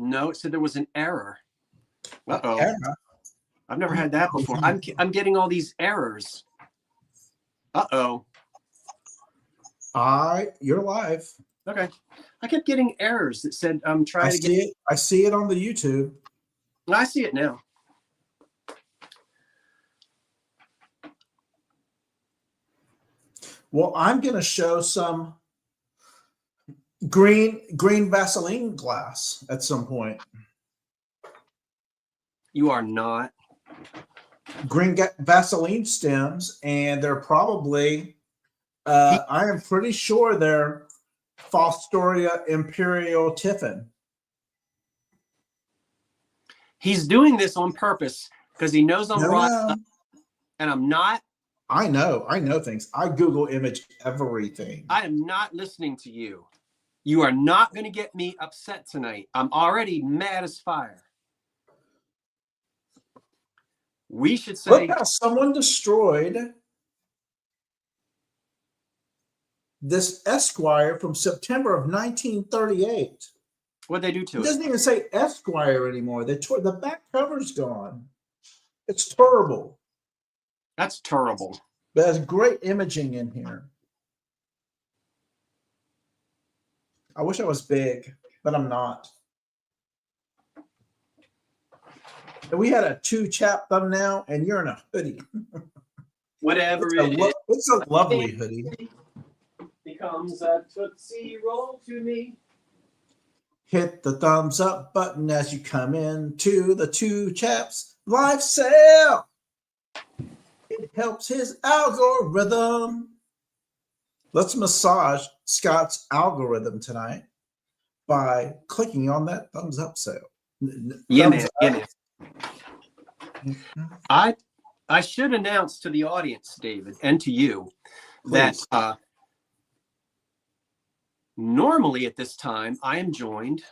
No, it said there was an error. Uh-oh. Error? I've never had that before. I'm getting all these errors. Uh-oh. You're live. Okay. I kept getting errors that said try to get it. I see it on the YouTube. I see it now. Well, I'm going to show some green Vaseline glass at some point. You are not. Green Vaseline stems, and they're probably, I am pretty sure they're Fostoria Imperial Tiffin. He's doing this on purpose because he knows I'm right, and I'm not. I know things. I Google image everything. I am not listening to you. You are not going to get me upset tonight. I'm already mad as fire. We should say, look how someone destroyed this Esquire from September of 1938. What'd they do to it? It doesn't even say Esquire anymore. The back cover's gone. It's terrible. That's terrible. But there's great imaging in here. I wish I was big, but I'm not. And we had a 2-chap thumbnail, and you're in a hoodie. Whatever it's a lovely hoodie. Becomes a Tootsie Roll to me. Hit the thumbs up button as you come in to the 2-chaps live sale. It helps his algorithm. Let's massage Scott's algorithm tonight by clicking on that thumbs up sale. Yeah, man. I should announce to the audience, David, and to you, Please. that normally at this time I am joined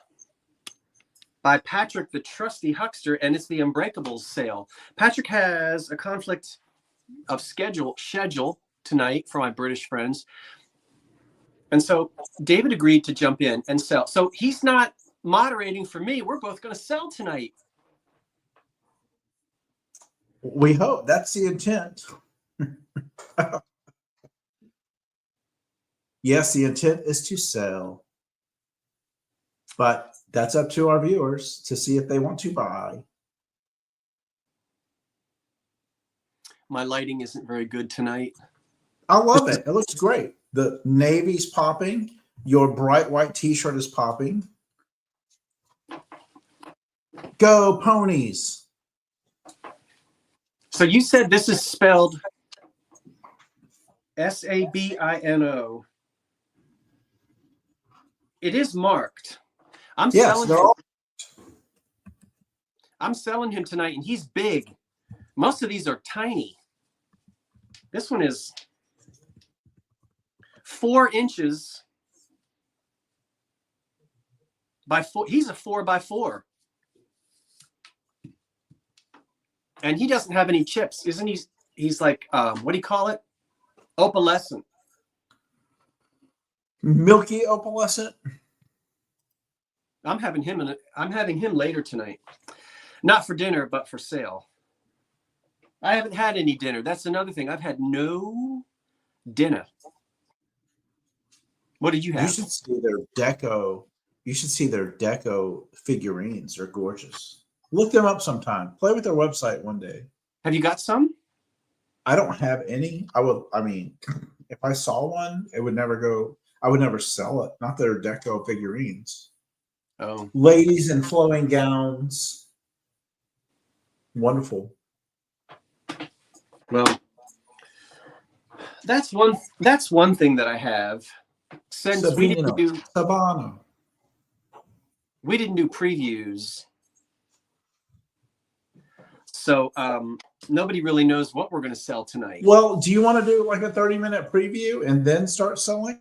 by Patrick, the trusty huckster, and it's the Unbreakables sale. Patrick has a conflict of schedule tonight for my British friends. And so David agreed to jump in and sell. So he's not moderating for me. We're both going to sell tonight. We hope that's the intent. Yes, the intent is to sell. But that's up to our viewers to see if they want to buy. My lighting isn't very good tonight. I love it. It looks great. The navy's popping. Your bright white t-shirt is popping. Go ponies. So you said this is spelled Sabino. It is marked. I'm selling him tonight, and he's big. Most of these are tiny. This one is 4 inches by 4. He's a 4x4. And he doesn't have any chips, isn't he? He's like, what do you call it? Opalescent. Milky opalescent. I'm having him later tonight. Not for dinner, but for sale. I haven't had any dinner. That's another thing. I've had no dinner. What did you have? You should see their deco. You should see their deco figurines. They're gorgeous. Look them up sometime. Play with their website one day. Have you got some? I don't have any. I mean, if I saw one, it would never go. I would never sell it. Not their deco figurines. Oh. Ladies in flowing gowns. Wonderful. Well, that's one thing that I have. Since Sabino, we didn't do Sabano. We didn't do previews. So nobody really knows what we're going to sell tonight. Well, do you want to do like a 30-minute preview and then start selling?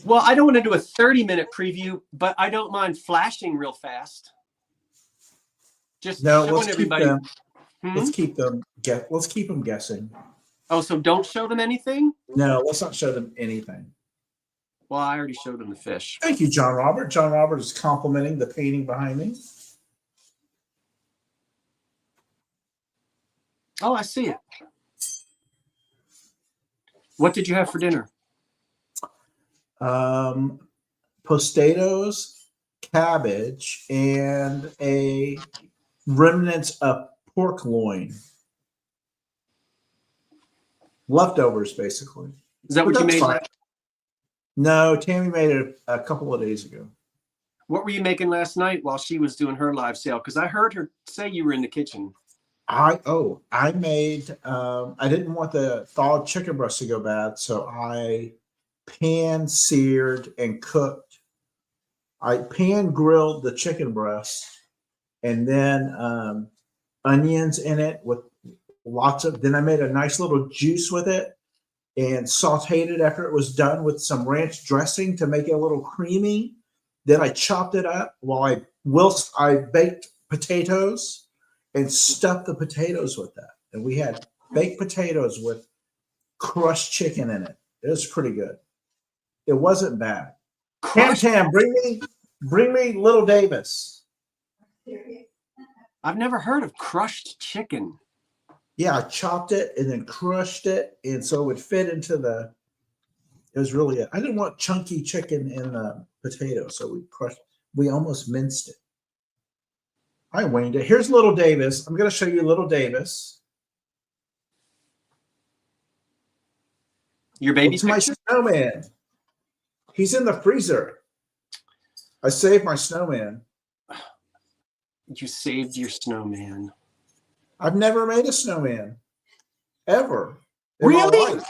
Well, I don't want to do a 30-minute preview, but I don't mind flashing real fast. Just showing everybody. Let's keep them guessing. Oh, so don't show them anything? No, let's not show them anything. Well, I already showed him the fish. Thank you, John Robert. John Robert is complimenting the painting behind me. Oh, I see it. What did you have for dinner? Potatoes, cabbage, and a remnants of pork loin. Leftovers, basically. Is that But what you that's made? fine. No, Tammy made it a couple of days ago. What were you making last night while she was doing her live sale? Because I heard her say you were in the kitchen. I made I didn't want the thawed chicken breast to go bad, so I pan seared and cooked. I pan grilled the chicken breast and then onions in it with lots of. Then I made a nice little juice with it and sauteed it after it was done with some ranch dressing to make it a little creamy. Then I chopped it up whilst I baked potatoes and stuffed the potatoes with that. And we had baked potatoes with crushed chicken in it. It was pretty good. It wasn't bad. Tam, bring me Little Davis. I've never heard of crushed chicken. Yeah, I chopped it and then crushed it, and so it would fit into the. It was really good. I didn't want chunky chicken in the potato, so we almost minced it. I winged it. Here's Little Davis. I'm going to show you Little Davis. Your baby It's my picture? snowman. He's in the freezer. I saved my snowman. You saved your snowman. I've never made a snowman. Ever. Really?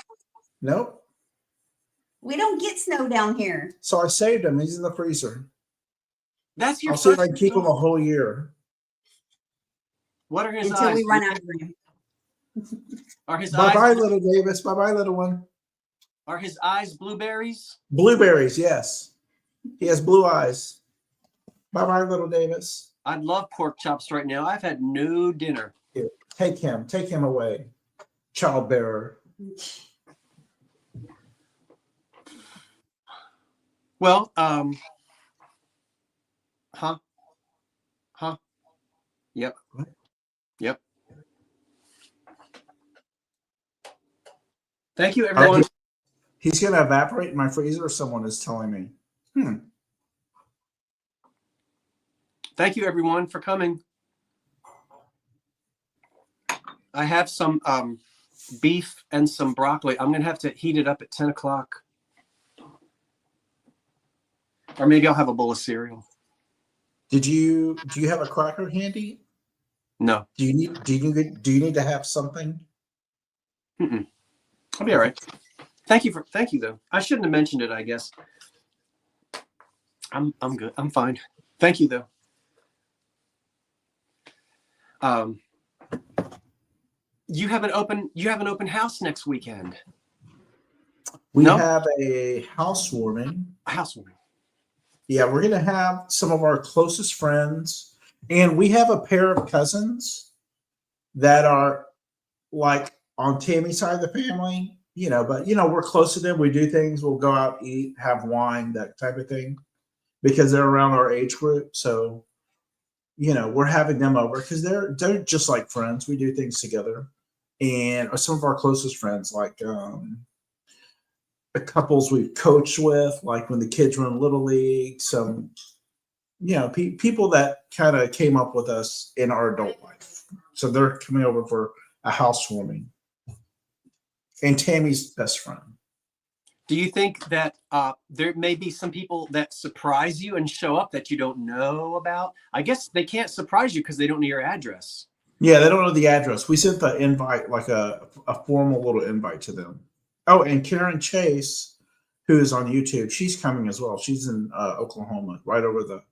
Nope. We don't get snow down here. So I saved him. He's in the freezer. That's your I'll see if first I can keep him a whole year. What are his Until eyes? we run out of room. Are his Bye-bye, eyes? Little Davis. Bye-bye, little one. Are his eyes blueberries? Blueberries, yes. He has blue eyes. Bye-bye, Little Davis. I'd love pork chops right now. I've had no dinner. Here, take him away, child bearer. Well, Yep. What? Yep. Thank you, everyone. He's going to evaporate in my freezer, someone is telling me. Thank you, everyone, for coming. I have some beef and some broccoli. I'm going to have to heat it up at 10 o'clock. Or maybe I'll have a bowl of cereal. Do you have a cracker handy? No. Do you need to have something? Mm-mm. I'll be all right. Thank you though. I shouldn't have mentioned it, I guess. I'm good. I'm fine. Thank you though. You have an open house next weekend. We have a housewarming. A housewarming. Yeah, we're going to have some of our closest friends, and we have a pair of cousins that are like on Tammy's side of the family, but we're close to them. We do things. We'll go out, eat, have wine, that type of thing, because they're around our age group. So, we're having them over because they're just like friends. We do things together, and some of our closest friends, like the couples we've coached with, like when the kids were in Little League, some, people that kind of came up with us in our adult life. So they're coming over for a housewarming. And Tammy's best friend. Do you think that there may be some people that surprise you and show up that you don't know about? I guess they can't surprise you because they don't know your address. Yeah, they don't know the address. We sent the invite, like a formal little invite to them. Oh, and Karen Chase, who is on YouTube, she's coming as well. She's in Oklahoma, right over the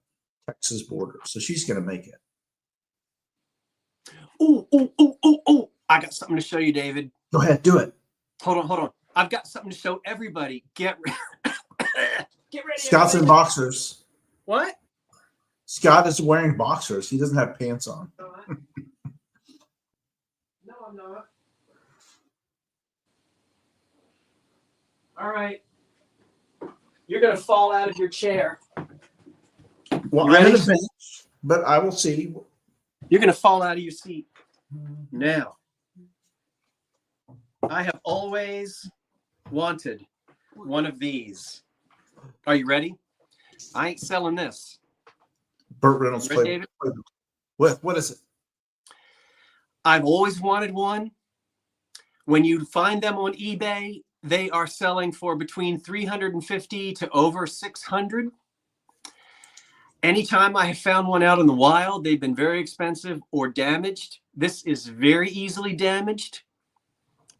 Texas border. So she's going to make it. Oh. I got something to show you, David. Go ahead, do it. Hold on. I've got something to show everybody. Get ready. Get ready. Scott's in boxers. What? Scott is wearing boxers. He doesn't have pants on. No, I'm not. All right. You're going to fall out of your chair. Well, You I ready? had a bench, but I will see. You're going to fall out of your seat. Now, I have always wanted one of these. Are you ready? I ain't selling this. Burt Reynolds Ready, played David? what is it? I've always wanted one. When you find them on eBay, they are selling for between $350 to over $600. Anytime I have found one out in the wild, they've been very expensive or damaged. This is very easily damaged.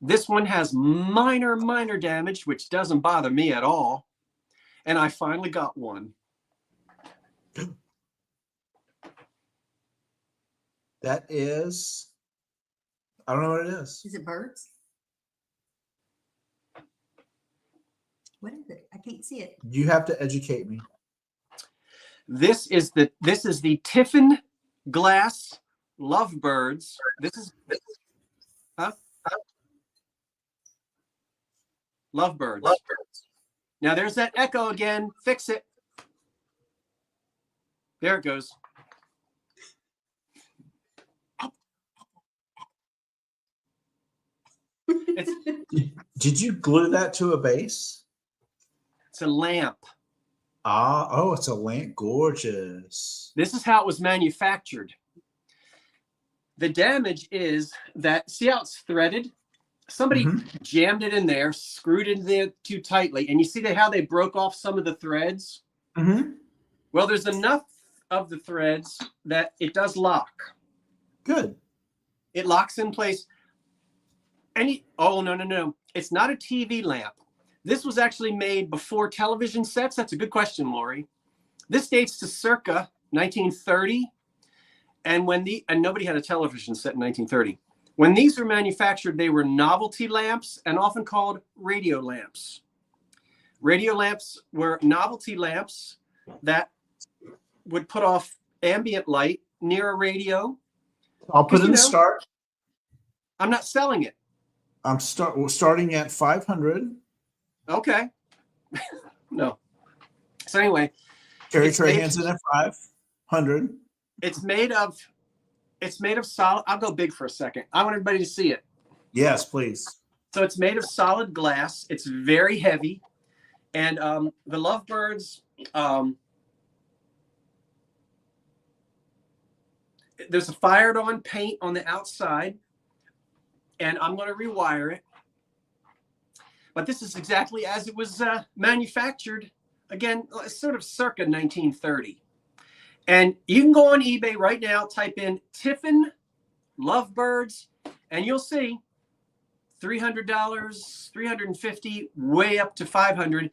This one has minor damage, which doesn't bother me at all. And I finally got one. That is, I don't know what it is. Is it birds? What is it? I can't see it. You have to educate me. This is the Tiffin glass lovebirds. This is lovebirds. Now there's that echo again. Fix it. There it goes. Did you glue that to a base? It's a lamp. Oh, it's a lamp. Gorgeous. This is how it was manufactured. The damage is that, see how it's threaded? Somebody jammed it in there, screwed it in there too tightly, and you see how they broke off some of the threads? Well, there's enough of the threads that it does lock. Good. It locks in place. Oh, no. It's not a TV lamp. This was actually made before television sets. That's a good question, Lori. This dates to circa 1930. And nobody had a television set in 1930. When these were manufactured, they were novelty lamps and often called radio lamps. Radio lamps were novelty lamps that would put off ambient light near a radio. I'll put in the start. I'm not selling it. We're starting at 500. Okay. No. So anyway, Carry Trey hands in at 500. It's made of solid. I'll go big for a second. I want everybody to see it. Yes, please. So it's made of solid glass. It's very heavy. And the lovebirds, there's a fired on paint on the outside. And I'm going to rewire it. But this is exactly as it was manufactured. Again, sort of circa 1930. And you can go on eBay right now, type in Tiffin lovebirds, and you'll see $300, $350, way up to $500.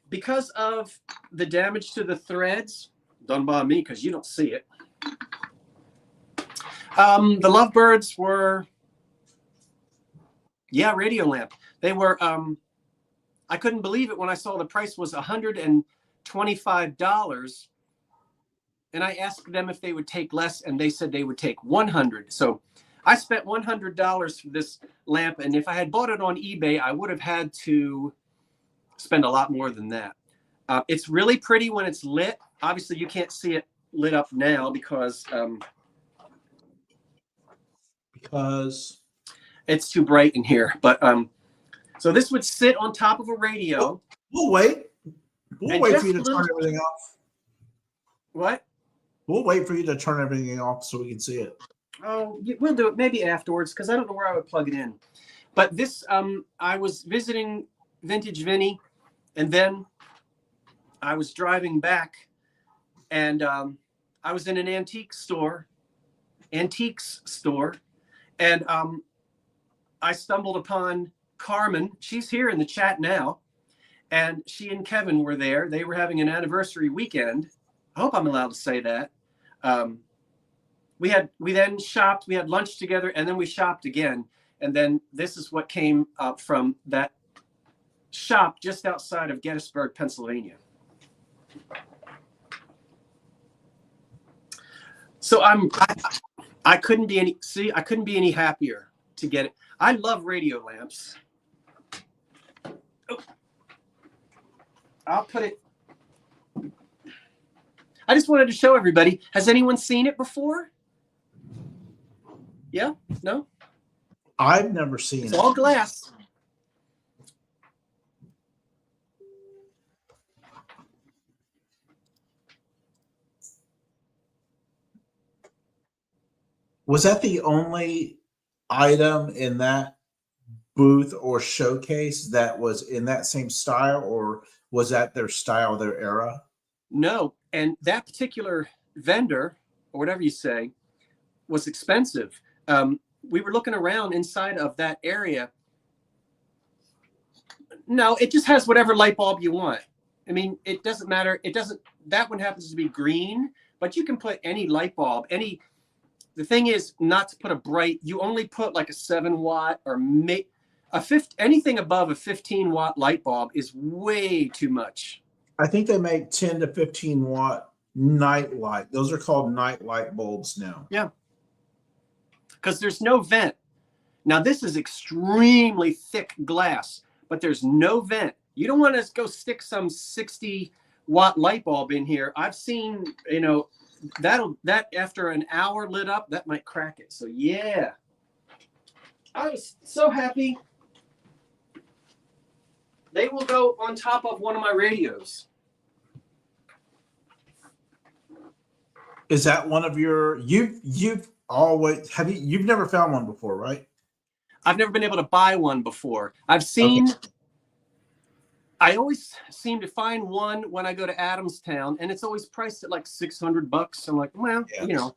Because of the damage to the threads, done by me because you don't see it. The lovebirds were, radio lamp. They were, I couldn't believe it when I saw the price was $125. And I asked them if they would take less, and they said they would take $100. So I spent $100 for this lamp, and if I had bought it on eBay, I would have had to spend a lot more than that. It's really pretty when it's lit. Obviously, you can't see it lit up now because it's too bright in here. But so this would sit on top of a radio. We'll wait. We'll wait for you to turn everything off. What? We'll wait for you to turn everything off so we can see it. Oh, we'll do it maybe afterwards because I don't know where I would plug it in. But this, I was visiting Vintage Vinny, and then I was driving back, and I was in an antiques store, and I stumbled upon Carmen. She's here in the chat now, and she and Kevin were there. They were having an anniversary weekend. I hope I'm allowed to say that. We then shopped. We had lunch together, and then we shopped again. And then this is what came up from that shop just outside of Gettysburg, Pennsylvania. So I couldn't be any happier to get it. I love radio lamps. Oh. I'll put it. I just wanted to show everybody. Has anyone seen it before? Yeah? No? I've never seen It's it. all glass. Was that the only item in that booth or showcase that was in that same style, or was that their style, their era? No. And that particular vendor, or whatever you say, was expensive. We were looking around inside of that area. No, it just has whatever light bulb you want. I mean, it doesn't matter. It doesn't, that one happens to be green, but you can put any light bulb, the thing is not to put a bright, you only put like a 7-watt or anything above a 15-watt light bulb is way too much. I think they make 10 to 15 watt night light. Those are called night light bulbs now. Yeah. Because there's no vent. Now this is extremely thick glass, but there's no vent. You don't want to go stick some 60-watt light bulb in here. I've seen, that after an hour lit up, that might crack it. So yeah, I was so happy. They will go on top of one of my radios. Is that one of your, you've always, you've never found one before, right? I've never been able to buy one before. I've seen, okay. I always seem to find one when I go to Adamstown, and it's always priced at like $600. I'm like, well, yes.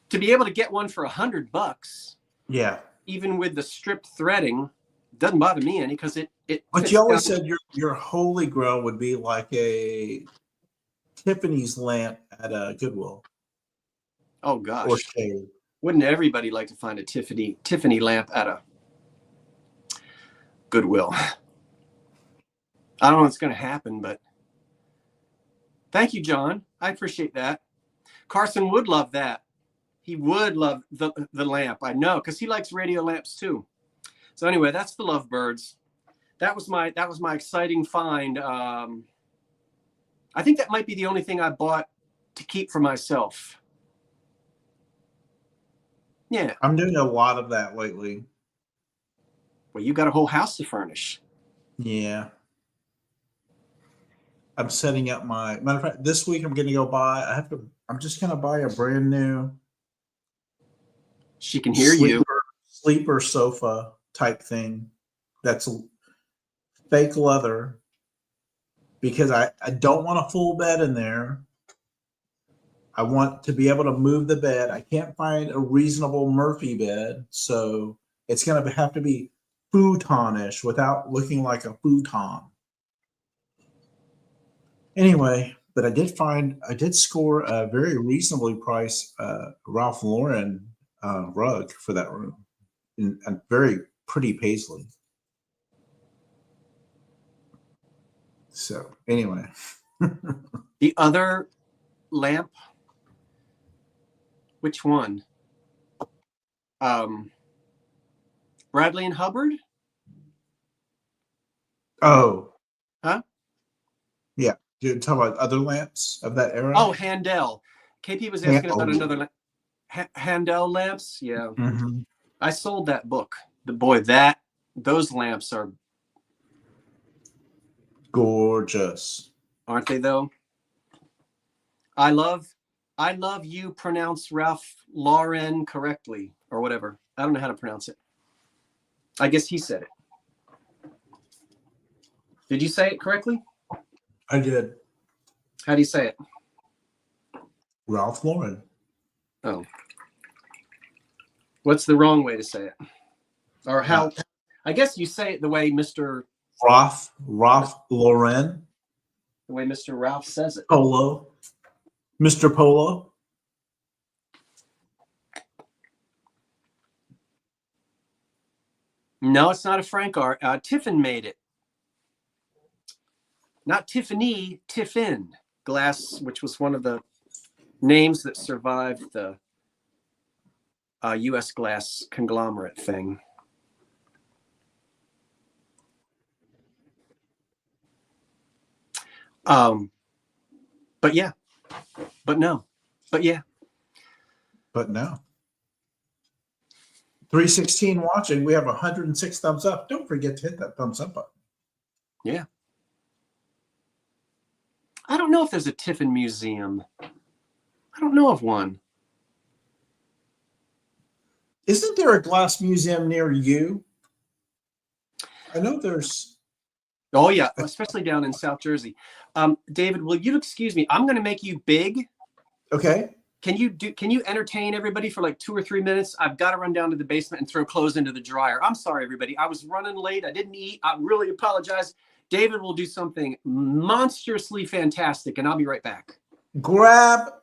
To be able to get one for $100, yeah, even with the stripped threading, doesn't bother me any because it. But you always said your holy grail would be like a Tiffany's lamp at a Goodwill. Oh gosh, or shade. Wouldn't everybody like to find a Tiffany lamp at a Goodwill? I don't know what's going to happen, but thank you, John. I appreciate that. Carson would love that. He would love the lamp. I know, because he likes radio lamps too. So anyway, that's the Lovebirds. That was my exciting find. I think that might be the only thing I bought to keep for myself. Yeah. I'm doing a lot of that lately. Well, you got a whole house to furnish. Yeah. I'm setting up matter of fact, this week I'm going to go buy, I'm just going to buy a brand new. She can hear you. Sleeper sofa type thing. That's fake leather because I don't want a full bed in there. I want to be able to move the bed. I can't find a reasonable Murphy bed, so it's going to have to be futon-ish without looking like a futon. Anyway, but I did score a very reasonably priced Ralph Lauren rug for that room, in a very pretty paisley. So anyway, the other lamp. Which one? Bradley and Hubbard? Oh. Huh? Yeah. You're talking about other lamps of that era? Oh, Handel. KP was asking about another lamp. Handel lamps? Yeah. Mm-hmm. I sold that book. Those lamps are gorgeous. Aren't they though? I love you pronounce Ralph Lauren correctly or whatever. I don't know how to pronounce it. I guess he said it. Did you say it correctly? I did. How do you say it? Ralph Lauren. Oh. What's the wrong way to say it? Or how? I guess you say it the way Mr. Ralph Lauren. The way Mr. Ralph says it. Polo. Mr. Polo. No, it's not a Frank art. Tiffin made it. Not Tiffany, Tiffin Glass, which was one of the names that survived the U.S. Glass conglomerate thing. But yeah, but no, but yeah. But no. 316 watching. We have 106 thumbs up. Don't forget to hit that thumbs up button. Yeah. I don't know if there's a Tiffin museum. I don't know of one. Isn't there a glass museum near you? I know there's. Oh yeah, especially down in South Jersey. David, will you excuse me? I'm going to make you big. Okay. Can you entertain everybody for like 2 or 3 minutes? I've got to run down to the basement and throw clothes into the dryer. I'm sorry, everybody. I was running late. I didn't eat. I really apologize. David will do something monstrously fantastic, and I'll be right back. Grab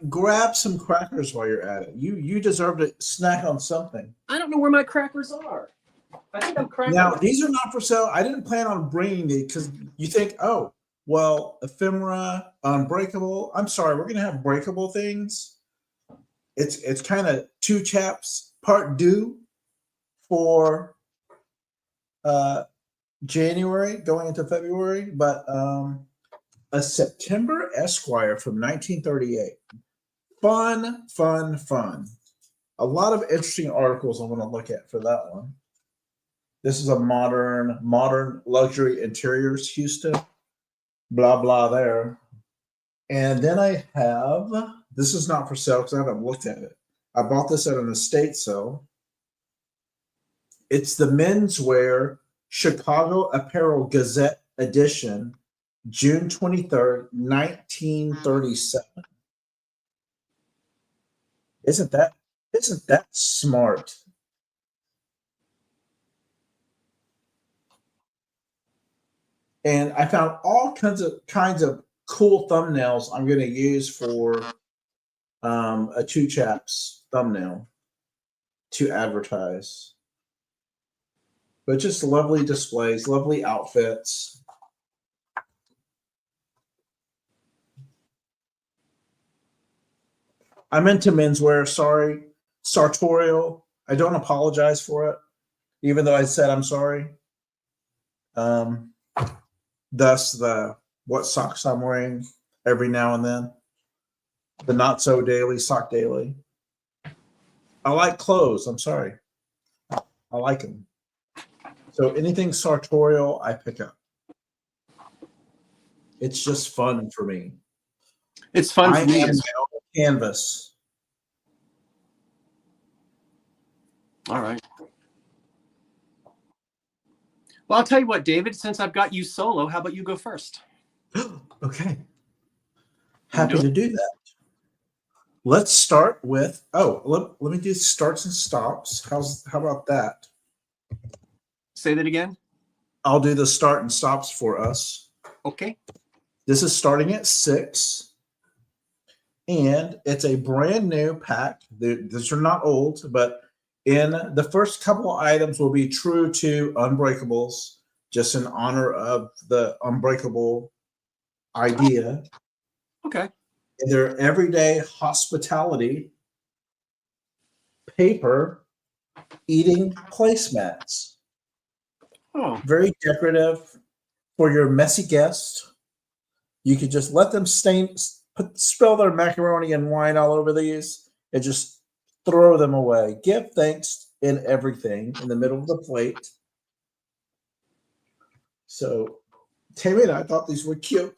some crackers while you're at it. You deserve to snack on something. I don't know where my crackers are. I think I'm cracking. Now, these are not for sale. I didn't plan on bringing these because you think, oh, well, ephemera, unbreakable. I'm sorry, we're going to have breakable things. It's kind of two chaps part due for January going into February, but a September Esquire from 1938. Fun. A lot of interesting articles I want to look at for that one. This is a modern luxury interiors, Houston, blah, blah there. And then I have, this is not for sale because I haven't looked at it. I bought this at an estate sale. It's the menswear Chicago Apparel Gazette edition, June 23rd, 1937. Isn't that smart? And I found all kinds of cool thumbnails I'm going to use for a Two Chaps thumbnail to advertise. But just lovely displays, lovely outfits. I'm into menswear. Sorry. Sartorial. I don't apologize for it, even though I said I'm sorry. Thus the what socks I'm wearing every now and then. The not so daily sock daily. I like clothes. I'm sorry. I like them. So anything sartorial, I pick up. It's just fun for me. It's fun for me. I am my own canvas. All right. Well, I'll tell you what, David, since I've got you solo, how about you go first? Okay. Happy to do that. Let's start with, let me do starts and stops. How about that? Say that again. I'll do the start and stops for us. Okay. This is starting at 6. And it's a brand new pack. These are not old, but in the first couple of items will be true to Unbreakables, just in honor of the Unbreakable idea. Okay. And they're everyday hospitality paper eating placemats. Oh. Very decorative for your messy guest. You could just let them spill their macaroni and wine all over these and just throw them away. Give thanks in everything in the middle of the plate. So Tammy and I thought these were cute.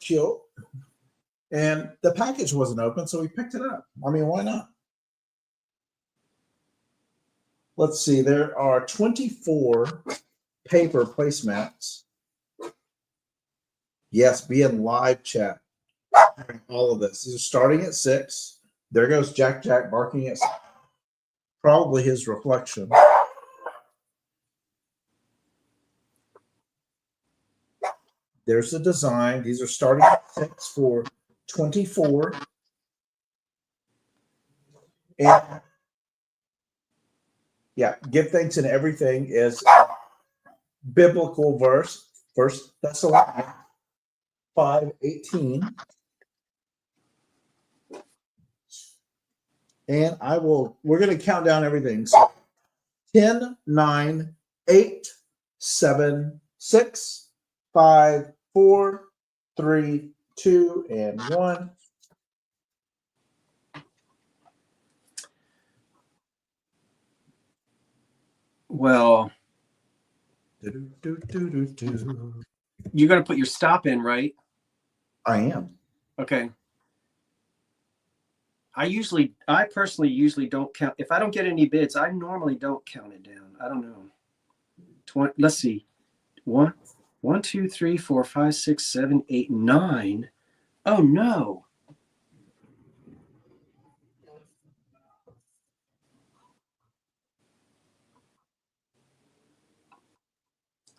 And the package wasn't open, so we picked it up. I mean, why not? Let's see. There are 24 paper placemats. Yes, be in live chat. All of this. These are starting at 6. There goes Jack barking at probably his reflection. There's the design. These are starting at 6 for 24. And yeah, give thanks in everything is biblical verse. First Thessalonians 5:18. And we're going to count down everything. So 10, 9, 8, 7, 6, 5, 4, 3, 2, and 1. Well, Do-do-do-do-do-do. you're going to put your stop in, right? I am. Okay. I personally usually don't count. If I don't get any bids, I normally don't count it down. I don't know. 20, let's see. 1, 2, 3, 4, 5, 6, 7, 8, 9. Oh no.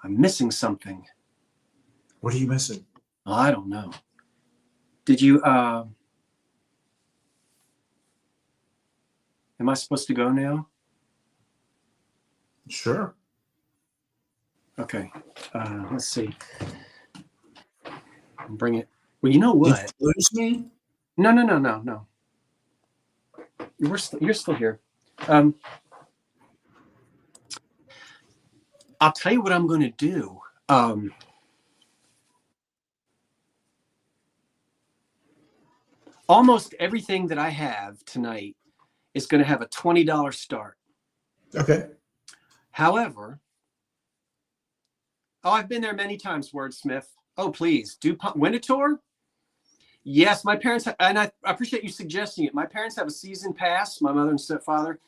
I'm missing something. What are you missing? I don't know. Did you am I supposed to go now? Sure. Okay. Let's see. Bring it. Well, you know Did what? you lose me? No. You're still here. I'll tell you what I'm going to do. Almost everything that I have tonight is going to have a $20 start. Okay. However, I've been there many times, Wordsmith. Oh, please do Winterthur. Yes, my parents, and I appreciate you suggesting it. My parents have a season pass, my mother and stepfather,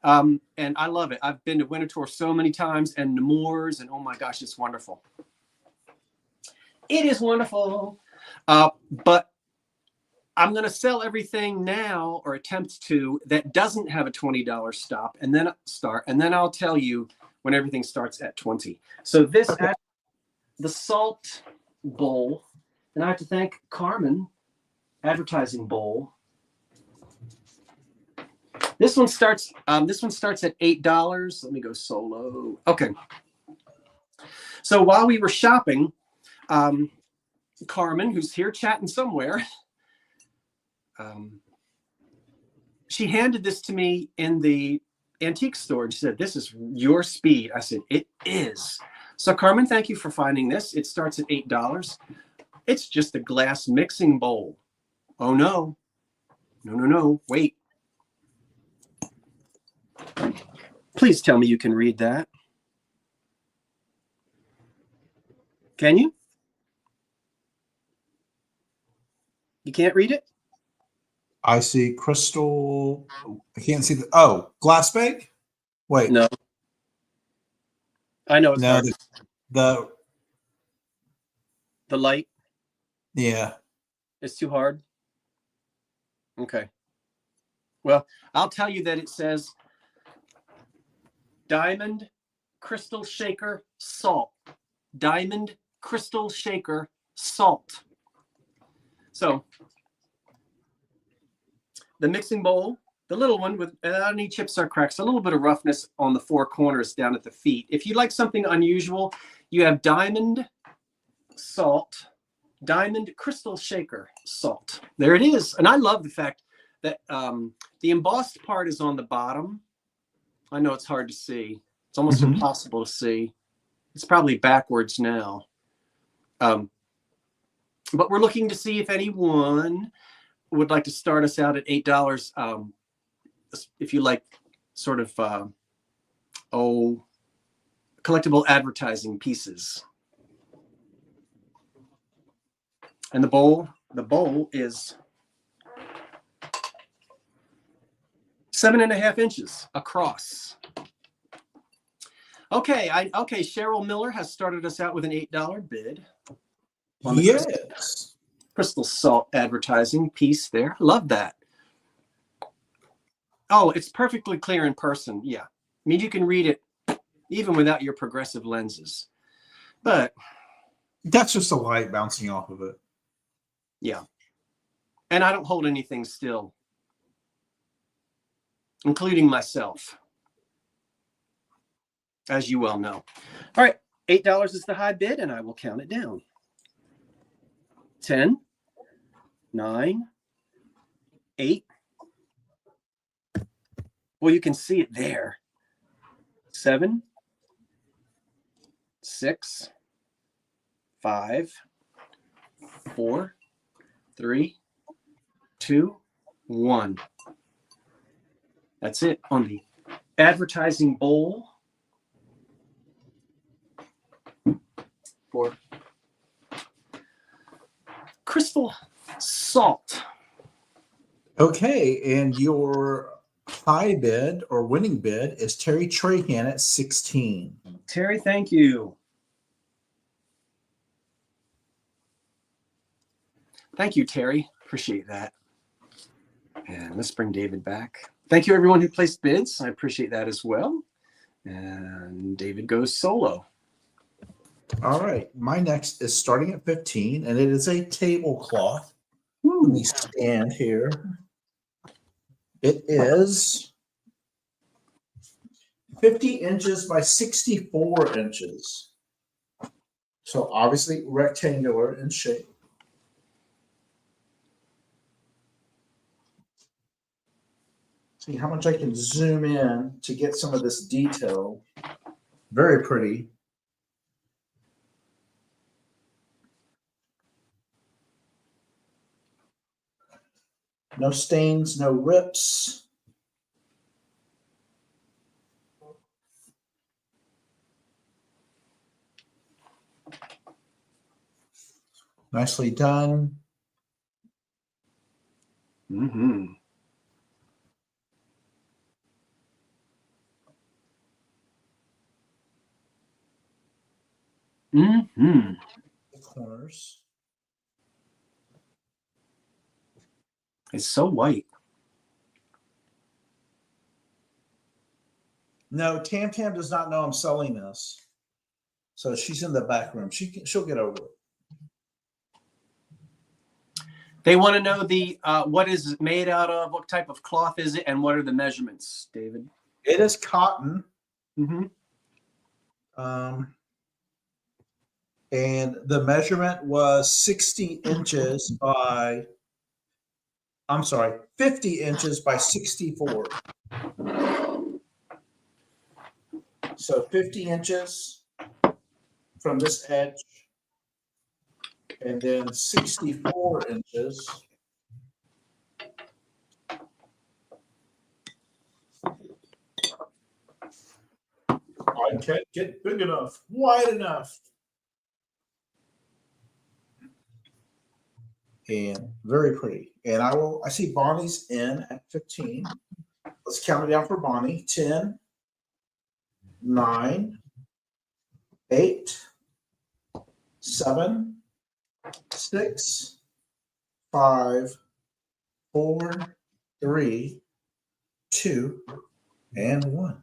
and I love it. I've been to Winterthur so many times, and Nemours, and oh my gosh, it's wonderful. It is wonderful. But I'm going to sell everything now, or attempt to, that doesn't have a $20 stop, and then I'll tell you when everything starts at 20. So this, Okay. the salt bowl, and I have to thank Carmen Advertising Bowl. This one starts at $8. Let me go solo. Okay. So while we were shopping, Carmen, who's here chatting somewhere, she handed this to me in the antique store and she said, "This is your speed." I said, "It is." So Carmen, thank you for finding this. It starts at $8. It's just a glass mixing bowl. Oh no. No. Wait. Please tell me you can read that. Can you? You can't read it? I see crystal. I can't see the glass bag. Wait, No. I know it's no, hard. the The light yeah. is too hard. Okay. Well, I'll tell you that it says Diamond Crystal Shaker Salt. Diamond Crystal Shaker Salt. So the mixing bowl, the little one without any chips or cracks, a little bit of roughness on the four corners down at the feet. If you like something unusual, you have Diamond Salt, Diamond Crystal Shaker Salt. There it is. And I love the fact that the embossed part is on the bottom. I know it's hard to see. It's almost impossible to see. It's probably backwards now. But we're looking to see if anyone would like to start us out at $8. If you like sort of, collectible advertising pieces. And the bowl is 7.5 inches across. Okay, Cheryl Miller has started us out with an $8 bid. On the Yes. crystal salt advertising piece there. Love that. Oh, it's perfectly clear in person. Yeah. I mean, you can read it even without your progressive lenses. But That's just a light bouncing off of it. yeah. And I don't hold anything still, including myself, as you well know. All right. $8 is the high bid, and I will count it down. 10, 9, 8. Well, you can see it there. 7, 6, 5, 4, 3, 2, 1. That's it on the advertising bowl for crystal salt. Okay, and your high bid or winning bid is Terry Trahan at 16. Terry, thank you. Thank you, Terry. Appreciate that. And let's bring David back. Thank you, everyone who placed bids. I appreciate that as well. And David goes solo. All right, my next is starting at 15, and it is a tablecloth. Let me stand here. It is 50 inches by 64 inches. So obviously rectangular in shape. See how much I can zoom in to get some of this detail. Very pretty. No stains, no rips. Nicely done. Mm-hmm. Mm-hmm. The corners. It's so white. No, Tam Tam does not know I'm selling this. So she's in the back room. She'll get over it. They want to know the what is it made out of, what type of cloth is it, and what are the measurements, David? It is cotton. Mm-hmm. And the measurement was 50 inches by 64. So 50 inches from this edge, and then 64 inches. I can't get big enough, wide enough. And very pretty. And I see Bonnie's in at 15. Let's count it down for Bonnie. 10, 9, 8, 7, 6, 5, 4, 3, 2, and 1.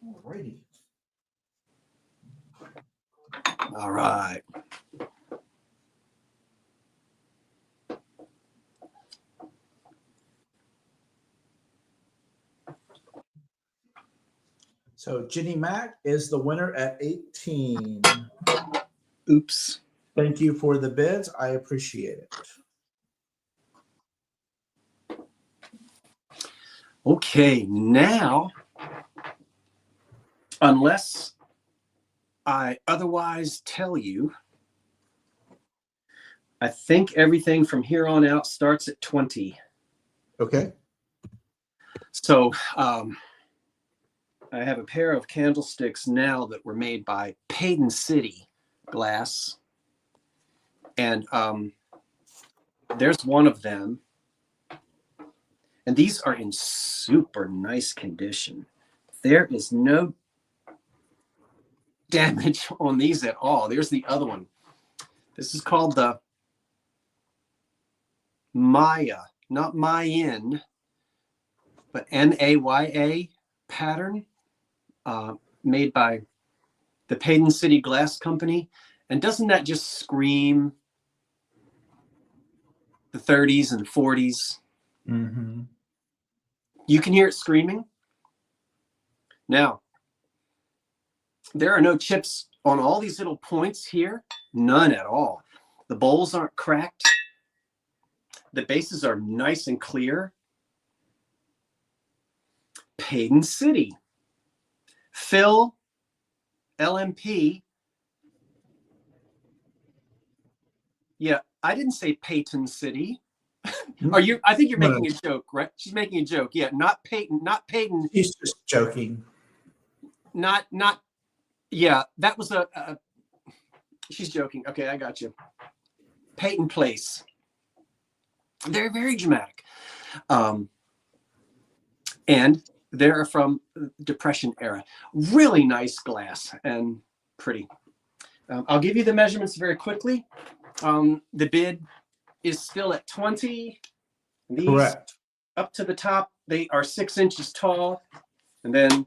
Alrighty. All right. So Jenny Mack is the winner at 18. Oops. Thank you for the bids. I appreciate it. Okay, now, unless I otherwise tell you, I think everything from here on out starts at 20. Okay. So I have a pair of candlesticks now that were made by Payden City Glass. And there's one of them. And these are in super nice condition. There is no damage on these at all. There's the other one. This is called the Maya, not Mayan, but Naya pattern, made by the Payden City Glass Company. And doesn't that just scream the 30s and 40s? Mm-hmm. You can hear it screaming. Now, there are no chips on all these little points here. None at all. The bowls aren't cracked. The bases are nice and clear. Payton City. Phil, LMP. Yeah, I didn't say Payton City. Are you? I think you're making a joke, right? She's making a joke. Yeah, not Payton. Not Payton. She's just joking. Not. Yeah, that was a. She's joking. Okay, I got you. Payton Place. They're very dramatic, and they're from Depression era. Really nice glass and pretty. I'll give you the measurements very quickly. The bid is still at 20. These Correct. up to the top, they are 6 inches tall. And then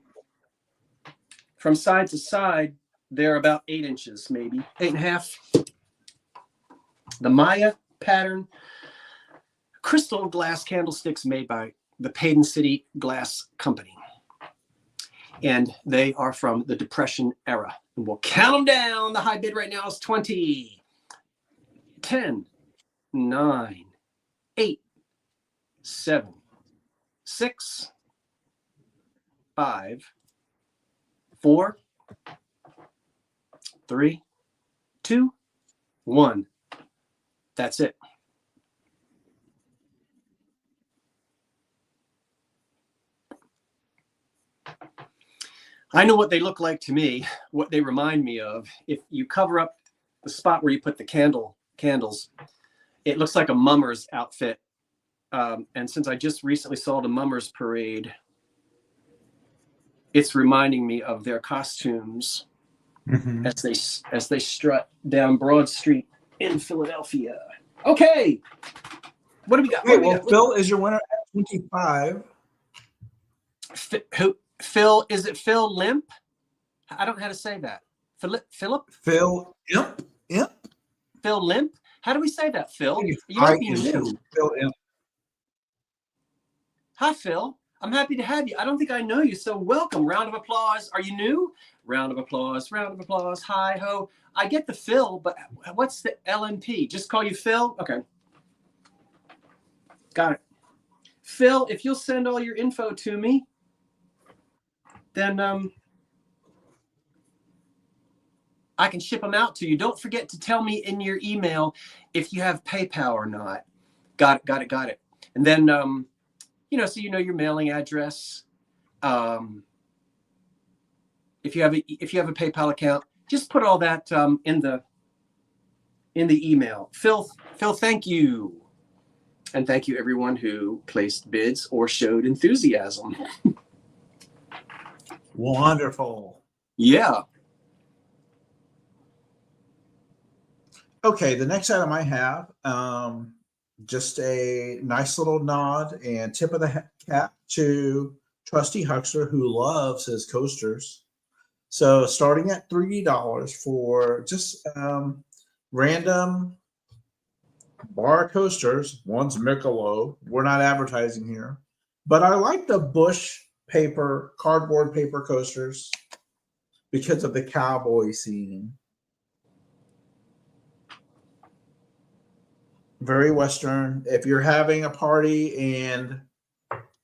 from side to side, they're about 8 inches, maybe 8.5. The Maya pattern, crystal glass candlesticks made by the Payton City Glass Company. And they are from the Depression era. And we'll count them down. The high bid right now is 20. 10, 9, 8, 7, 6, 5, 4, 3, 2, 1. That's it. I know what they look like to me, what they remind me of. If you cover up the spot where you put the candles, it looks like a mummer's outfit. And since I just recently saw the mummers parade, it's reminding me of their costumes as they strut down Broad Street in Philadelphia. Okay, what do we got? Phil is your winner at 25. Phil, is it Phil Limp? I don't know how to say that. Philip? Phil, yep. Phil Limp? How do we say that, Phil? You might be new. Phil Imp. Hi, Phil. I'm happy to have you. I don't think I know you, so welcome. Round of applause. Are you new? Round of applause. Round of applause. Hi ho. I get the Phil, but what's the LMP? Just call you Phil? Okay. Got it. Phil, if you'll send all your info to me, then I can ship them out to you. Don't forget to tell me in your email if you have PayPal or not. Got it. And then, so you know your mailing address. If you have a PayPal account, just put all that in the email. Phil, thank you. And thank you everyone who placed bids or showed enthusiasm. Wonderful. Yeah. Okay, the next item I have, just a nice little nod and tip of the cap to Trusty Huckster, who loves his coasters. So starting at $3 for just random bar coasters. One's Michelob. We're not advertising here. But I like the Bush paper, cardboard paper coasters because of the cowboy scene. Very Western. If you're having a party and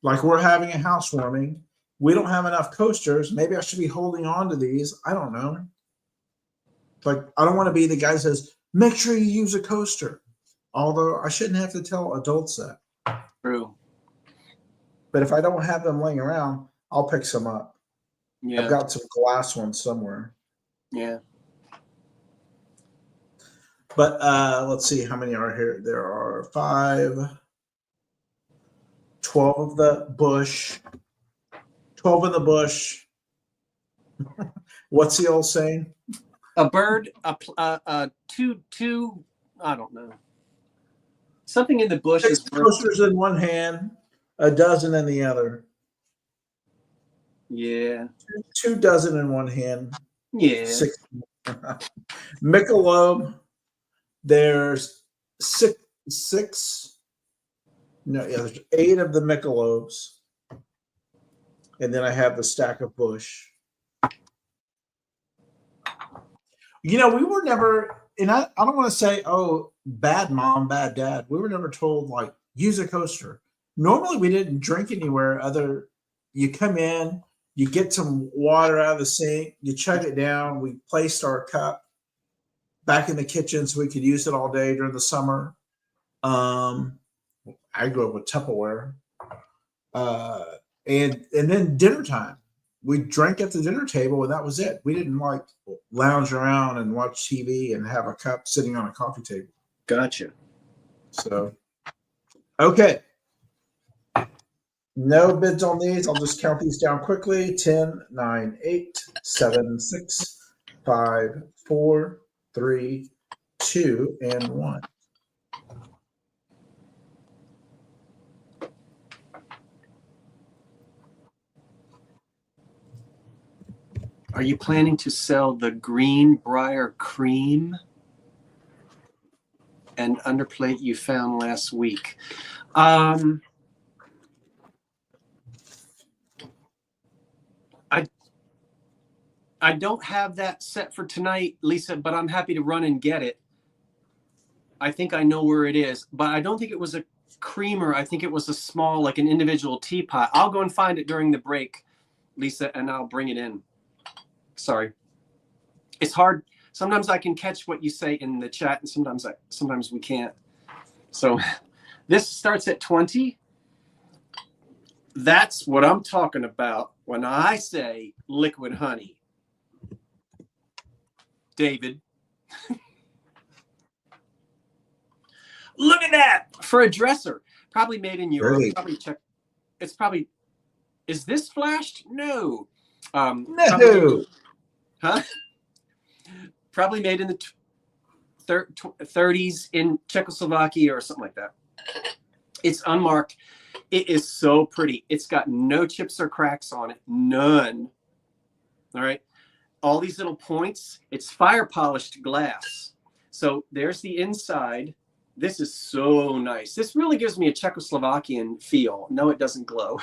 like we're having a housewarming, we don't have enough coasters. Maybe I should be holding on to these. I don't know. Like, I don't want to be the guy that says, make sure you use a coaster. Although I shouldn't have to tell adults that. True. But if I don't have them laying around, I'll pick some up. Yeah. I've got some glass ones somewhere. Yeah. But let's see how many are here. There are 5, 12 of the Bush, 12 in the bush. What's the old saying? A bird, two, I don't know. Something in the bush 6 is coasters in one hand, a dozen in the other. Yeah. 2 dozen in one hand. Yeah. 6. Michelob. There's 6. No, yeah, there's 8 of the Michelobs. And then I have the stack of Bush. You know, we were never, and I don't want to say, oh, bad mom, bad dad. We were never told, like, use a coaster. Normally, we didn't drink anywhere other you come in, you get some water out of the sink, you chug it down. We placed our cup back in the kitchen so we could use it all day during the summer. I grew up with Tupperware. And then dinner time. We drank at the dinner table and that was it. We didn't like lounge around and watch TV and have a cup sitting on a coffee table. Gotcha. So, okay. No bids on these. I'll just count these down quickly. 10, 9, 8, 7, 6, 5, 4, 3, 2, and 1. Are you planning to sell the green Brier cream and underplate you found last week? I don't have that set for tonight, Lisa, but I'm happy to run and get it. I think I know where it is, but I don't think it was a creamer. I think it was a small, like an individual teapot. I'll go and find it during the break, Lisa, and I'll bring it in. Sorry. It's hard. Sometimes I can catch what you say in the chat, and sometimes we can't. So this starts at 20. That's what I'm talking about when I say liquid honey. David. Look at that for a dresser. Probably made in Europe. Really? Probably check. It's probably. Is this flashed? No. No. Huh? Probably made in the 30s in Czechoslovakia or something like that. It's unmarked. It is so pretty. It's got no chips or cracks on it. None. All right. All these little points. It's fire polished glass. So there's the inside. This is so nice. This really gives me a Czechoslovakian feel. No, it doesn't glow.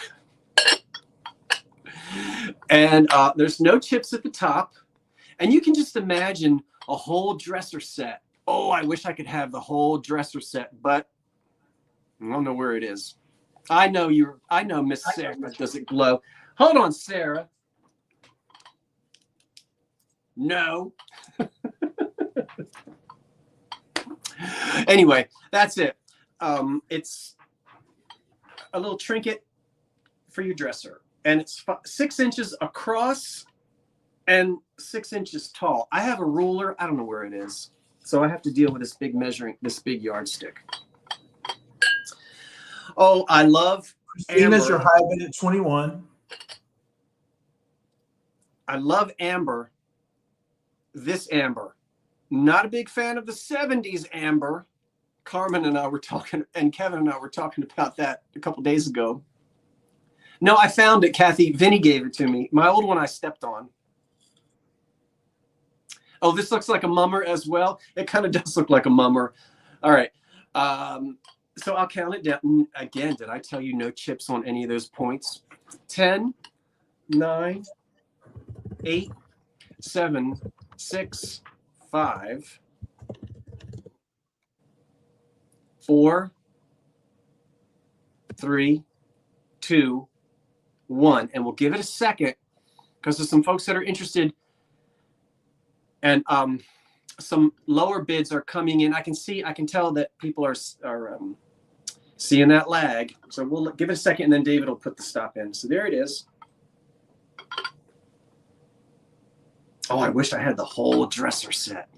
And there's no chips at the top. And you can just imagine a whole dresser set. Oh, I wish I could have the whole dresser set, but I don't know where it is. I know Miss Sarah doesn't glow. Hold on, Sarah. No. Anyway, that's it. It's a little trinket for your dresser, and it's 6 inches across and 6 inches tall. I have a ruler. I don't know where it is, so I have to deal with this big yardstick. Oh, I love Christina's your high bid at 21. I love amber. This amber. Not a big fan of the 70s amber. Carmen and I were talking, and Kevin and I were talking about that a couple days ago. No, I found it, Kathy. Vinny gave it to me. My old one I stepped on. Oh, this looks like a mummer as well. It kind of does look like a mummer. All right. So I'll count it down. Again, did I tell you no chips on any of those points? 10, 9, 8, 7, 6, 5, 4, 3, 2, 1. And we'll give it a second because there's some folks that are interested. And some lower bids are coming in. I can tell that people are seeing that lag. So we'll give it a second, and then David will put the stop in. So there it is. Oh, I wish I had the whole dresser set.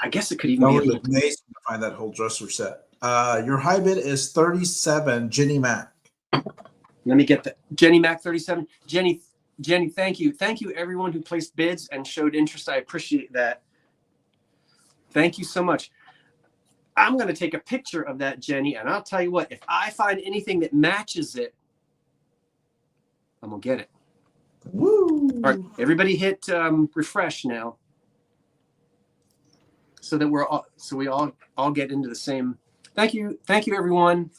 I guess it could even be a little amazing to find that whole dresser set. Your high bid is 37, Jenny Mac. Let me get that. Jenny Mac 37. Jenny, thank you. Thank you, everyone who placed bids and showed interest. I appreciate that. Thank you so much. I'm going to take a picture of that, Jenny, and I'll tell you what, if I find anything that matches it, I'm going to get it. Woo! All right, everybody hit refresh now, so that we all get into the same. Thank you, everyone.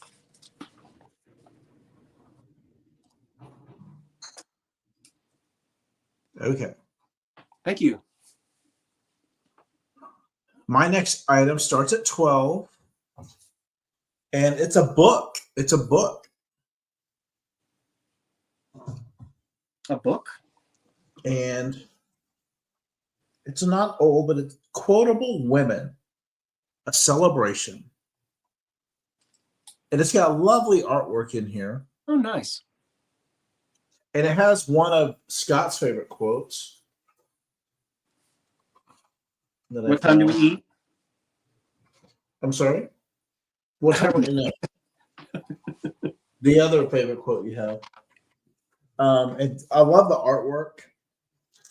Okay. Thank you. My next item starts at 12, and it's a book. It's a book. A book? And it's not old, but it's Quotable Women, a celebration. And it's got lovely artwork in here. Oh, nice. And it has one of Scott's favorite quotes. What time do we eat? I'm sorry? What time are you know? The other favorite quote you have. And I love the artwork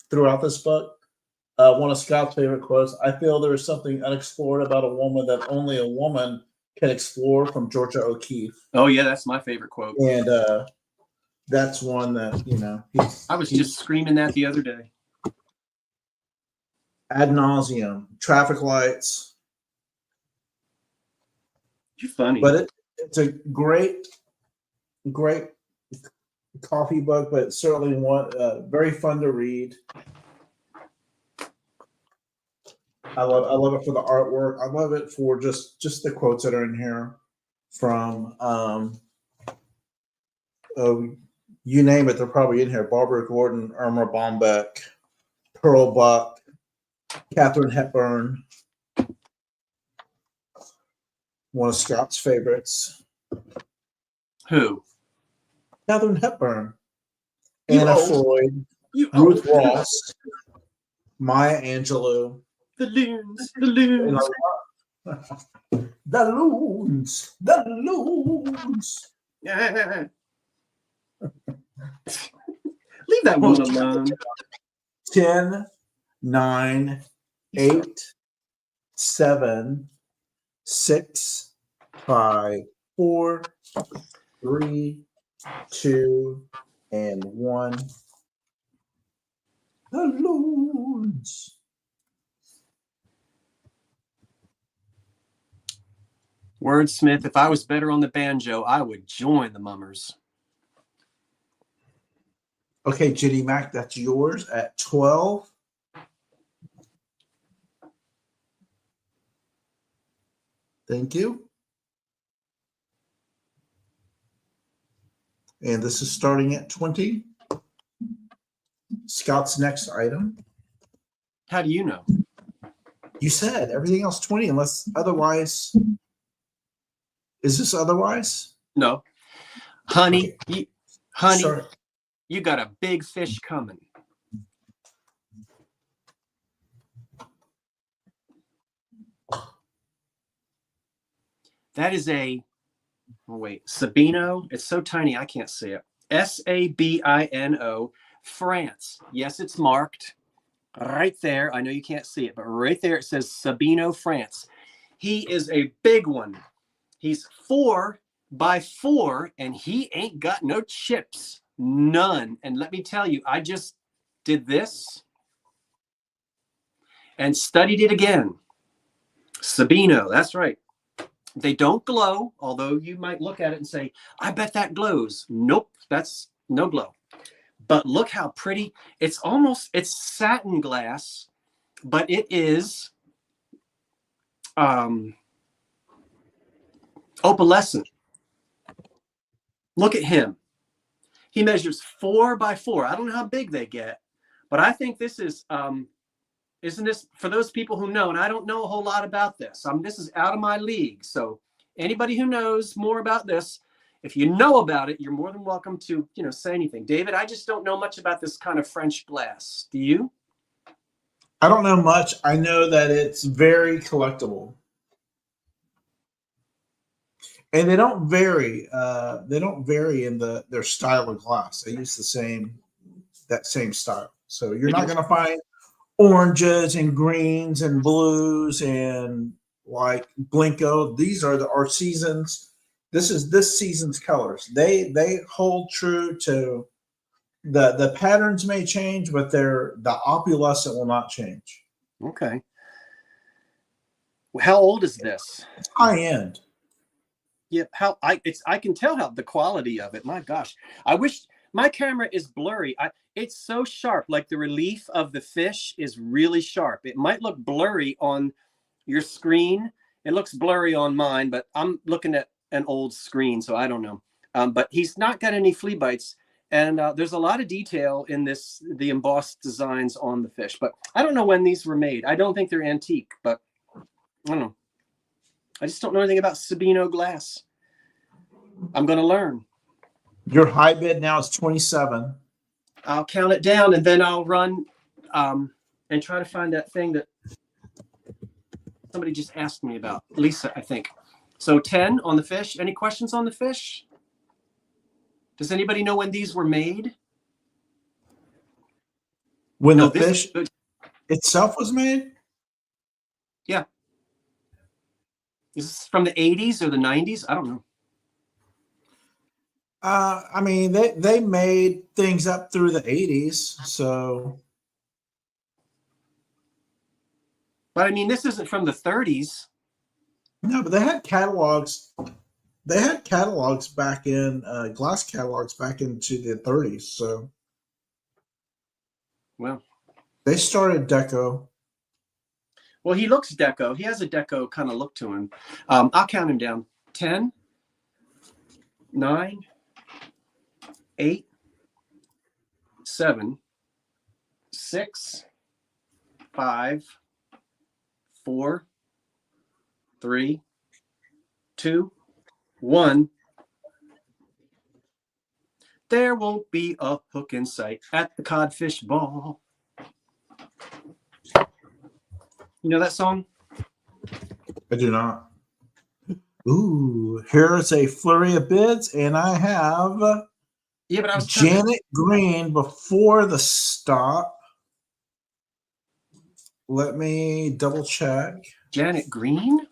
throughout this book. One of Scott's favorite quotes, I feel there is something unexplored about a woman that only a woman can explore, from Georgia O'Keeffe. Oh, yeah, that's my favorite quote. And that's one that, you know, I was just screaming that the other day. Ad nauseum, traffic lights. You're funny. But it's a great coffee book, but certainly one very fun to read. I love it for the artwork. I love it for just the quotes that are in here from you name it, they're probably in here. Barbara Gordon, Irma Bombeck, Pearl Buck, Katharine Hepburn, one of Scott's favorites. Who? Katharine Hepburn, You Anna old. Freud, You Ruth old. Ross, Maya Angelou. The loons. The loons. The loons. The loons. Leave that one alone. 10, 9, 8, 7, 6, 5, 4, 3, 2, and 1. The loons. Wordsmith, if I was better on the banjo, I would join the Mummers. Okay, Ginny Mac, that's yours at 12. Thank you. And this is starting at 20. Scott's next item. How do you know? You said everything else 20 unless otherwise. Is this otherwise? No. Honey, Okay. honey, you got a big fish coming. That is a, oh wait, Sabino. It's so tiny I can't see it. Sabino, France. Yes, it's marked right there. I know you can't see it, but right there it says Sabino, France. He is a big one. He's 4 by 4, and he ain't got no chips. None. And let me tell you, I just did this and studied it again. Sabino, that's right. They don't glow, although you might look at it and say, I bet that glows. Nope, that's no glow. But look how pretty. It's satin glass, but it is opalescent. Look at him. He measures 4 by 4. I don't know how big they get, but I think this is, isn't this, for those people who know, and I don't know a whole lot about this. This is out of my league. So anybody who knows more about this, if you know about it, you're more than welcome to, say anything. David, I just don't know much about this kind of French glass. Do you? I don't know much. I know that it's very collectible. And they don't vary. They don't vary in their style of glass. They use that same style. So you're not going to find oranges and greens and blues and like Blinko. These are our seasons. This is this season's colors. They hold true to the patterns may change, but the opalescent will not change. Okay. How old is this? It's high end. Yeah, I can tell how the quality of it. My gosh, I wish my camera is blurry. It's so sharp. Like the relief of the fish is really sharp. It might look blurry on your screen. It looks blurry on mine, but I'm looking at an old screen, so I don't know. But he's not got any flea bites, And there's a lot of detail in the embossed designs on the fish, but I don't know when these were made. I don't think they're antique, but I don't know. I just don't know anything about Sabino glass. I'm going to learn. Your high bid now is 27. I'll count it down, and then I'll run and try to find that thing that somebody just asked me about. Lisa, I think. So 10 on the fish. Any questions on the fish? Does anybody know when these were made? When No, the fish itself was made? Yeah. Is this from the 80s or the 90s? I don't know. I mean, they made things up through the 80s, so. But I mean, this isn't from the 30s. No, but they had catalogs. They had catalogs back in glass catalogs back into the 30s. So, Well, they started deco. well, he looks deco. He has a deco kind of look to him. I'll count him down. 10, 9, 8, 7, 6, 5, 4, 3, 2, 1. There won't be a hook in sight at the codfish ball. You know that song? I do not. Ooh, here's a flurry of bids, and I have Yeah, but I was Janet Green before the stop. Let me double check. Janet Green?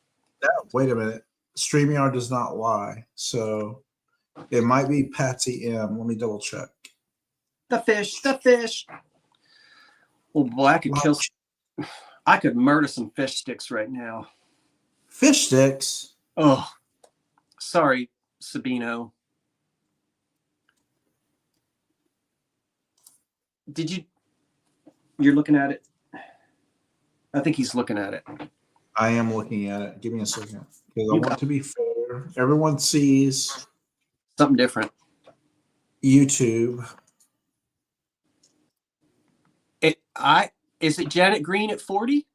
Wait a minute. StreamYard does not lie. So it might be Patsy M. Let me double check. The fish, the fish. Oh boy, I could murder some fish sticks right now. Fish sticks? Oh, sorry, Sabino. You're looking at it? I think he's looking at it. I am looking at it. Give me a second. Because I want to be fair. Everyone sees something different. YouTube. Is it Janet Green at 40?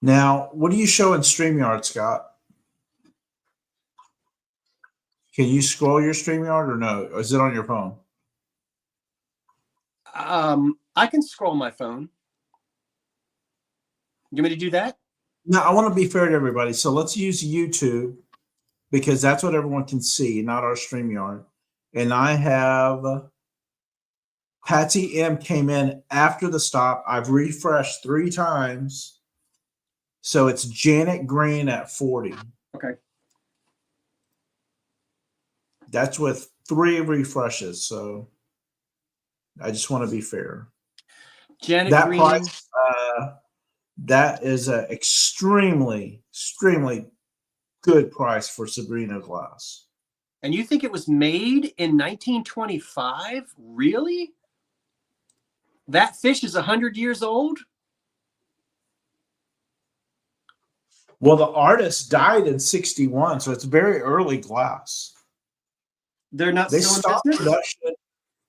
Now, what do you show in StreamYard, Scott? Can you scroll your StreamYard or no? Or is it on your phone? I can scroll my phone. You want me to do that? No, I want to be fair to everybody. So let's use YouTube because that's what everyone can see, not our StreamYard. And I have Patsy M came in after the stop. I've refreshed 3 times. So it's Janet Green at 40. Okay. That's with 3 refreshes. So I just want to be fair. Janet that Green. Price, that is an extremely, extremely good price for Sabino glass. And you think it was made in 1925? Really? That fish is 100 years old? Well, the artist died in 61, so it's very early glass. They're not They still stopped in business? production.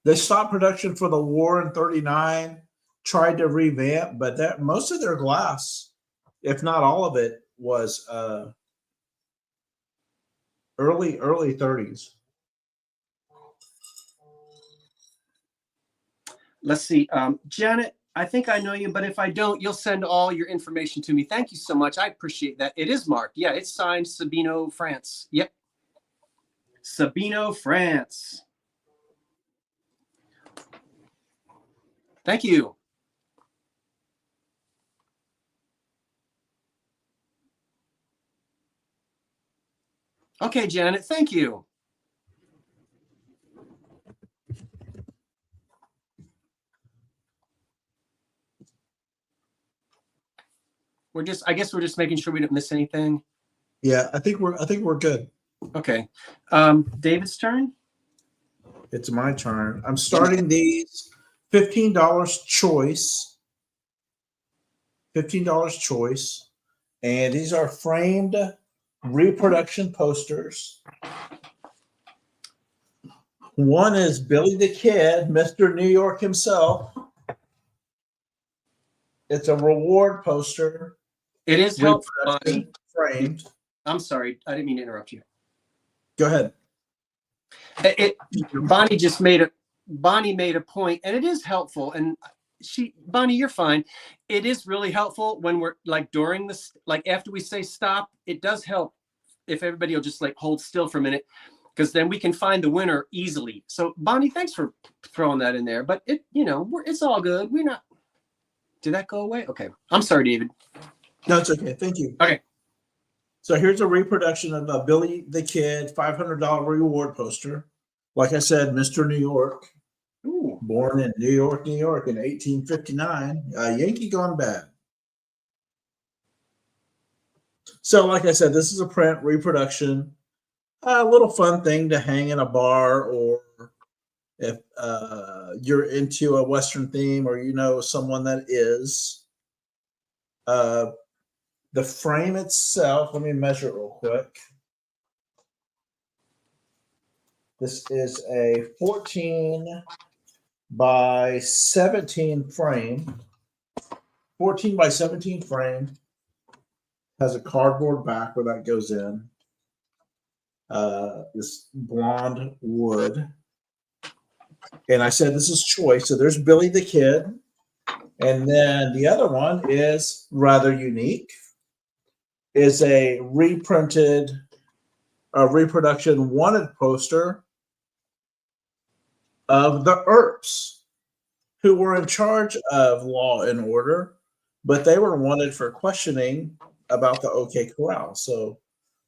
They stopped production for the war in 39, tried to revamp, but that most of their glass, if not all of it, was early 30s. Let's see. Janet, I think I know you, but if I don't, you'll send all your information to me. Thank you so much. I appreciate that. It is marked. Yeah, it's signed Sabino, France. Yep. Sabino, France. Thank you. Okay, Janet, thank you. I guess we're just making sure we don't miss anything. Yeah, I think we're good. Okay. David's turn. It's my turn. I'm starting these $15 choice. $15 choice. And these are framed reproduction posters. One is Billy the Kid, Mr. New York himself. It's a reward poster. It is helpful, Bonnie. Framed. I'm sorry. I didn't mean to interrupt you. Go ahead. Bonnie made a point, and it is helpful. And Bonnie, you're fine. It is really helpful when we're like during this, like after we say stop, it does help if everybody will just like hold still for a minute, because then we can find the winner easily. So Bonnie, thanks for throwing that in there. But it's all good. We're not. Did that go away? Okay. I'm sorry, David. No, it's okay. Thank you. Okay. So here's a reproduction of Billy the Kid $500 reward poster. Like I said, Mr. New York. Ooh. Born in New York in 1859. Yankee gone bad. So like I said, this is a print reproduction. A little fun thing to hang in a bar, or if you're into a Western theme or you know someone that is. The frame itself, let me measure it real quick. This is a 14 by 17 frame. 14 by 17 frame. Has a cardboard back where that goes in. This blonde wood. And I said this is choice. So there's Billy the Kid. And then the other one is rather unique. Is a reprinted reproduction wanted poster of the Earps, who were in charge of law and order, but they were wanted for questioning about the OK Corral. So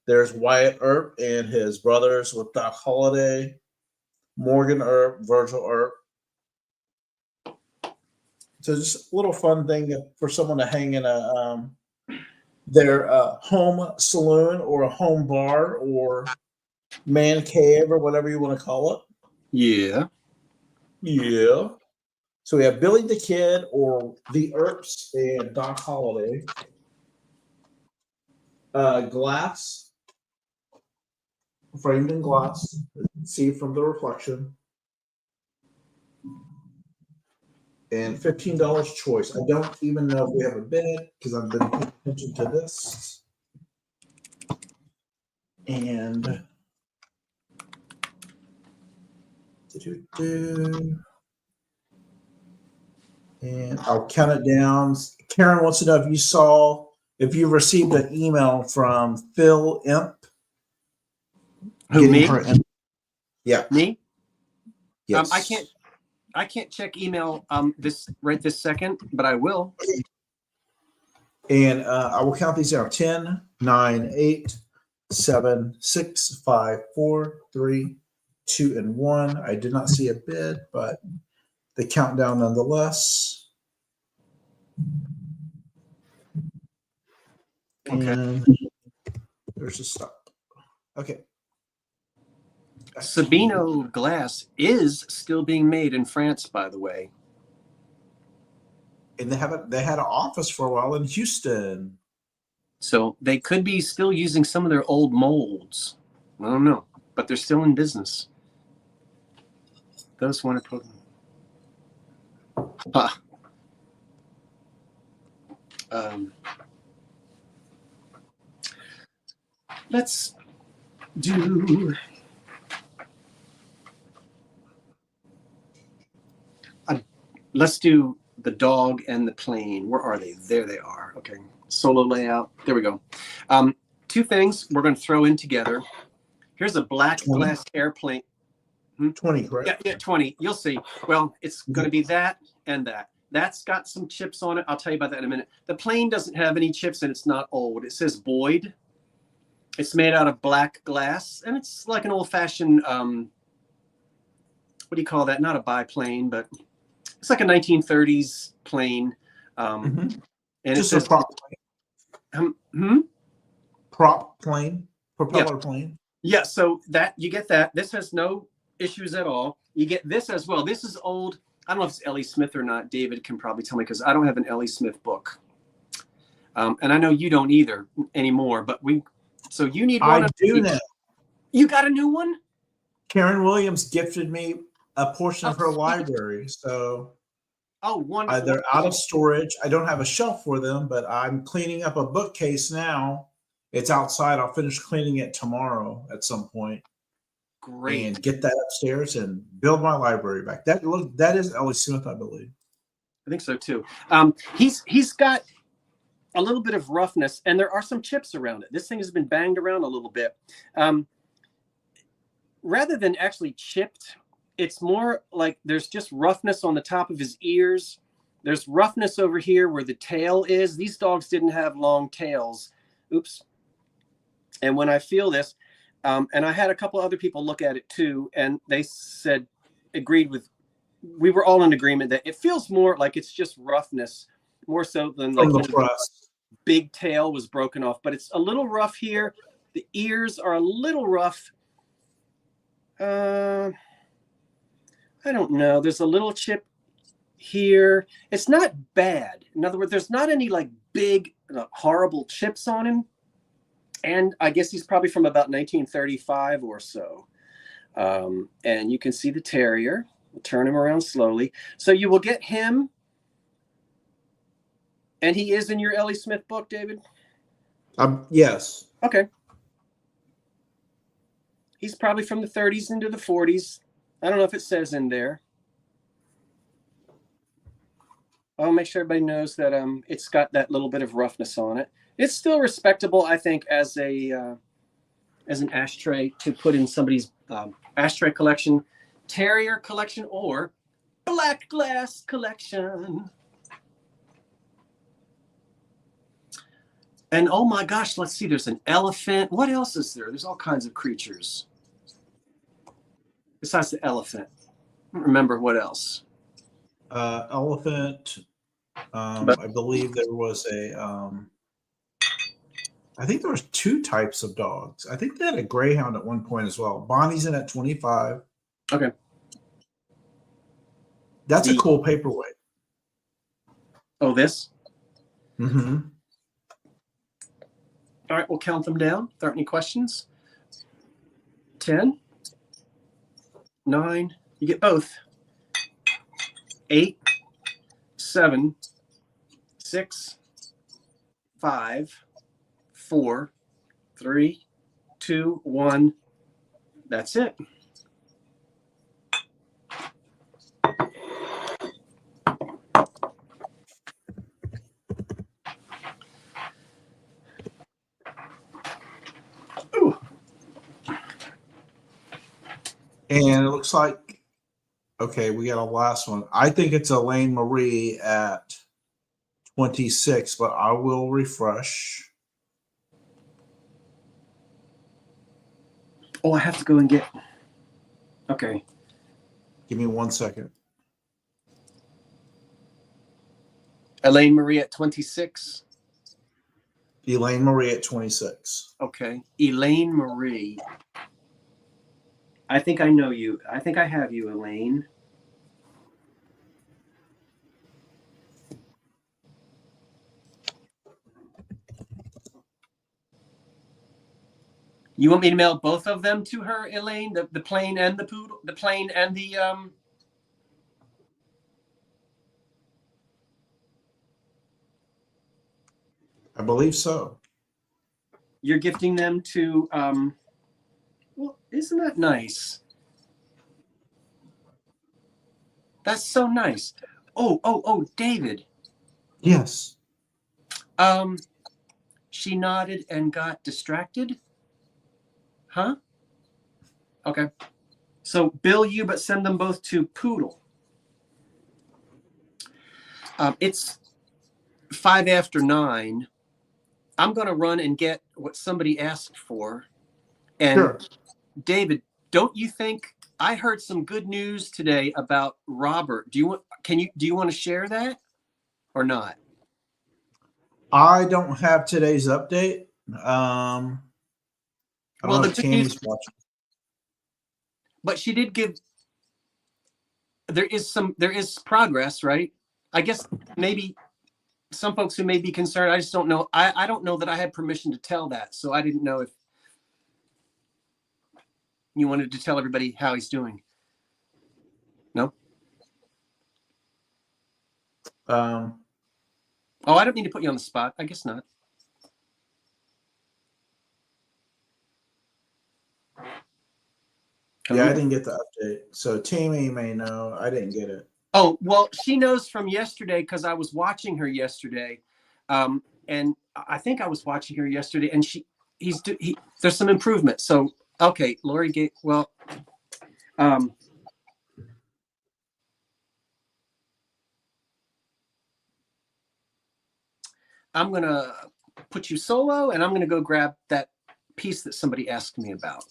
there's Wyatt Earp and his brothers with Doc Holliday, Morgan Earp, Virgil Earp. So just a little fun thing for someone to hang in their home saloon or a home bar or man cave or whatever you want to call it. Yeah. Yeah. So we have Billy the Kid or the Earps and Doc Holliday. Glass. Framed in glass. You can see from the reflection. And $15 choice. I don't even know if we have a bid because I've been paying attention to this. And I'll count it down. Karen wants to know if you received an email from Phil Imp. Who, me? Yeah. Me? Yes. I can't check email this second, but I will. And I will count these down. 10, 9, 8, 7, 6, 5, 4, 3, 2, and 1. I did not see a bid, but the countdown nonetheless. Okay. And there's a stop. Okay. Sabino glass is still being made in France, by the way. And they had an office for a while in Houston. So they could be still using some of their old molds. I don't know, but they're still in business. Those want to put. Let's do. Let's do the dog and the plane. Where are they? There they are. Okay. Solo layout. There we go. Two things we're going to throw in together. Here's a black 20. glass airplane. 20, correct? Yeah, 20. You'll see. Well, it's going to be that and that. That's got some chips on it. I'll tell you about that in a minute. The plane doesn't have any chips and it's not old. It says Boyd. It's made out of black glass and it's like an old-fashioned, what do you call that? Not a biplane, but it's like a 1930s plane. And just it says, a prop plane. Prop plane, propeller plane. Yeah, so that you get that. This has no issues at all. You get this as well. This is old. I don't know if it's Ellie Smith or not. David can probably tell me because I don't have an Ellie Smith book. And I know you don't either anymore, but so you need one. I do now. You got a new one? Karen Williams gifted me a portion of her sweet. library. So Oh, wonderful. they're out of storage. I don't have a shelf for them, but I'm cleaning up a bookcase now. It's outside. I'll finish cleaning it tomorrow at some point. Great. And get that upstairs and build my library back. That is Ellie Smith, I believe. I think so too. He's got a little bit of roughness, and there are some chips around it. This thing has been banged around a little bit. Rather than actually chipped, it's more like there's just roughness on the top of his ears. There's roughness over here where the tail is. These dogs didn't have long tails. Oops. And when I feel this, and I had a couple other people look at it too, and they we were all in agreement that it feels more like it's just roughness, more so than like the big tail was broken off. But it's a little rough here. The ears are a little rough. I don't know. There's a little chip here. It's not bad. In other words, there's not any like big, horrible chips on him. And I guess he's probably from about 1935 or so. And you can see the terrier. We'll turn him around slowly. So you will get him. And he is in your Ellie Smith book, David? Yes. Okay. He's probably from the 30s into the 40s. I don't know if it says in there. I'll make sure everybody knows that it's got that little bit of roughness on it. It's still respectable, I think, as an ashtray to put in somebody's ashtray collection, terrier collection, or black glass collection. And oh my gosh, let's see, there's an elephant. What else is there? There's all kinds of creatures. Besides the elephant. I don't remember what else. Elephant. I believe there was I think there was 2 types of dogs. I think they had a greyhound at one point as well. Bonnie's in at 25. Okay. That's a cool paperweight. Oh, this? Mm-hmm. All right, we'll count them down. If there aren't any questions. 10, 9, you get both. 8, 7, 6, 5, 4, 3, 2, 1. That's it. Ooh. And it looks like, okay, we got a last one. I think it's Elaine Marie at 26, but I will refresh. Oh, I have to go and get. Okay. Give me 1 second. Elaine Marie at 26. Elaine Marie at 26. Okay. Elaine Marie. I think I know you. I think I have you, Elaine. You want me to mail both of them to her, Elaine? The plain and the poodle? The plain and the I believe so. You're gifting them to well, isn't that nice? That's so nice. Oh, David. Yes. She nodded and got distracted. Huh? Okay. So bill you, but send them both to Poodle. It's 5 after 9. I'm going to run and get what somebody asked for. And Sure. David, don't you think I heard some good news today about Robert? Do you want to share that or not? I don't have today's update. Well, the good news, watching. but she did give. There is progress, right? I guess maybe some folks who may be concerned. I just don't know. I don't know that I had permission to tell that. So I didn't know if you wanted to tell everybody how he's doing. No? Um, Oh, I don't mean to put you on the spot. I guess not. yeah, I didn't get the update. So Tammy may know. I didn't get it. Oh, well, she knows from yesterday because I was watching her yesterday. And I think I was watching her yesterday, and there's some improvement. So, okay, Lori gave, well, I'm going to put you solo, and I'm going to go grab that piece that somebody asked me about.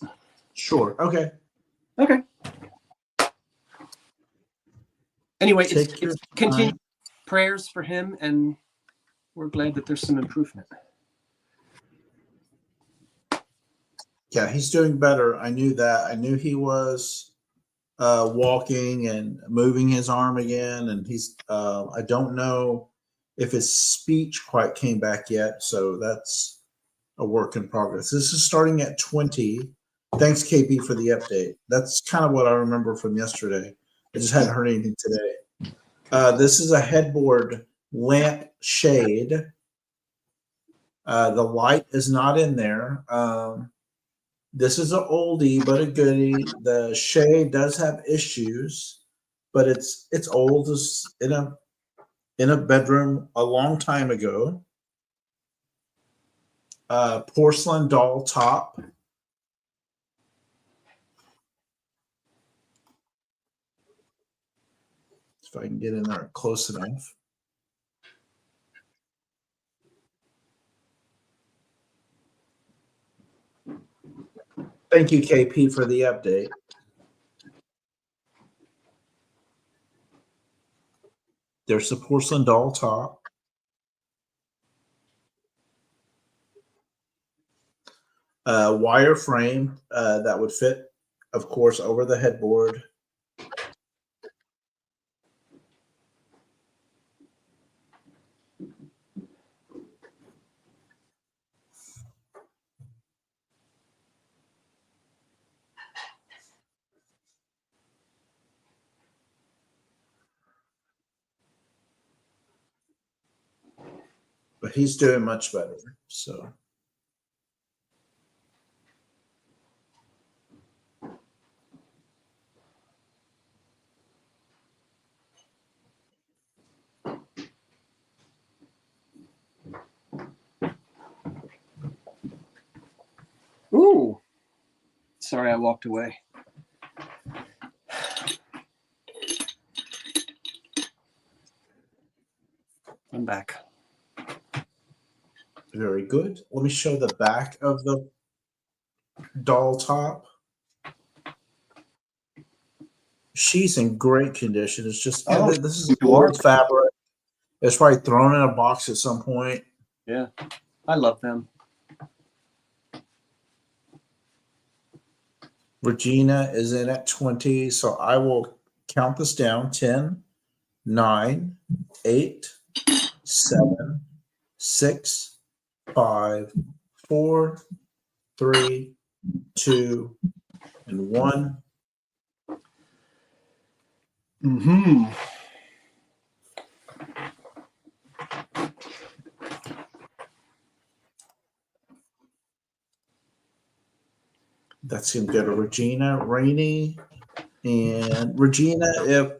Sure. Okay. Okay. Anyway, Take your it's continued time. prayers for him, and we're glad that there's some improvement. Yeah, he's doing better. I knew that. I knew he was walking and moving his arm again, and he's. I don't know if his speech quite came back yet, so that's a work in progress. This is starting at 20. Thanks, KP, for the update. That's kind of what I remember from yesterday. I just hadn't heard anything today. This is a headboard lamp shade. The light is not in there. This is an oldie but a goodie. The shade does have issues, but it's old. It's in a bedroom a long time ago. Porcelain doll top. If I can get in there close enough. Thank you, KP, for the update. There's the porcelain doll top. Wire frame that would fit, of course, over the headboard. But he's doing much better. So. Ooh. Sorry, I walked away. I'm back. Very good. Let me show the back of the doll top. She's in great condition. It's just this is old fabric. It's probably thrown in a box at some point. Yeah, I love them. Regina is in at 20, so I will count this down. 10, 9, 8, 7, 6, 5, 4, 3, 2, and 1. Mm-hmm. That's going to go to Regina, Rainey, and Regina. If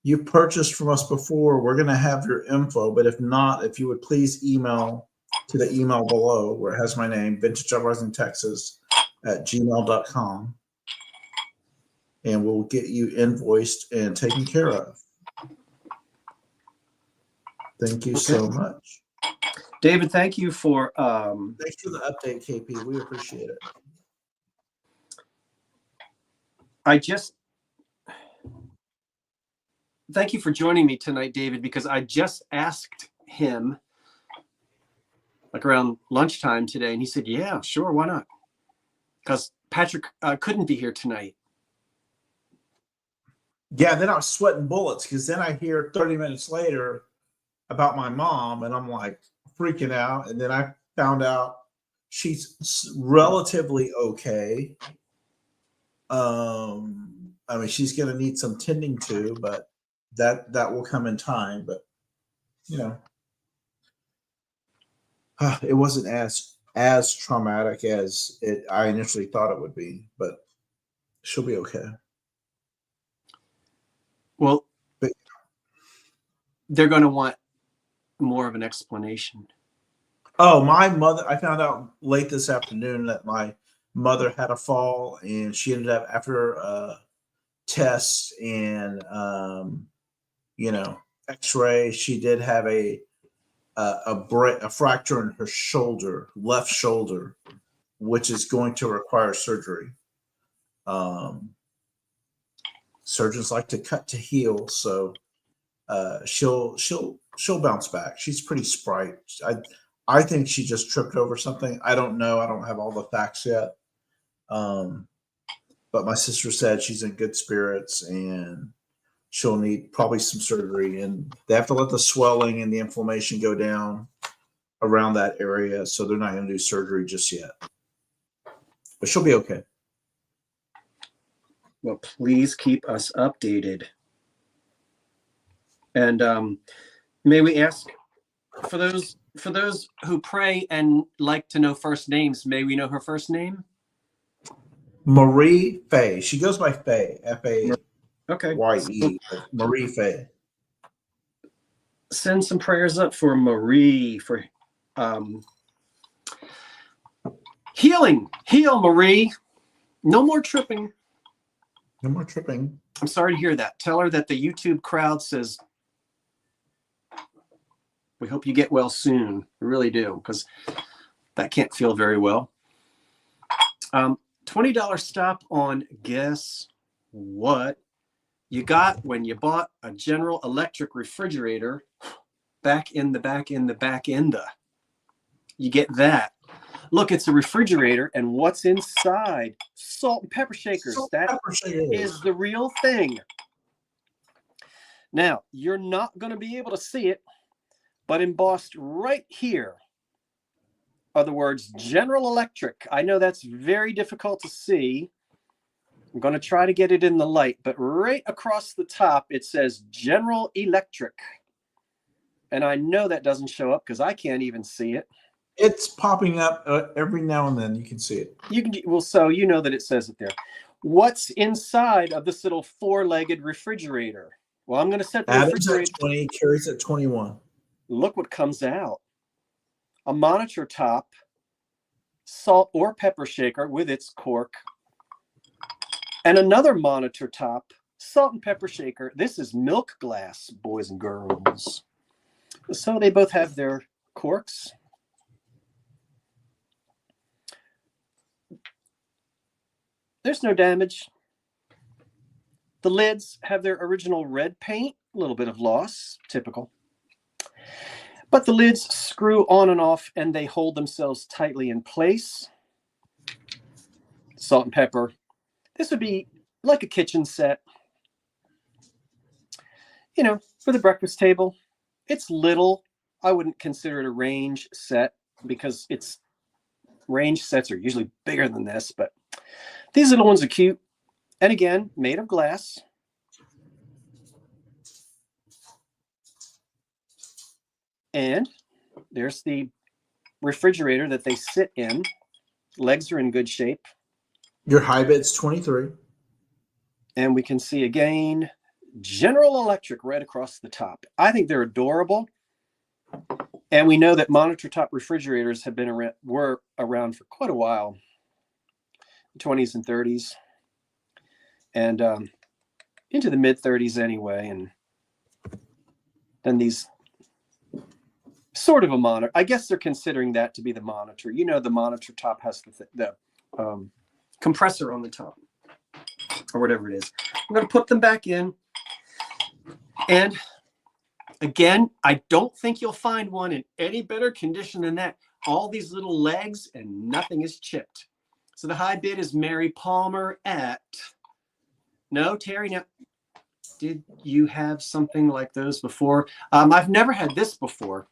you purchased from us before, we're going to have your info. But if not, if you would please email to the email below where it has my name, vintageuprisingtexas@gmail.com, and we'll get you invoiced and taken care of. Thank you so much. David, thank you for Thanks for the update, KP. We appreciate it. Thank you for joining me tonight, David, because I just asked him like around lunchtime today, and he said, yeah, sure, why not? Because Patrick couldn't be here tonight. Yeah, then I was sweating bullets because then I hear 30 minutes later, about my mom, and I'm like freaking out. And then I found out she's relatively okay. I mean, she's going to need some tending to, but that will come in time. But you know, it wasn't as traumatic as I initially thought it would be, but she'll be okay. Well, But they're going to want more of an explanation. oh, my mother, I found out late this afternoon that my mother had a fall, and she ended up, after tests and x-ray, she did have a fracture in her shoulder, left shoulder, which is going to require surgery. Surgeons like to cut to heal, so she'll bounce back. She's pretty spry. I think she just tripped over something. I don't know. I don't have all the facts yet. But my sister said she's in good spirits and she'll need probably some surgery, and they have to let the swelling and the inflammation go down around that area. So they're not going to do surgery just yet, but she'll be okay. Well, please keep us updated. And may we ask, for those who pray and like to know first names, may we know her first name? Marie Faye. She goes by Faye, Faye. Okay. YE, Marie Faye. Send some prayers up for Marie for healing. Heal, Marie. No more tripping. No more tripping. I'm sorry to hear that. Tell her that the YouTube crowd says, we hope you get well soon. We really do, because that can't feel very well. $20 stop on guess what you got when you bought a General Electric refrigerator back in the. You get that. Look, it's a refrigerator, and what's inside? Salt and pepper shakers. That is the real thing. Now, you're not going to be able to see it, but embossed right here are the words General Electric. I know that's very difficult to see. I'm going to try to get it in the light, but right across the top, it says General Electric. And I know that doesn't show up because I can't even see it. It's popping up every now and then. You can see it. You can, well, so you know that it says it there. What's inside of this little four-legged refrigerator? Well, I'm going to set the refrigerator at 20, carries at 21. Look what comes out. A monitor top, salt or pepper shaker with its cork, and another monitor top, salt and pepper shaker. This is milk glass, boys and girls. So they both have their corks. There's no damage. The lids have their original red paint, a little bit of loss, typical. But the lids screw on and off, and they hold themselves tightly in place. Salt and pepper. This would be like a kitchen set. You know, for the breakfast table. It's little. I wouldn't consider it a range set because range sets are usually bigger than this, but these little ones are cute. And again, made of glass. And there's the refrigerator that they sit in. Legs are in good shape. Your high bit's 23. And we can see again, General Electric right across the top. I think they're adorable. And we know that monitor top refrigerators have been were around for quite a while. 20s and 30s. And into the mid 30s anyway. And then these sort of a monitor. I guess they're considering that to be the monitor. You know, the monitor top has the compressor on the top or whatever it is. I'm going to put them back in. And again, I don't think you'll find one in any better condition than that. All these little legs and nothing is chipped. So the high bid is Mary Palmer at, no, Terry, no, Did you have something like those before? I've never had this before.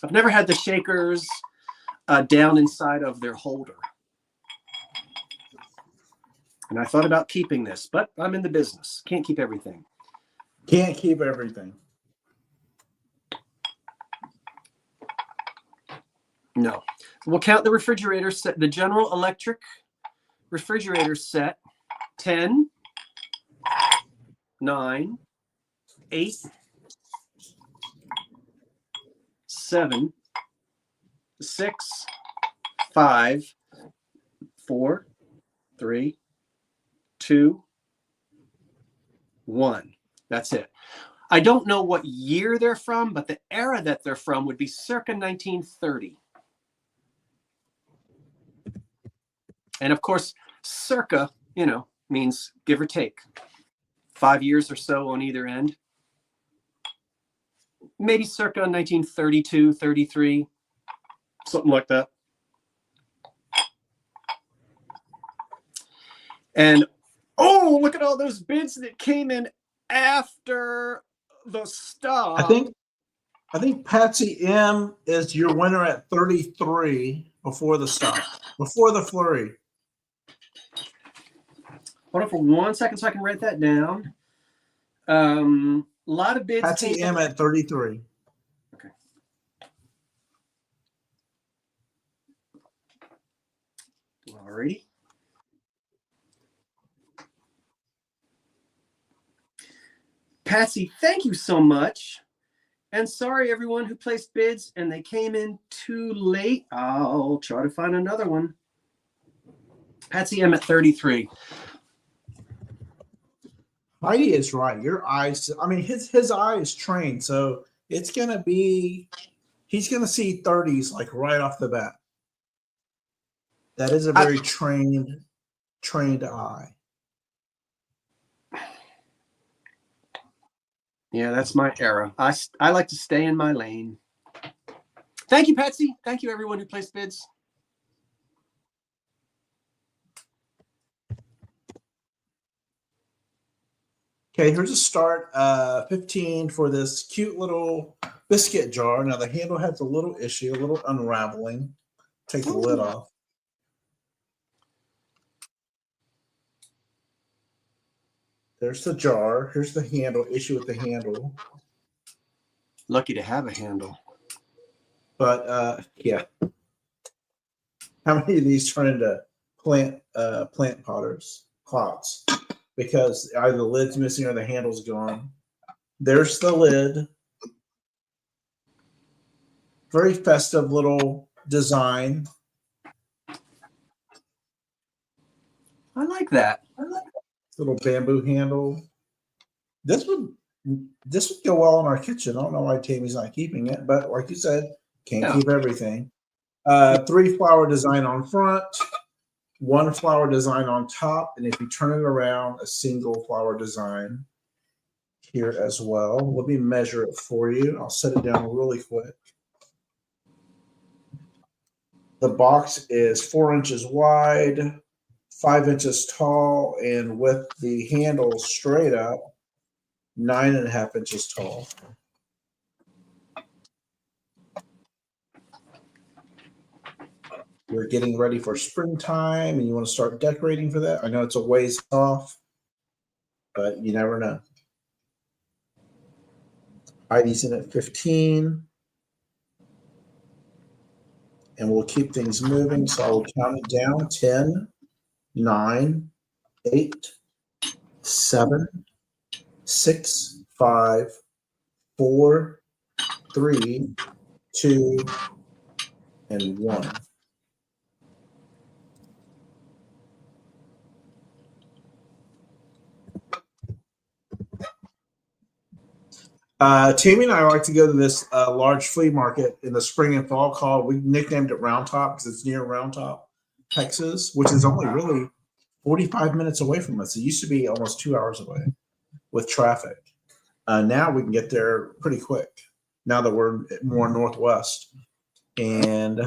I've never had the shakers down inside of their holder. And I thought about keeping this, but I'm in the business. Can't keep everything. Can't keep everything. No. We'll count the refrigerator set, the General Electric refrigerator set. 10, 9, 8, 7, 6, 5, 4, 3, 2, 1. That's it. I don't know what year they're from, but the era that they're from would be circa 1930. And of course, circa, means give or take 5 years or so on either end. Maybe circa 1932, 33, something like that. And oh, look at all those bids that came in after the stop. I think Patsy M is your winner at 33 before the stop, before the flurry. Hold on for 1 second so I can write that down. A lot of bids. Patsy M at 33. Okay. Alrighty. Patsy, thank you so much. And sorry, everyone who placed bids and they came in too late. I'll try to find another one. Patsy M at 33. Heidi is right. Your eyes, I mean, his eye is trained, so it's gonna be, he's gonna see 30s like right off the bat. That is a very trained eye. Yeah, that's my era. I like to stay in my lane. Thank you, Patsy. Thank you, everyone who placed bids. Okay, here's a start. 15 for this cute little biscuit jar. Now the handle has a little issue, a little unraveling. Take the lid off. There's the jar. Here's the handle. Issue with the handle. Lucky to have a handle. But yeah. How many of these turn into plant potters, clots? Because either the lid's missing or the handle's gone. There's the lid. Very festive little design. I like that. Little bamboo handle. This would go well in our kitchen. I don't know why Tammy's not keeping it, but like you said, can't keep everything. 3 flower design on front, 1 flower design on top, and if you turn it around, a single flower design here as well. Let me measure it for you. I'll set it down really quick. The box is 4 inches wide, 5 inches tall, and with the handle straight up, 9.5 inches tall. You're getting ready for springtime and you want to start decorating for that. I know it's a ways off, but you never know. Heidi's in at 15. And we'll keep things moving. So I will count it down. 10, 9, 8, 7, 6, 5, 4, 3, 2, and 1. Tammy and I like to go to this large flea market in the spring and fall called, we nicknamed it Round Top because it's near Round Top, Texas, which is only really 45 minutes away from us. It used to be almost 2 hours away with traffic. Now we can get there pretty quick now that we're more northwest. And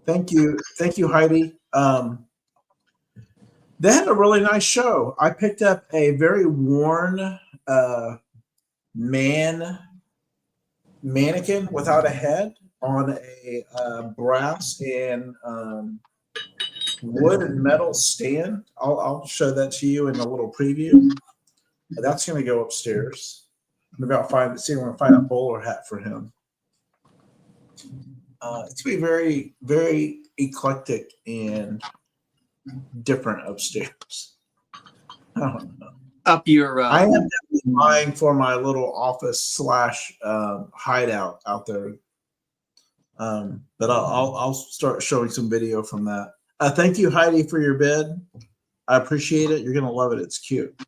thank you, Heidi. They had a really nice show. I picked up a very worn mannequin without a head on a brass and wood and metal stand. I'll show that to you in a little preview. That's going to go upstairs. Maybe I'll see if I can find a bowler hat for him. It's going to be very, very eclectic and different upstairs. I don't know. Up your. I am definitely buying for my little office / hideout out there. But I'll start showing some video from that. Thank you, Heidi, for your bid. I appreciate it. You're gonna love it. It's cute.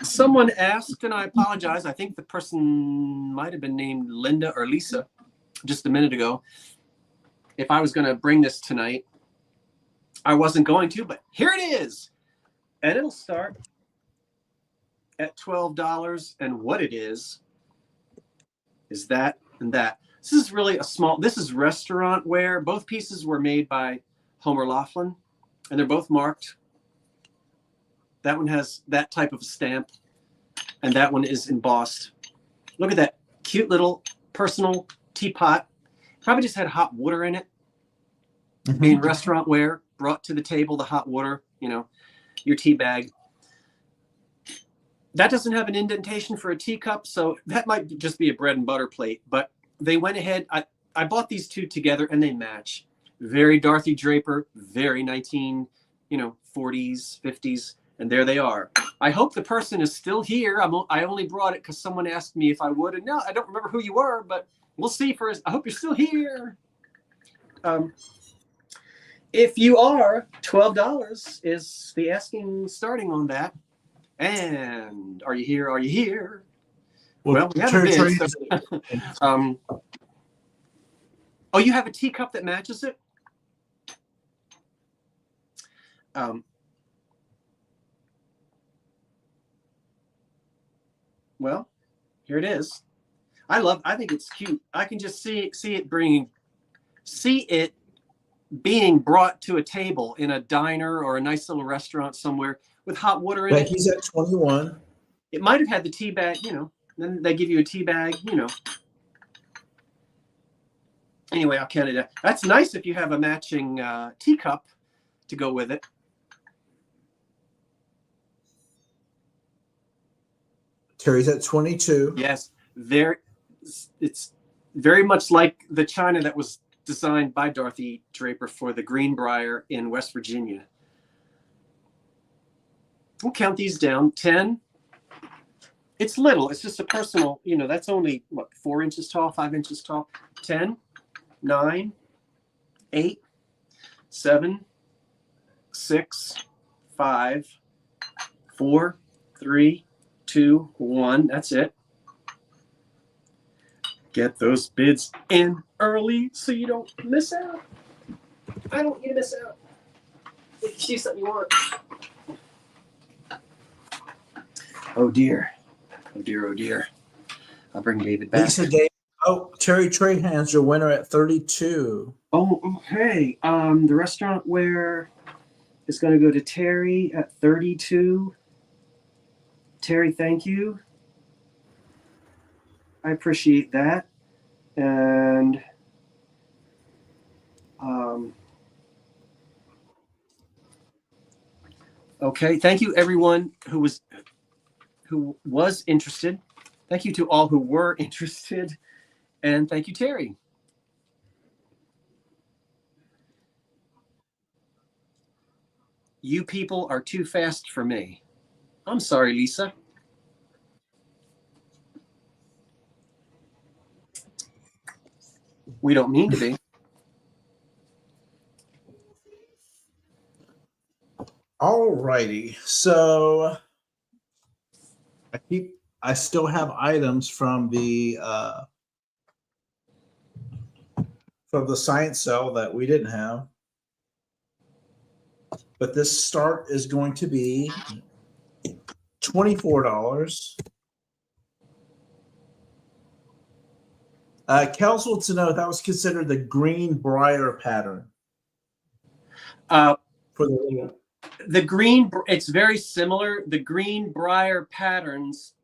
Someone asked, and I apologize. I think the person might have been named Linda or Lisa just a minute ago. If I was going to bring this tonight, I wasn't going to, but here it is. And it'll start at $12. And what it is that and that. This is really this is restaurant wear. Both pieces were made by Homer Laughlin, and they're both marked. That one has that type of stamp, and that one is embossed. Look at that cute little personal teapot. Probably just had hot water in it. Mm-hmm. Being restaurant wear, brought to the table the hot water, your tea bag. That doesn't have an indentation for a teacup, so that might just be a bread and butter plate. But they went ahead. I bought these two together, and they match. Very Dorothy Draper, very 40s, 50s. And there they are. I hope the person is still here. I only brought it because someone asked me if I would. And no, I don't remember who you were, but we'll see first. I hope you're still here. If you are, $12 is the asking starting on that. And are you here? Are you here? Well, we haven't been. So, oh, you have a teacup that matches it? Well, here it is. I think it's cute. I can just see it being brought to a table in a diner or a nice little restaurant somewhere with hot water in it. He's at 21. It might have had the tea bag, then they give you a tea bag, Anyway, I'll count it. That's nice if you have a matching teacup to go with it. Terry's at 22. Yes, it's very much like the china that was designed by Dorothy Draper for the Green Brier in West Virginia. We'll count these down. 10. It's little. It's just a personal, that's only, 4 inches tall, 5 inches tall. 10, 9, 8, 7, 6, 5, 4, 3, 2, 1. That's it. Get those bids in early so you don't miss out. I don't want you to miss out. If you see something you want. Oh dear. Oh dear, oh dear. I'll bring David back. Lisa David. Oh, Terry Trahan's your winner at 32. Oh, okay. The restaurant where is going to go to Terry at 32. Terry, thank you. I appreciate that. And okay, thank you everyone who was interested. Thank you to all who were interested. And thank you, Terry. You people are too fast for me. I'm sorry, Lisa. We don't mean to be. All righty. So I still have items from the science cell that we didn't have. But this start is going to be $24. Kels wants to know if that was considered the Green Brier pattern. For the The green, it's very similar. The green Brier patterns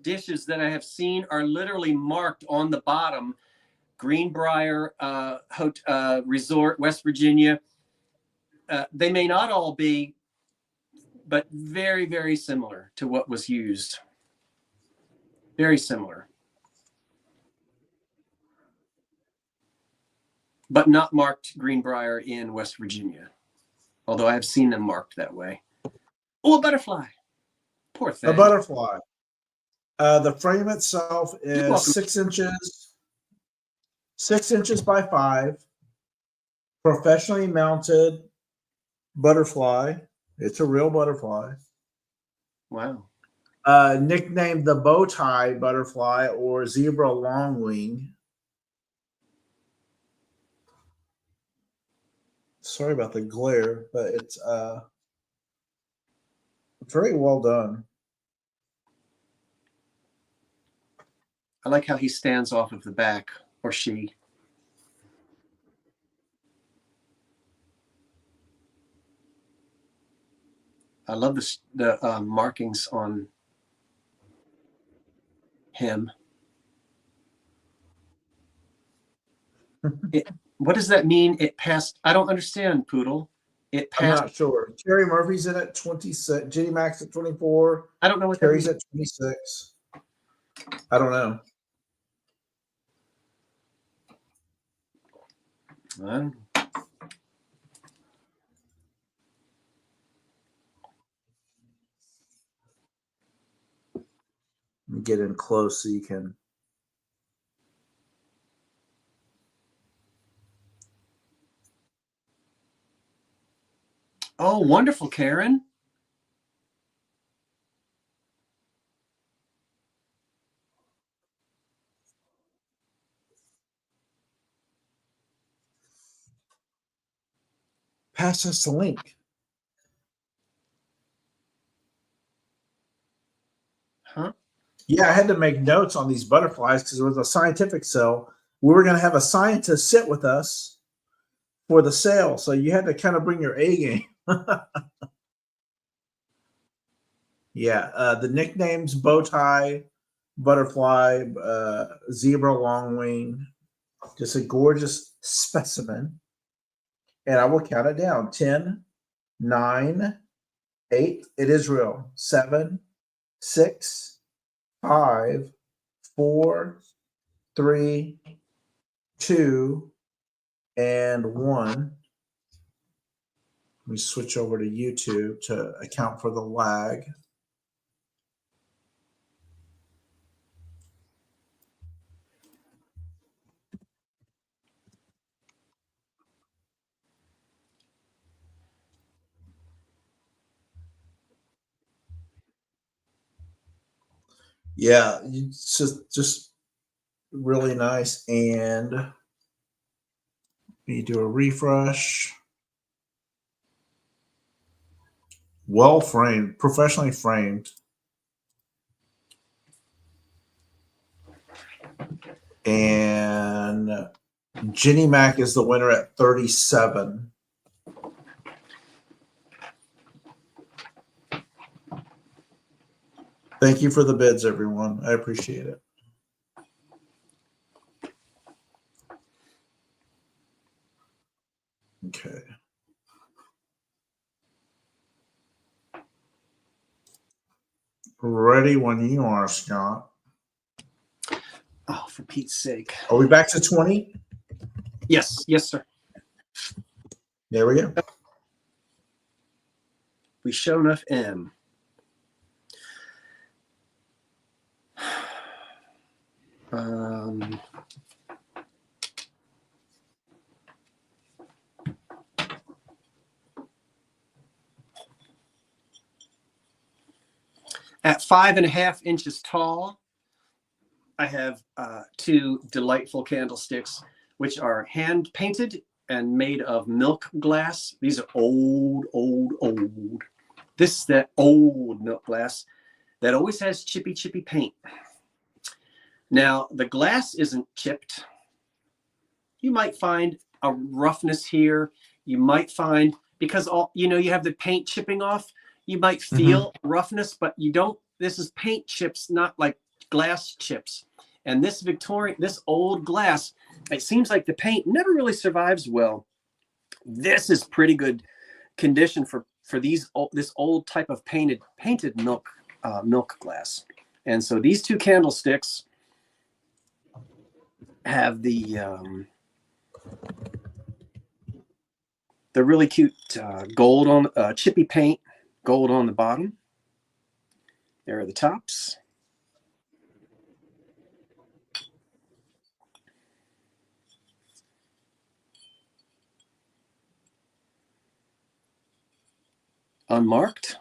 dishes that I have seen are literally marked on the bottom. Greenbrier Resort, West Virginia. They may not all be, but very, very similar to what was used. Very similar. But not marked Greenbrier in West Virginia. Although I have seen them marked that way. Oh, a butterfly. Poor thing. A butterfly. The frame itself is 6 inches, 6 inches by 5. Professionally mounted butterfly. It's a real butterfly. Wow. Nicknamed the bow tie butterfly or zebra longwing. Sorry about the glare, but it's very well done. I like how he stands off of the back, or she. I love the markings on him. What does that mean? It passed. I don't understand, Poodle. It passed. I'm not sure. Terry Murphy's in at 26. Jenny Max at 24. I don't know what Terry's that means. At 26. I don't know. Well, Let me get in close so you can. oh, wonderful, Karen. Pass us the link. Huh? Yeah, I had to make notes on these butterflies because it was a scientific sale. We were going to have a scientist sit with us for the sale, so you had to kind of bring your A game. Yeah, the nicknames: bow tie, butterfly, zebra longwing. Just a gorgeous specimen. And I will count it down: 10, 9, 8. It is real. 7, 6, 5, 4, 3, 2, and 1. Let me switch over to YouTube to account for the lag. Yeah, it's just really nice. And you do a refresh. Well framed, professionally framed. And Jenny Mac is the winner at 37. Thank you for the bids, everyone. I appreciate it. Okay. Ready when you are, Scott. Oh, for Pete's sake. Are we back to 20? Yes, yes, sir. There we go. We show enough M. At 5.5 inches tall, I have 2 delightful candlesticks, which are hand painted and made of milk glass. These are old, old, old. This is that old milk glass that always has chippy, chippy paint. Now, the glass isn't chipped. You might find a roughness here. You might find because you have the paint chipping off. You might feel roughness, but you don't. This is paint chips, not like glass chips. And this old glass, it seems like the paint never really survives well. This is pretty good condition for this old type of painted milk glass. And so these two candlesticks have the really cute gold on chippy paint, gold on the bottom. There are the tops. Unmarked.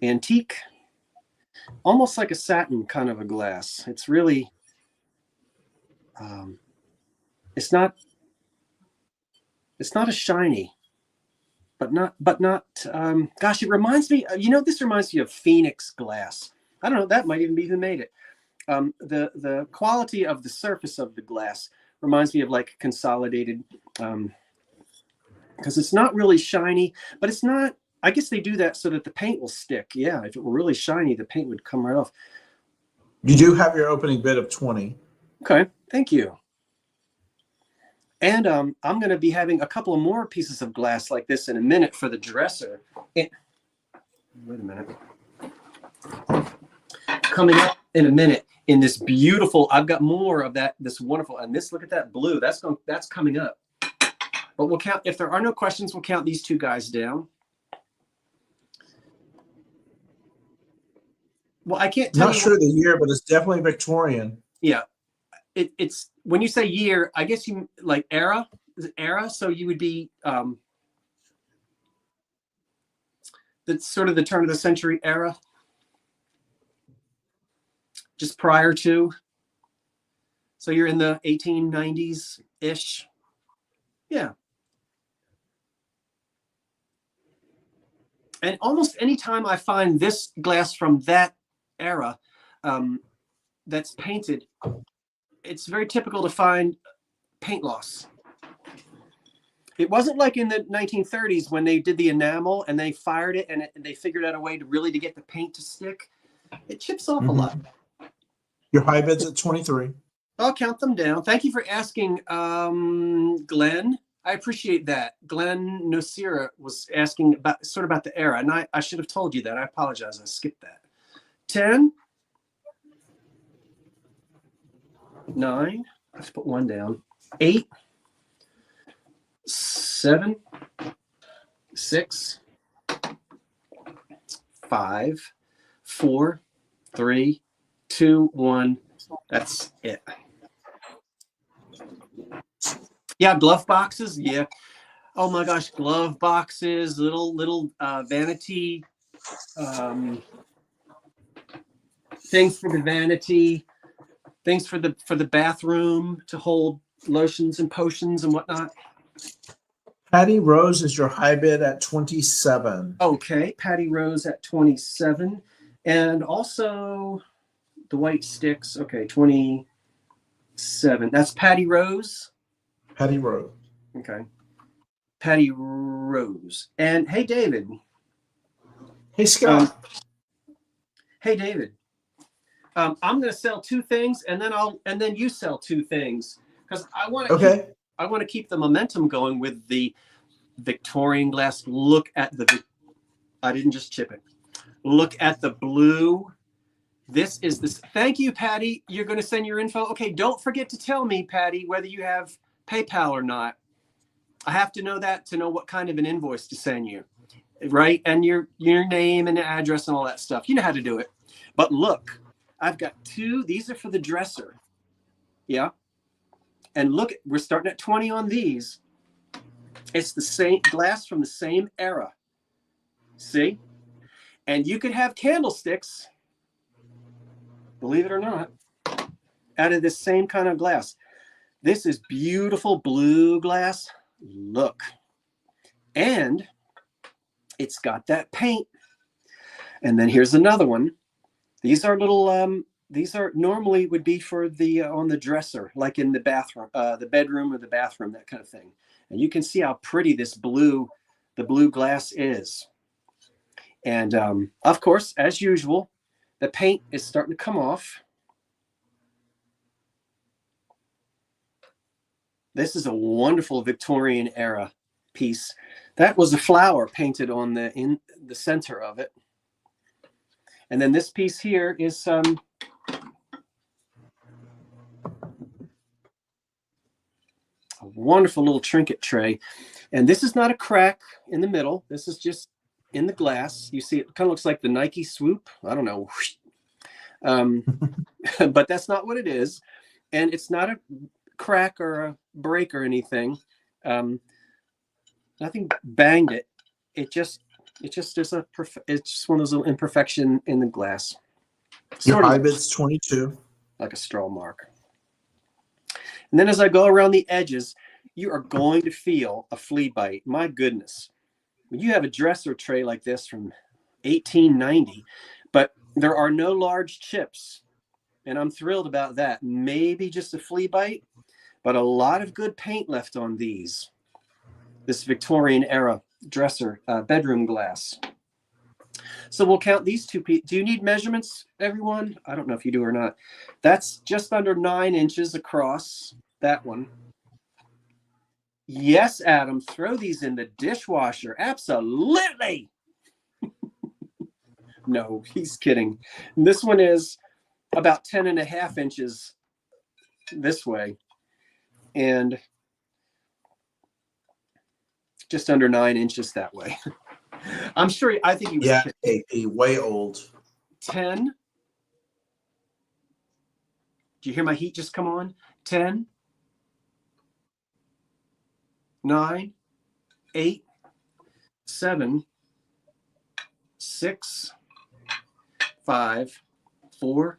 Antique. Almost like a satin kind of a glass. It's really, it's not as shiny, but not, gosh, it reminds me, this reminds me of Phoenix glass. I don't know, that might even be who made it. The quality of the surface of the glass reminds me of like consolidated, because it's not really shiny, but it's not, I guess they do that so that the paint will stick. Yeah, if it were really shiny, the paint would come right off. You do have your opening bid of 20. Okay, thank you. And I'm going to be having a couple of more pieces of glass like this in a minute for the dresser. Wait a minute. Coming up in a minute in this beautiful, I've got more of that, this wonderful, and look at that blue. That's coming up. But we'll count, if there are no questions, we'll count these two guys down. Well, I can't tell you. Not sure the year, but it's definitely Victorian. Yeah. It's when you say year, I guess you like era. Is it era? So you would be that's sort of the turn of the century era. Just prior to. So you're in the 1890s-ish. Yeah. And almost any time I find this glass from that era that's painted, it's very typical to find paint loss. It wasn't like in the 1930s when they did the enamel and they fired it and they figured out a way to get the paint to stick. It chips off a lot. Your high bid's at 23. I'll count them down. Thank you for asking, Glenn. I appreciate that. Glenn Nosira was asking about the era, and I should have told you that. I apologize. I skipped that. 10, 9. Let's put one down. 8, 7, 6, 5, 4, 3, 2, 1. That's it. Yeah, glove boxes. Yeah. Oh my gosh, glove boxes, little vanity things for the vanity, things for the bathroom to hold lotions and potions and whatnot. Patty Rose is your high bid at 27. Okay, Patty Rose at 27, and also the white sticks. Okay, 27. That's Patty Rose. Patty Rose. Okay. Patty Rose. And hey, David. Hey, Scott. Hey, David. I'm going to sell 2 things, and then you sell 2 things because I want to keep the momentum going with the Victorian glass. Look at I didn't just chip it. Look at the blue. This is this. Thank you, Patty. You're going to send your info. Okay. Don't forget to tell me, Patty, whether you have PayPal or not. I have to know that to know what kind of an invoice to send you, right? And your name and address and all that stuff. You know how to do it. But look, I've got 2. These are for the dresser. Yeah. And look, we're starting at 20 on these. It's the same glass from the same era. See? And you could have candlesticks, believe it or not, out of this same kind of glass. This is beautiful blue glass. Look. And it's got that paint. And then here's another one. These are little these are normally would be for the on the dresser, like in the bathroom, the bedroom or the bathroom, that kind of thing. And you can see how pretty the blue glass is. And of course, as usual, the paint is starting to come off. This is a wonderful Victorian era piece. That was a flower painted on in the center of it. And then this piece here is a wonderful little trinket tray. And this is not a crack in the middle. This is just in the glass. You see, it kind of looks like the Nike swoop. I don't know. But that's not what it is. And it's not a crack or a break or anything. Nothing banged it. It just is it's just one of those little imperfection in the glass. Your high bid's 22. Like a straw mark. And then as I go around the edges, you are going to feel a flea bite. My goodness. When you have a dresser tray like this from 1890, but there are no large chips. And I'm thrilled about that. Maybe just a flea bite, but a lot of good paint left on these. This Victorian era dresser, bedroom glass. So we'll count these two pieces. Do you need measurements, everyone? I don't know if you do or not. That's just under 9 inches across, that one. Yes, Adam, throw these in the dishwasher. Absolutely. No, he's kidding. And this one is about 10.5 inches this way. And just under 9 inches that way. I'm sure, I think he was AP, way old. 10. Do you hear my heat just come on? 10, 9, 8, 7, 6, 5, 4,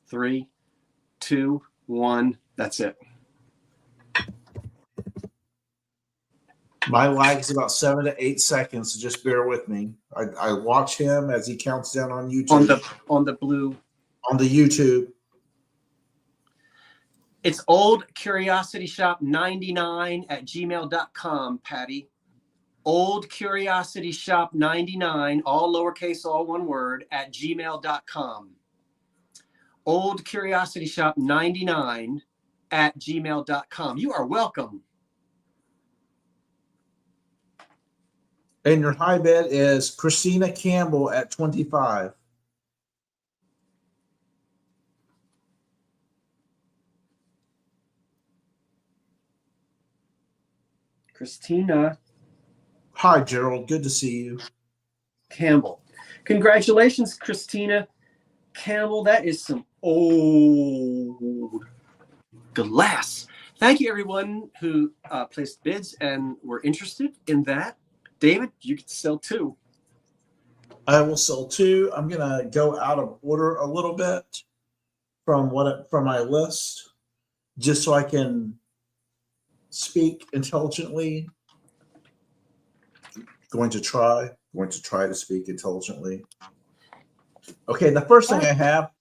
3, 2, 1. That's it. My lag is about 7 to 8 seconds, so just bear with me. I watch him as he counts down on YouTube. On the blue. On the YouTube. It's oldcuriositysshop99@gmail.com, Patty. Oldcuriositysshop99, all lowercase, all one word, @gmail.com. Oldcuriositysshop99@gmail.com. You are welcome. And your high bid is Christina Campbell at 25. Christina. Hi, Gerald. Good to see you. Campbell. Congratulations, Christina Campbell. That is some old glass. Thank you, everyone who placed bids and were interested in that. David, you can sell 2. I will sell 2. I'm gonna go out of order a little bit from my list, just so I can speak intelligently. Going to try to speak intelligently. Okay, the first thing I have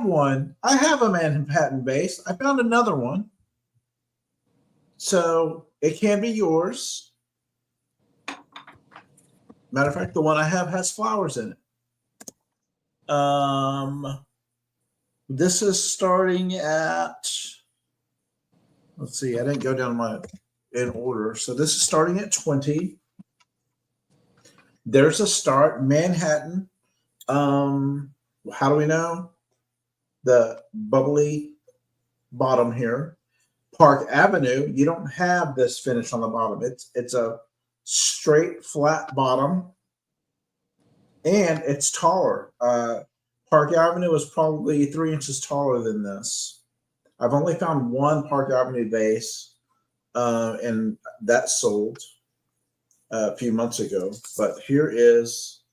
one. I have a Manhattan base. I found another one, so it can be yours. Matter of fact, the one I have has flowers in it. This is starting at, let's see, I didn't go down in order. So this is starting at 20. There's a start, Manhattan. How do we know? The bubbly bottom here. Park Avenue, you don't have this finish on the bottom. It's a straight flat bottom, and it's taller. Park Avenue is probably 3 inches taller than this. I've only found one Park Avenue base, and that sold a few months ago. But here is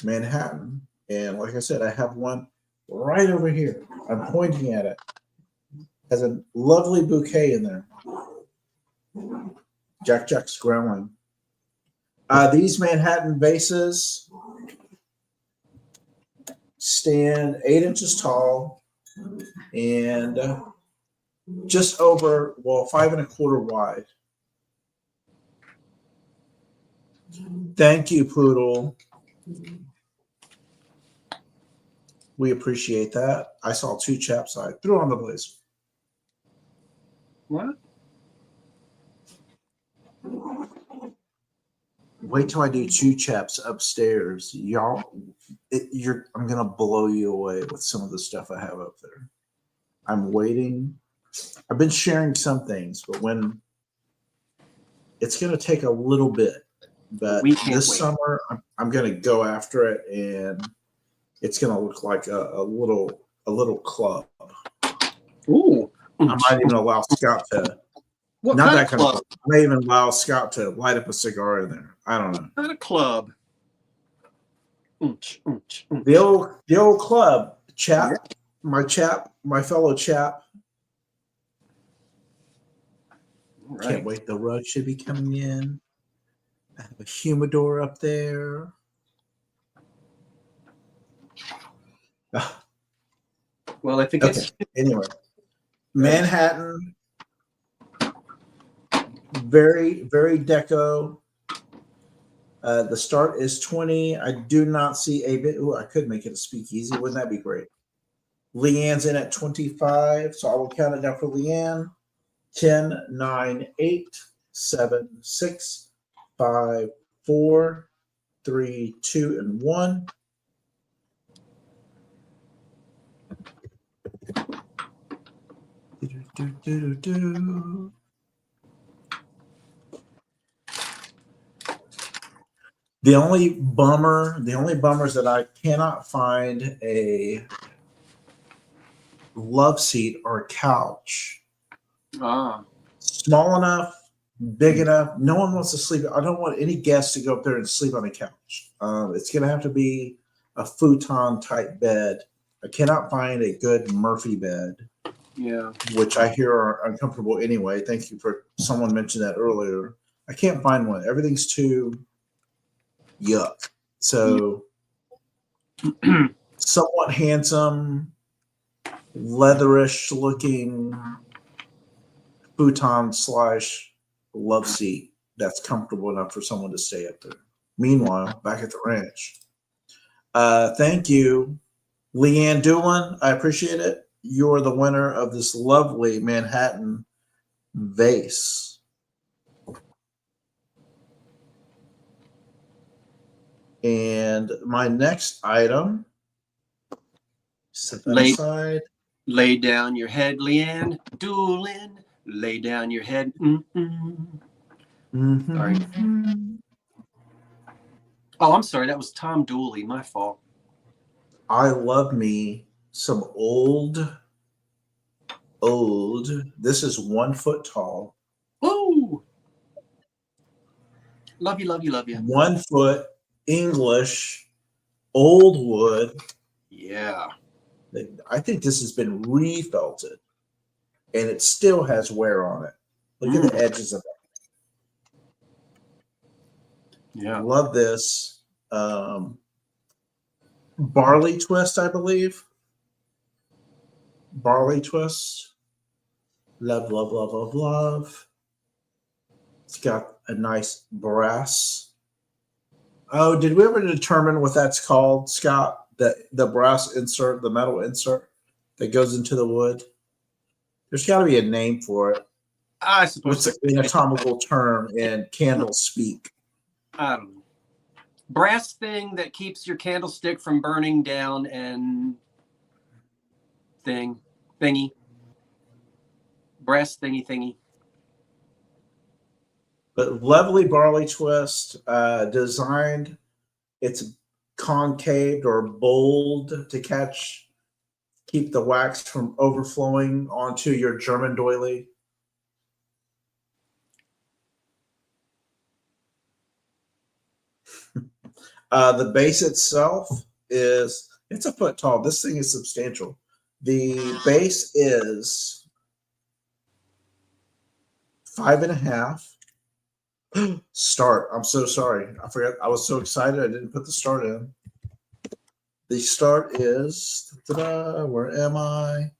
Manhattan, and like I said, I have one right over here. I'm pointing at it. Has a lovely bouquet in there. Jack's growling. These Manhattan vases stand 8 inches tall and just over, 5 1/4 wide. Thank you, Poodle. We appreciate that. I saw 2 chaps. I threw on the blazer. What? Wait till I do 2 chaps upstairs, y'all. I'm gonna blow you away with some of the stuff I have up there. I'm waiting. I've been sharing some things, but when it's gonna take a little bit. But We can't this wait. summer, I'm gonna go after it, and it's gonna look like a little club. Ooh. I might even allow Scott to. What Not kind that of kind of club? club. I may even allow Scott to light up a cigar in there. I don't know. What kind of club? The old club chap, Yeah. my fellow chap. All Can't right. wait. The rug should be coming in. I have a humidor up there. Well, if it Okay. gets Anyway, Manhattan, very, very deco. The start is 20. I do not see a bit. Oh, I could make it a speakeasy. Wouldn't that be great? Leanne's in at 25. So I will count it down for Leanne. 10, 9, 8, 7, 6, 5, 4, 3, 2, and 1. The only bummer is that I cannot find a love seat or a couch small enough, big enough. No one wants to sleep. I don't want any guests to go up there and sleep on a couch. It's going to have to be a futon type bed. I cannot find a good Murphy bed. Yeah. Which I hear are uncomfortable anyway. Thank you for someone mentioned that earlier. I can't find one. Everything's too yuck. So somewhat handsome, leatherish looking futon / love seat that's comfortable enough for someone to stay up there. Meanwhile, back at the ranch. Thank you, Leanne Doolin. I appreciate it. You're the winner of this lovely Manhattan vase. And my next item, set that aside. Lay down your head, Leanne Doolin. Lay down your head. Sorry. Oh, I'm sorry. That was Tom Dooley. My fault. I love me some old. This is 1 foot tall. Woo! Love you, love you, love you. 1 foot English old wood. Yeah. I think this has been refelted, and it still has wear on it. Look at the edges of it. Yeah. Love this. Barley twist, I believe. Barley twist. Love, love, love, love, love. It's got a nice brass. Oh, did we ever determine what that's called, Scott? The brass insert, the metal insert that goes into the wood. There's got to be a name for it. I suppose. What's an anatomical term in candle speak? I don't know. Brass thing that keeps your candlestick from burning down and thingy. Brass thingy. But lovely barley twist, designed. It's concaved or bowled to keep the wax from overflowing onto your German doily. The base itself it's a foot tall. This thing is substantial. The base is 5.5. Start. I'm so sorry. I forgot. I was so excited I didn't put the start in. The start is, where am I?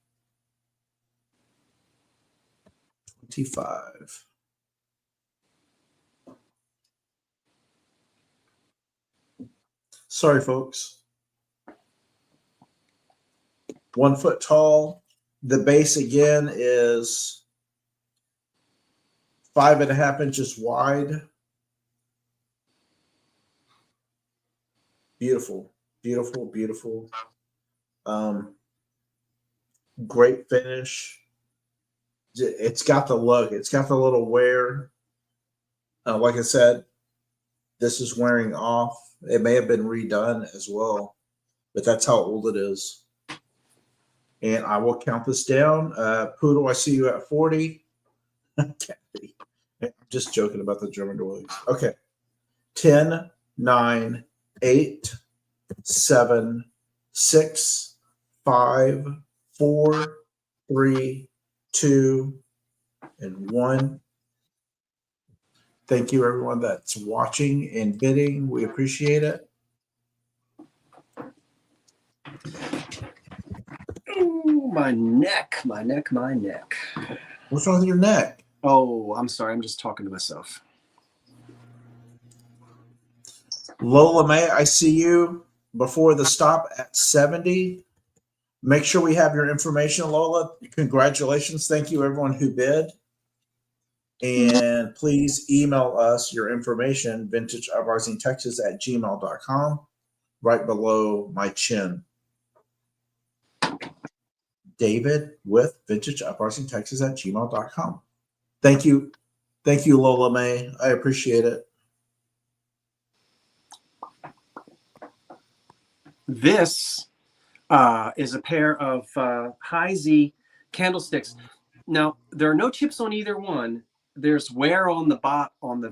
25. Sorry, folks. 1 foot tall. The base again is 5.5 inches wide. Beautiful, beautiful, beautiful. Great finish. It's got the look. It's got the little wear. Like I said, this is wearing off. It may have been redone as well, but that's how old it is. And I will count this down. Poodle, I see you at 40. Kathy. I'm just joking about the German doilies. Okay. 10, 9, 8, 7, 6, 5, 4, 3, 2, and 1. Thank you, everyone that's watching and bidding. We appreciate it. Ooh, my neck, my neck, my neck. What's wrong with your neck? Oh, I'm sorry. I'm just talking to myself. Lola May, I see you before the stop at 70. Make sure we have your information, Lola. Congratulations. Thank you, everyone who bid. And please email us your information, vintageuprisingtexas@gmail.com, right below my chin. David with vintageuprisingtexas@gmail.com. Thank you. Thank you, Lola May. I appreciate it. This is a pair of Heisey candlesticks. Now, there are no chips on either one. There's wear on the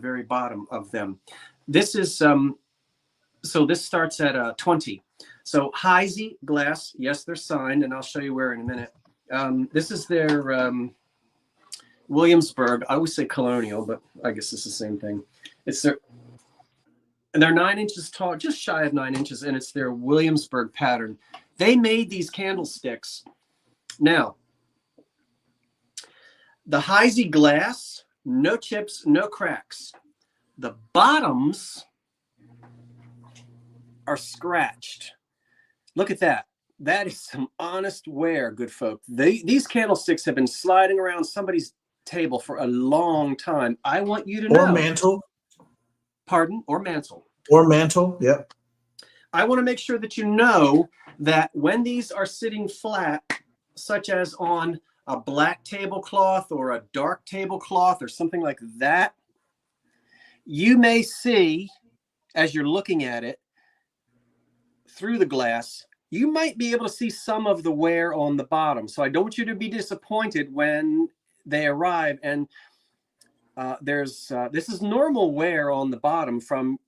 very bottom of them. This is so this starts at 20. So Heisey glass, yes, they're signed, and I'll show you where in a minute. This is their Williamsburg. I always say colonial, but I guess it's the same thing. It's their, and they're 9 inches tall, just shy of 9 inches, and it's their Williamsburg pattern. They made these candlesticks. Now, the Heisey glass, no chips, no cracks. The bottoms are scratched. Look at that. That is some honest wear, good folk. These candlesticks have been sliding around somebody's table for a long time. I want you to know. Or mantle. Pardon? Or mantle. Or mantle, yep. I want to make sure that you know that when these are sitting flat, such as on a black tablecloth or a dark tablecloth or something like that, you may see, as you're looking at it through the glass, you might be able to see some of the wear on the bottom. So I don't want you to be disappointed when they arrive. And this is normal wear on the bottom from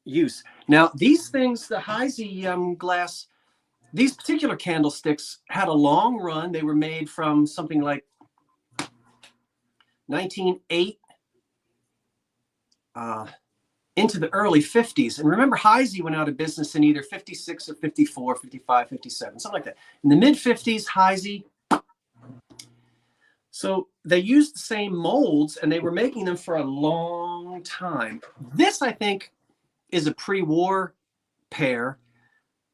use. Now, these things, the Heisey glass, these particular candlesticks had a long run. They were made from something like 1908 into the early 50s. And remember, Heisey went out of business in either 56 or 54, 55, 57, something like that. In the mid-50s, Heisey. So they used the same molds, and they were making them for a long time. This, I think, is a pre-war pair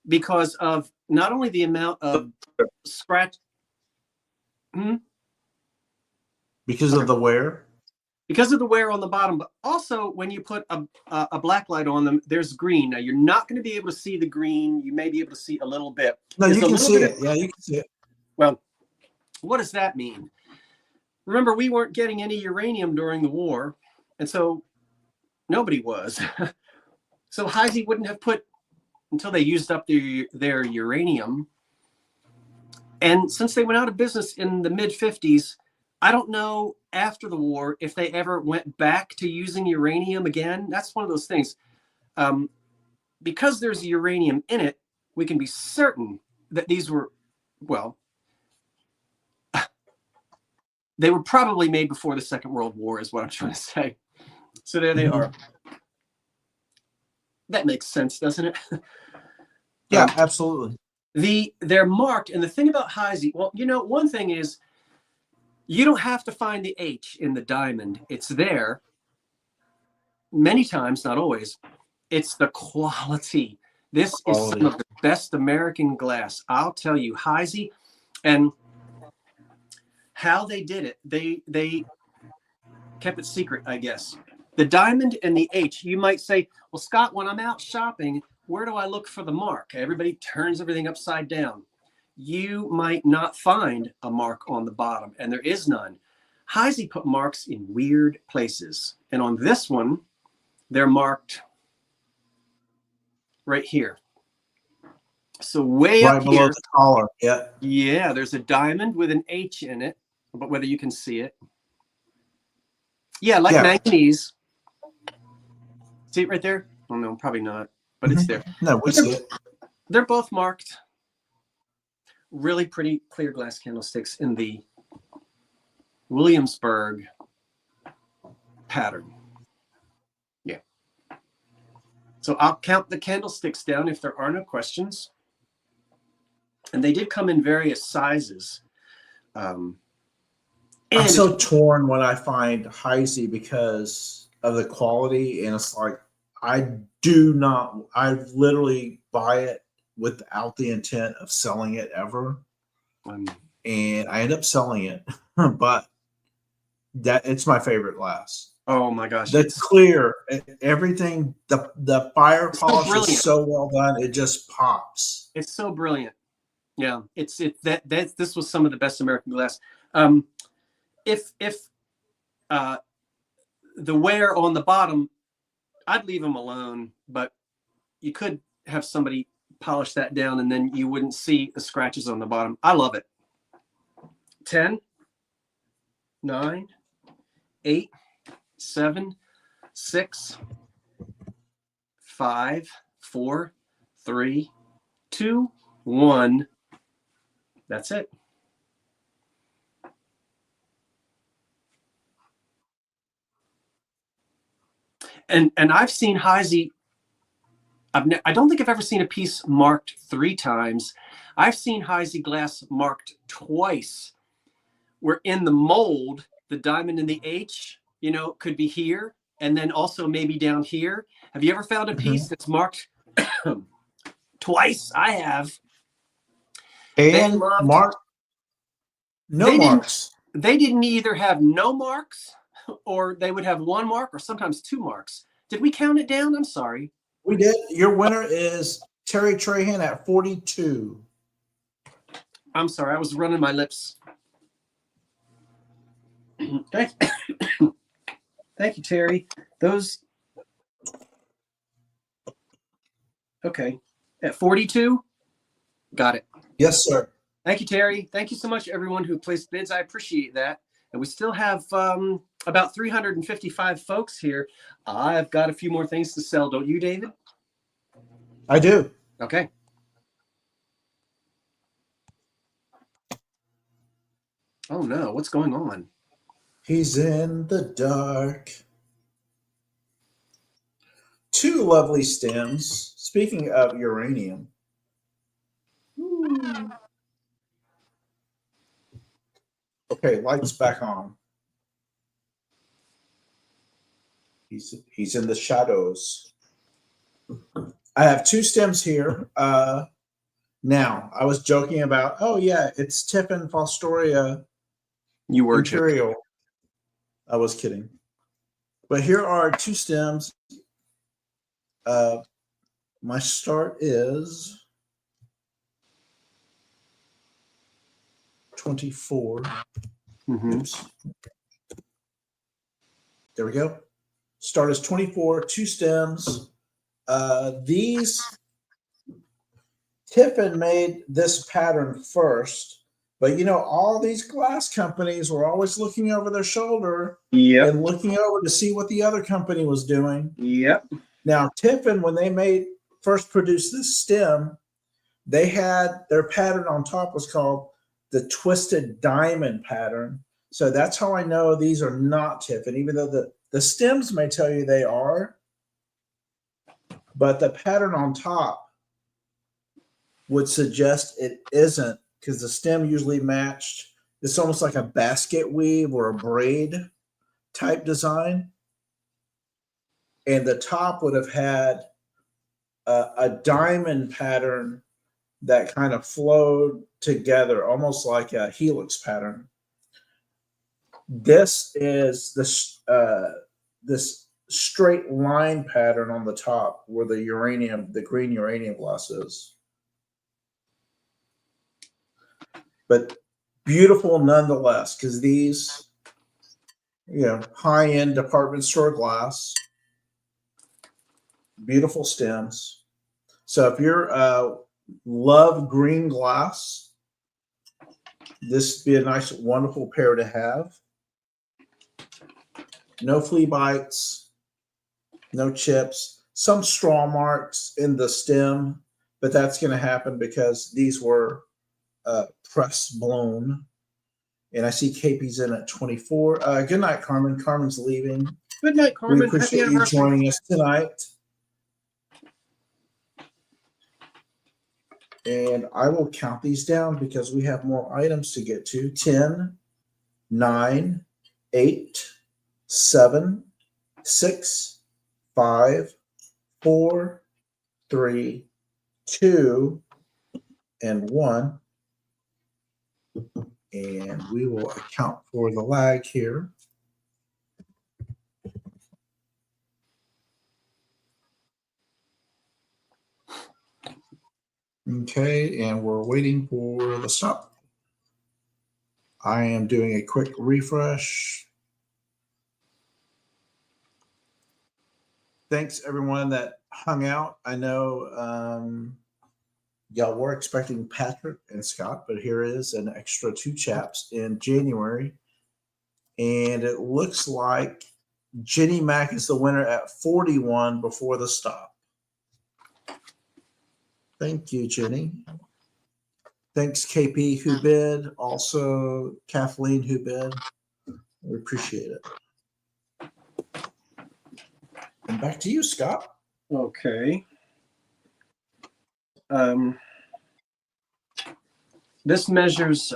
because of not only the amount of scratch. Because of the wear? Because of the wear on the bottom, but also when you put a black light on them, there's green. Now, you're not going to be able to see the green. You may be able to see a little bit. No, you can see it. Yeah, you can see it. Well, what does that mean? Remember, we weren't getting any uranium during the war, and so nobody was. So Heisey wouldn't have put, until they used up their uranium. And since they went out of business in the mid-50s, I don't know after the war if they ever went back to using uranium again. That's one of those things. Because there's uranium in it, we can be certain that these were, well, they were probably made before the Second World War is what I'm trying to say. So there they are. That makes sense, doesn't it? Yeah, absolutely. They're marked, and the thing about Heisey, well, you know, one thing is you don't have to find the H in the diamond. It's there many times, not always. It's the quality. This is some of the best American glass. I'll tell you, Heisey, and how they did it. They kept it secret, I guess. The diamond and the H. You might say, well, Scott, when I'm out shopping, where do I look for the mark? Everybody turns everything upside down. You might not find a mark on the bottom, and there is none. Heisey put marks in weird places. And on this one, they're marked right here. So way right up below here, the collar. Yeah. yeah, there's a diamond with an H in it, but whether you can see it. Yeah, like manganese. See it right there? Oh, no, probably not, but it's there. No, we see it. They're both marked. Really pretty clear glass candlesticks in the Williamsburg pattern. Yeah. So I'll count the candlesticks down if there are no questions. And they did come in various sizes. I'm so torn when I find Heisey because of the quality, and it's like I literally buy it without the intent of selling it ever, and I end up selling it, but it's my favorite glass. Oh my gosh! The clear, everything, the fire polish is so well done, it just pops. It's so brilliant. Yeah, this was some of the best American glass. If the wear on the bottom, I'd leave them alone, but you could have somebody polish that down and then you wouldn't see the scratches on the bottom. I love it. 10, 9, 8, 7, 6, 5, 4, 3, 2, 1. That's it. And I've seen Heisey. I don't think I've ever seen a piece marked 3 times. I've seen Heisey glass marked twice. Where in the mold, the diamond and the H, you know, could be here, and then also maybe down here. Have you ever found a piece that's marked twice? I have. And mark. No marks. They didn't either have no marks, or they would have 1 mark, or sometimes 2 marks. Did we count it down? I'm sorry. We did. Your winner is Terry Trahan at 42. I'm sorry. I was running my lips. Thank you, Terry. Those. Okay. At 42? Got it. Yes, sir. Thank you, Terry. Thank you so much, everyone who placed bids. I appreciate that. And we still have about 355 folks here. I've got a few more things to sell. Don't you, David? I do. Okay. Oh, no. What's going on? He's in the dark. 2 lovely stems. Speaking of uranium. Ooh. Okay, lights back on. He's in the shadows. I have 2 stems here. Now, I was joking about, oh yeah, it's Tiffin Fostoria. You were Imperial. Joking. I was kidding. But here are 2 stems. My start is 24. Oops. There we go. Start is 24, 2 stems. These, Tiffin made this pattern first, but you know, all these glass companies were always looking over their shoulder and looking over to see what the other company was doing. Yep. Now, Tiffin, when they first produced this stem, they had their pattern on top was called the Twisted Diamond pattern. So that's how I know these are not Tiffin, even though the stems may tell you they are. But the pattern on top would suggest it isn't, because the stem usually matched. It's almost like a basket weave or a braid type design. And the top would have had a diamond pattern that kind of flowed together, almost like a helix pattern. This is this straight line pattern on the top where the green uranium gloss is. But beautiful nonetheless, because these, high-end department store glass, beautiful stems. So if you're love green glass, this would be a nice, wonderful pair to have. No flea bites, no chips, some straw marks in the stem, but that's going to happen because these were press blown. And I see KP's in at 24. Good night, Carmen. Carmen's leaving. Good night, Carmen. We appreciate you joining us tonight. And I will count these down because we have more items to get to. 10, 9, 8, 7, 6, 5, 4, 3, 2, and 1. And we will account for the lag here. Okay, and we're waiting for the stop. I am doing a quick refresh. Thanks, everyone that hung out. I know y'all were expecting Patrick and Scott, but here is an extra 2 chaps in January. And it looks like Jenny Mack is the winner at 41 before the stop. Thank you, Jenny. Thanks, KP, who bid. Also, Kathleen, who bid. We appreciate it. And back to you, Scott. Okay. This measures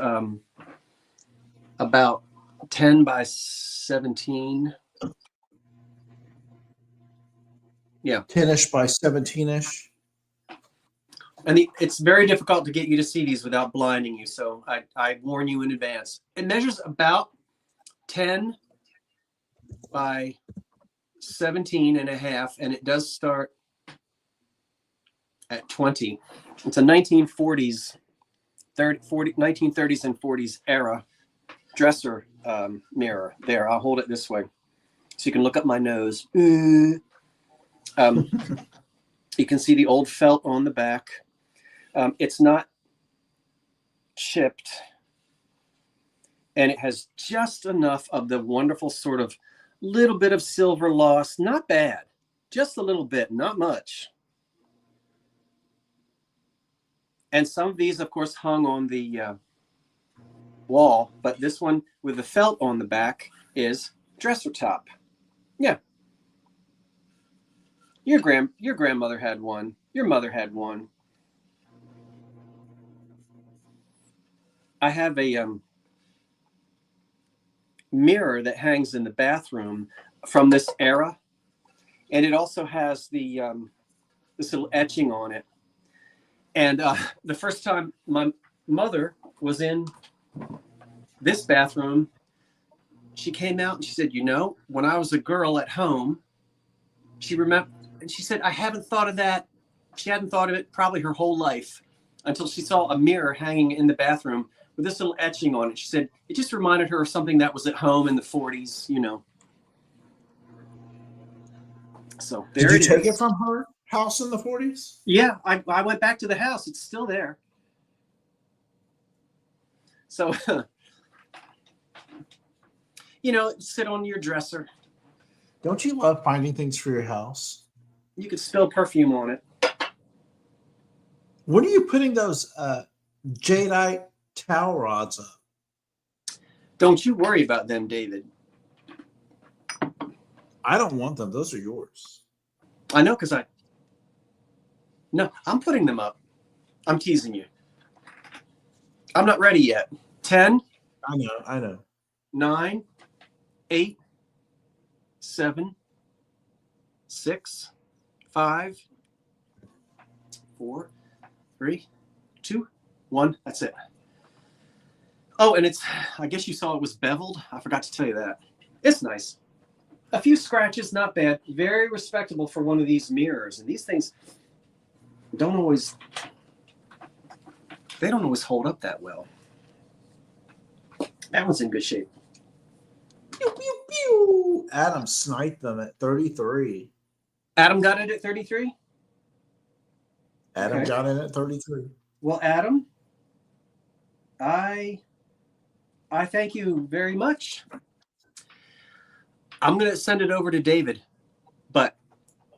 about 10 by 17. Yeah. 10-ish by 17-ish. And it's very difficult to get you to see these without blinding you. So I warn you in advance. It measures about 10 by 17 and a half. And it does start at 20. It's a 1930s and 40s era dresser mirror. There, I'll hold it this way so you can look up my nose. You can see the old felt on the back. It's not chipped, and it has just enough of the wonderful sort of little bit of silver loss. Not bad, just a little bit, not much. And some of these, of course, hung on the wall, but this one with the felt on the back is dresser top. Yeah. Your grandmother had one. Your mother had one. I have a mirror that hangs in the bathroom from this era, and it also has the this little etching on it. And the first time my mother was in this bathroom, she came out and she said, when I was a girl at home, she remembered, and she said, I haven't thought of that. She hadn't thought of it probably her whole life until she saw a mirror hanging in the bathroom with this little etching on it. She said it just reminded her of something that was at home in the 40s, So there it is. Did you take it from her house in the 40s? Yeah, I went back to the house. It's still there. So, sit on your dresser. Don't you love finding things for your house? You could spill perfume on it. When are you putting those jadeite towel rods up? Don't you worry about them, David. I don't want them. Those are yours. I know, because I'm putting them up. I'm teasing you. I'm not ready yet. 10, I know. 9, 8, 7, 6, 5, 4, 3, 2, 1. That's it. Oh, and I guess you saw it was beveled. I forgot to tell you that. It's nice. A few scratches, not bad. Very respectable for one of these mirrors. And these things don't always hold up that well. That one's in good shape. Pew, pew, pew. Adam sniped them at 33. Adam got it at 33? Adam Okay. got it at 33. Well, Adam, I thank you very much. I'm going to send it over to David. But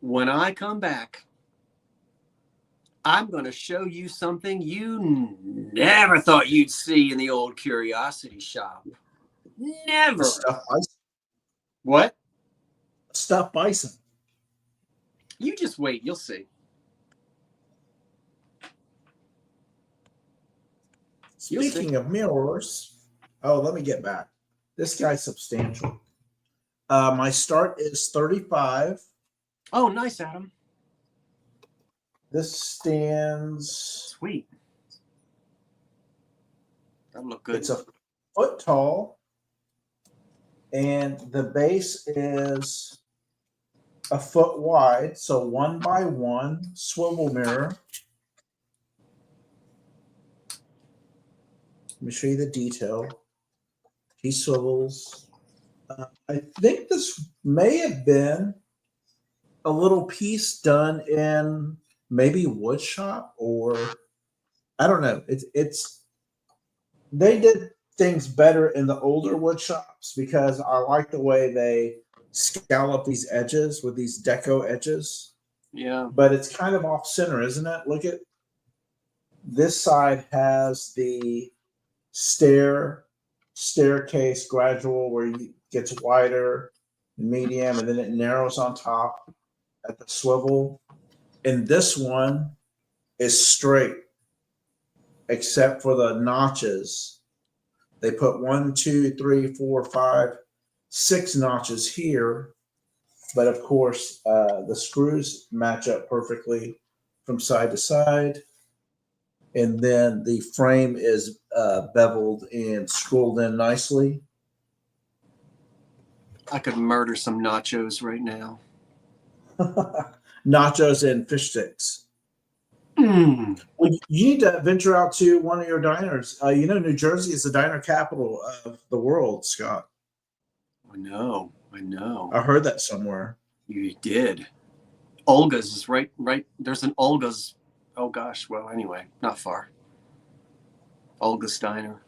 when I come back, I'm going to show you something you never thought you'd see in the old curiosity shop. Never. Stuffed bison. What? Stuffed bison. You just wait. You'll see. Speaking of mirrors, let me get back. This guy's substantial. My start is 35. Oh, nice, Adam. This stands. Sweet. That'll look good. It's a foot tall, and the base is a foot wide, so 1x1 swivel mirror. Let me show you the detail. He swivels. I think this may have been a little piece done in maybe wood shop, or I don't know. It's they did things better in the older wood shops because I like the way they scallop these edges with these deco edges. Yeah. But it's kind of off center, isn't it? Look at this side has the staircase gradual where it gets wider, medium, and then it narrows on top at the swivel. And this one is straight, except for the notches. They put 1, 2, 3, 4, 5, 6 notches here. But of course, the screws match up perfectly from side to side. And then the frame is beveled and scrolled in nicely. I could murder some nachos right now. Nachos and fish sticks. Mm. Well, you need to venture out to one of your diners. New Jersey is the diner capital of the world, Scott. I know. I heard that somewhere. You did. Olga's is right. There's an Olga's. Oh gosh. Well, anyway, not far. Olga's Diner.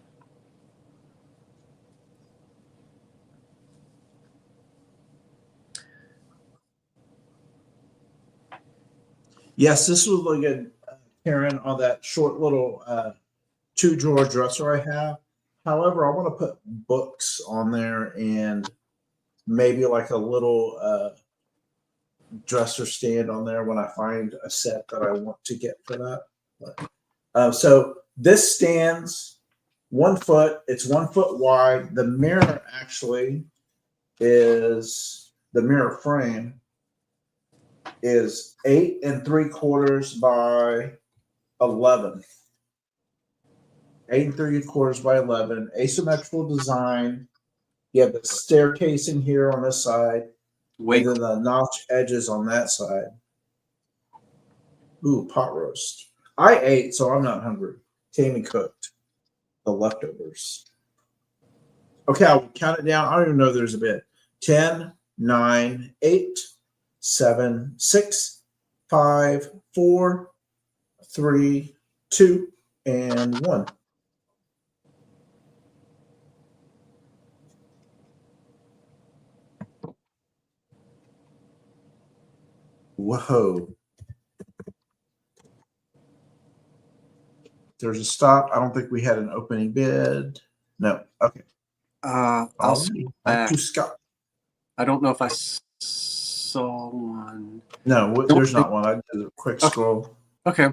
Yes, this would look good, Karen, on that short little 2-drawer dresser I have. However, I want to put books on there and maybe like a little dresser stand on there when I find a set that I want to get for that. So this stands 1 foot. It's 1 foot wide. The mirror actually is the mirror frame is 8 3/4 by 11. 8 3/4 by 11. Asymmetrical design. You have the staircasing here on this side, and then the notch edges on that side. Ooh, pot roast. I ate, so I'm not hungry. Tammy cooked the leftovers. Okay, I'll count it down. I don't even know if there's a bit. 10, 9, 8, 7, 6, 5, 4, 3, 2, and 1. Whoa. There's a stop. I don't think we had an opening bid. No. Okay. I'll see. Scott. I don't know if I saw one. No, there's not one. I did a quick scroll. Okay.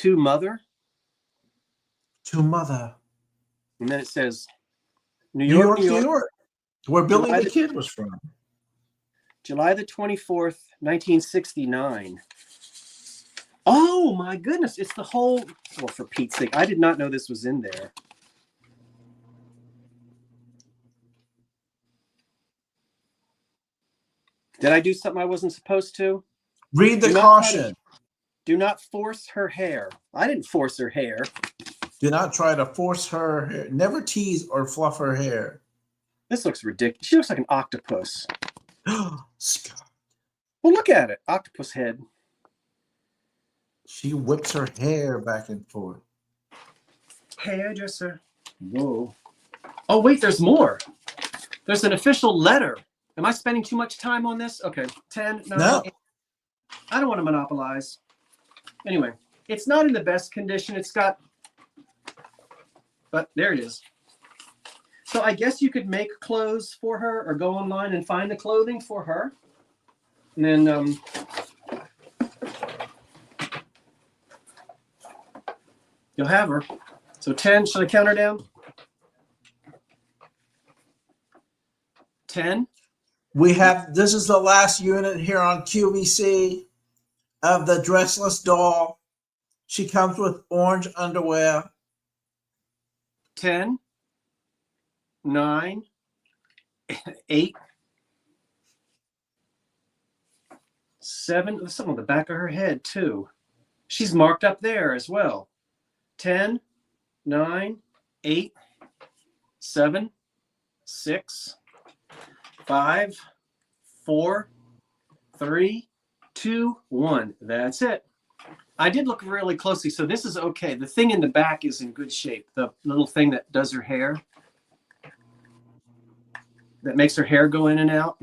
to mother. To mother. And then it says New New York, York, New York. Where Billy July the Kid was from. July the 24th, 1969. Oh my goodness. It's the whole, well, for Pete's sake, I did not know this was in there. Did I do something I wasn't supposed to? Read the Do not caution. Do not force her hair. I didn't force her hair. Do not try to force her hair. Never tease or fluff her hair. This looks ridiculous. She looks like an octopus. Scott. Well, look at it. Octopus head. She whips her hair back and forth. Hairdresser. Whoa. Oh, wait, there's more. There's an official letter. Am I spending too much time on this? Okay. 10, 9, No. 8. I don't want to monopolize. Anyway, it's not in the best condition. It's got, but there it is. So I guess you could make clothes for her or go online and find the clothing for her. And then you'll have her. So 10, should I count her down? 10. We have, this is the last unit here on QVC of the dressless doll. She comes with orange underwear. 10, 9, 8, 7. There's something on the back of her head, too. She's marked up there as well. 10, 9, 8, 7, 6, 5, 4, 3, 2, 1. That's it. I did look really closely, so this is okay. The thing in the back is in good shape. The little thing that does her hair, that makes her hair go in and out.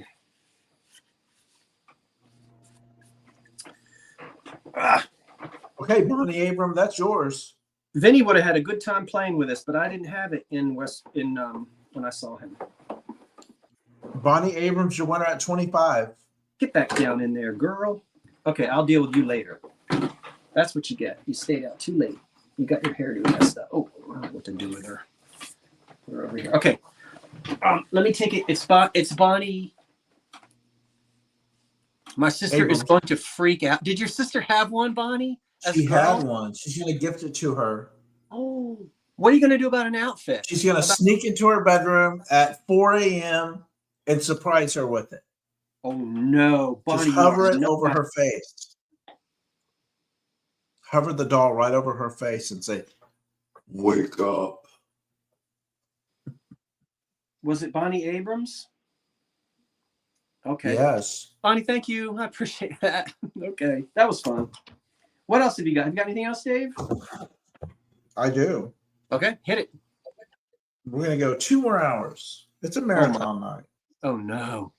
Okay, Bonnie Abram, that's yours. Vinny would have had a good time playing with this, but I didn't have it in when I saw him. Bonnie Abrams, your winner at 25. Get back down in there, girl. Okay, I'll deal with you later. That's what you get. You stayed out too late. You got your hairdo messed up. Oh, I don't know what to do with her. We're over here. Okay. Let me take it. It's Bonnie. My sister Abrams. is going to freak out. Did your sister have one, Bonnie? She had one. She's going to gift it to her. Oh, what are you going to do about an outfit? She's going to sneak into her bedroom at 4 a.m. and surprise her with it. Oh, no. Bonnie, just hover it over her face. Hover the doll right over her face and say, "Wake up." Was it Bonnie Abrams? Okay. Yes. Bonnie, thank you. I appreciate that. Okay. That was fun. What else have you got? Have you got anything else, Dave? I do. Okay. Hit it. We're going to go 2 more hours. It's a marathon night. Oh, no.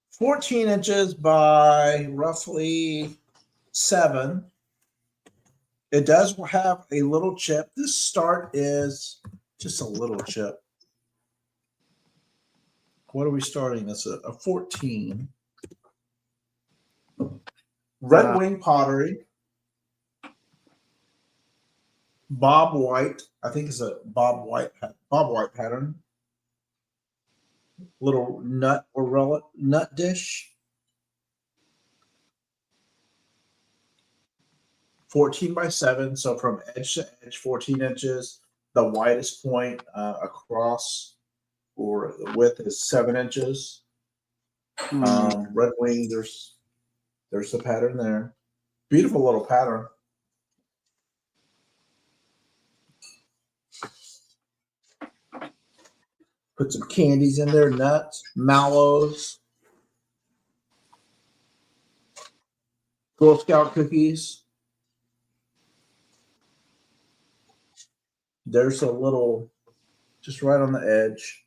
14 inches by roughly 7. It does have a little chip. This start is just a little chip. What are we starting? That's a 14. Red Wing Pottery. Bob White. I think it's a Bob White pattern. Little nut or relic nut dish. 14 by 7. So from edge to edge, 14 inches. The widest point across or the width is 7 inches. Red Wing, there's the pattern there. Beautiful little pattern. Put some candies in there, nuts, mallows, Girl Scout cookies. There's a little, just right on the edge.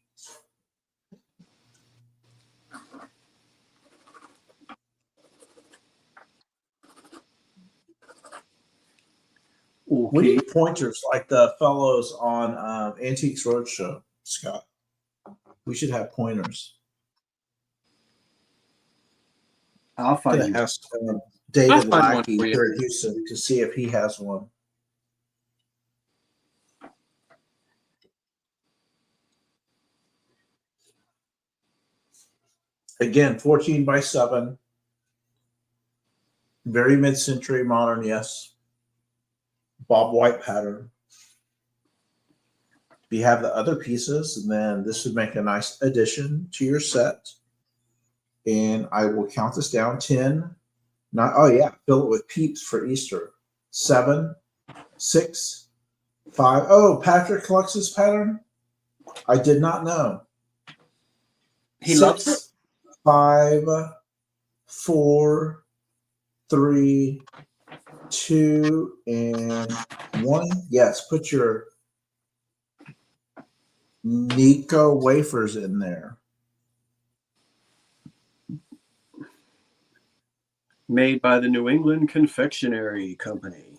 Okay. We need pointers like the fellows on Antiques Roadshow, Scott. We should have pointers. I'll find you. David I'll find one Lackey for you. here in Houston to see if he has one. Again, 14 by 7. Very mid-century modern, yes. Bob White pattern. You have the other pieces, and then this would make a nice addition to your set. And I will count this down 10. Oh, yeah. Fill it with peeps for Easter. 7, 6, 5. Oh, Patrick collects this pattern? I did not know. He loves it. 5, 4, 3, 2, and 1. Yes, put your Nico wafers in there. Made by the New England Confectionery Company.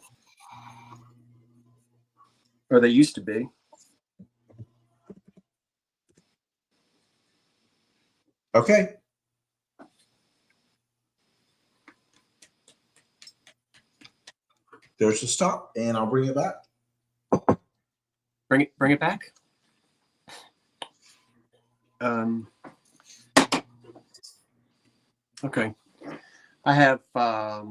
Or they used to be. Okay. There's the stop, and I'll bring it back. Bring it back. Okay. I have I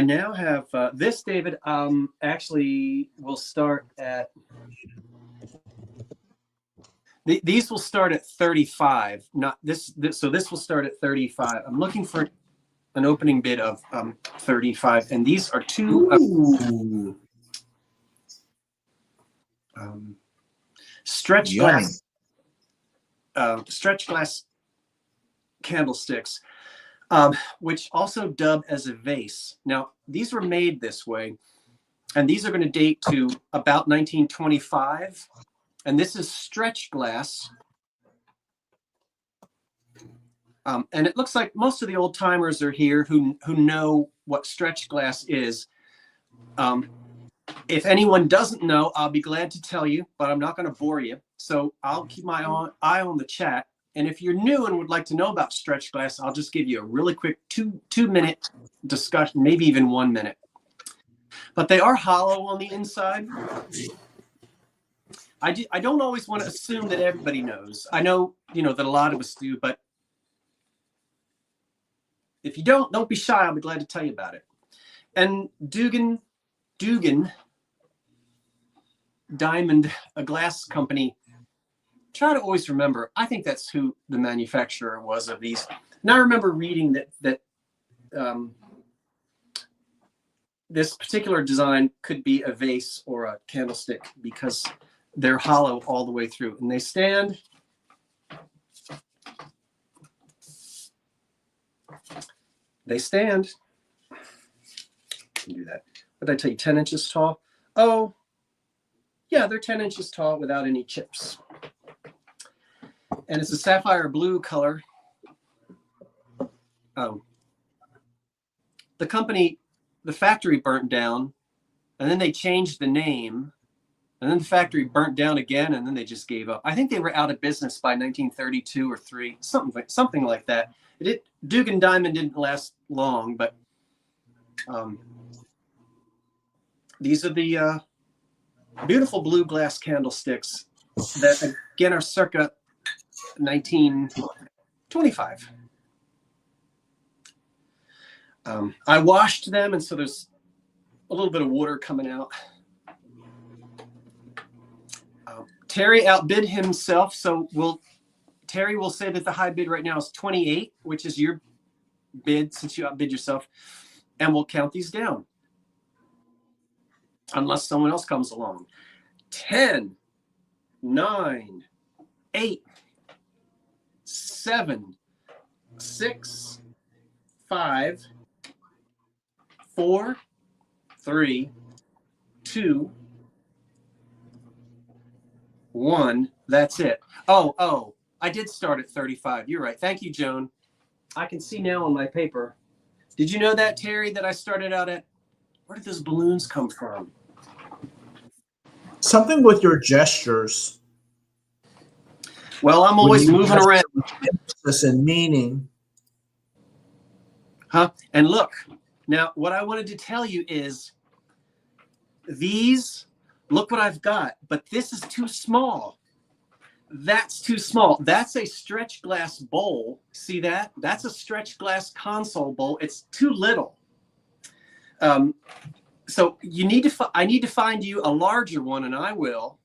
now have this, David. Actually, will start at these will start at 35. Not this. So this will start at 35. I'm looking for an opening bid of 35, and these are two stretch glass candlesticks. Which also dub as a vase. Now, these were made this way, and these are going to date to about 1925. And this is stretch glass. And it looks like most of the old timers are here who know what stretch glass is. If anyone doesn't know, I'll be glad to tell you, but I'm not going to bore you. So I'll keep my eye on the chat. And if you're new and would like to know about stretch glass, I'll just give you a really quick two-minute discussion, maybe even 1 minute. But they are hollow on the inside. I don't always want to assume that everybody knows. I know, that a lot of us do, but if you don't be shy. I'll be glad to tell you about it. And Dugan Diamond, a glass company. Try to always remember, I think that's who the manufacturer was of these. And I remember reading that this particular design could be a vase or a candlestick because they're hollow all the way through. And they stand. They stand. I can do that. What did I tell you, 10 inches tall? Oh, yeah, they're 10 inches tall without any chips. And it's a sapphire blue color. The factory burnt down, and then they changed the name, and then the factory burnt down again, and then they just gave up. I think they were out of business by 1932 or 3, something like that. Dugan Diamond didn't last long, but these are the beautiful blue glass candlesticks that, again, are circa 1925. I washed them, and so there's a little bit of water coming out. Terry outbid himself, so Terry will say that the high bid right now is 28, which is your bid since you outbid yourself, and we'll count these down unless someone else comes along. 10, 9, 8, 7, 6, 5, 4, 3, 2, 1. That's it. Oh, I did start at 35. You're right. Thank you, Joan. I can see now on my paper. Did you know that, Terry, that I started out at? Where did those balloons come from? Something with your gestures. Well, I'm always When you moving have around. emphasis and meaning. Huh? And look, now what I wanted to tell you is these, look what I've got, but this is too small. That's too small. That's a stretch glass bowl. See that? That's a stretch glass console bowl. It's too little. So you need to. I need to find you a larger one, and I will.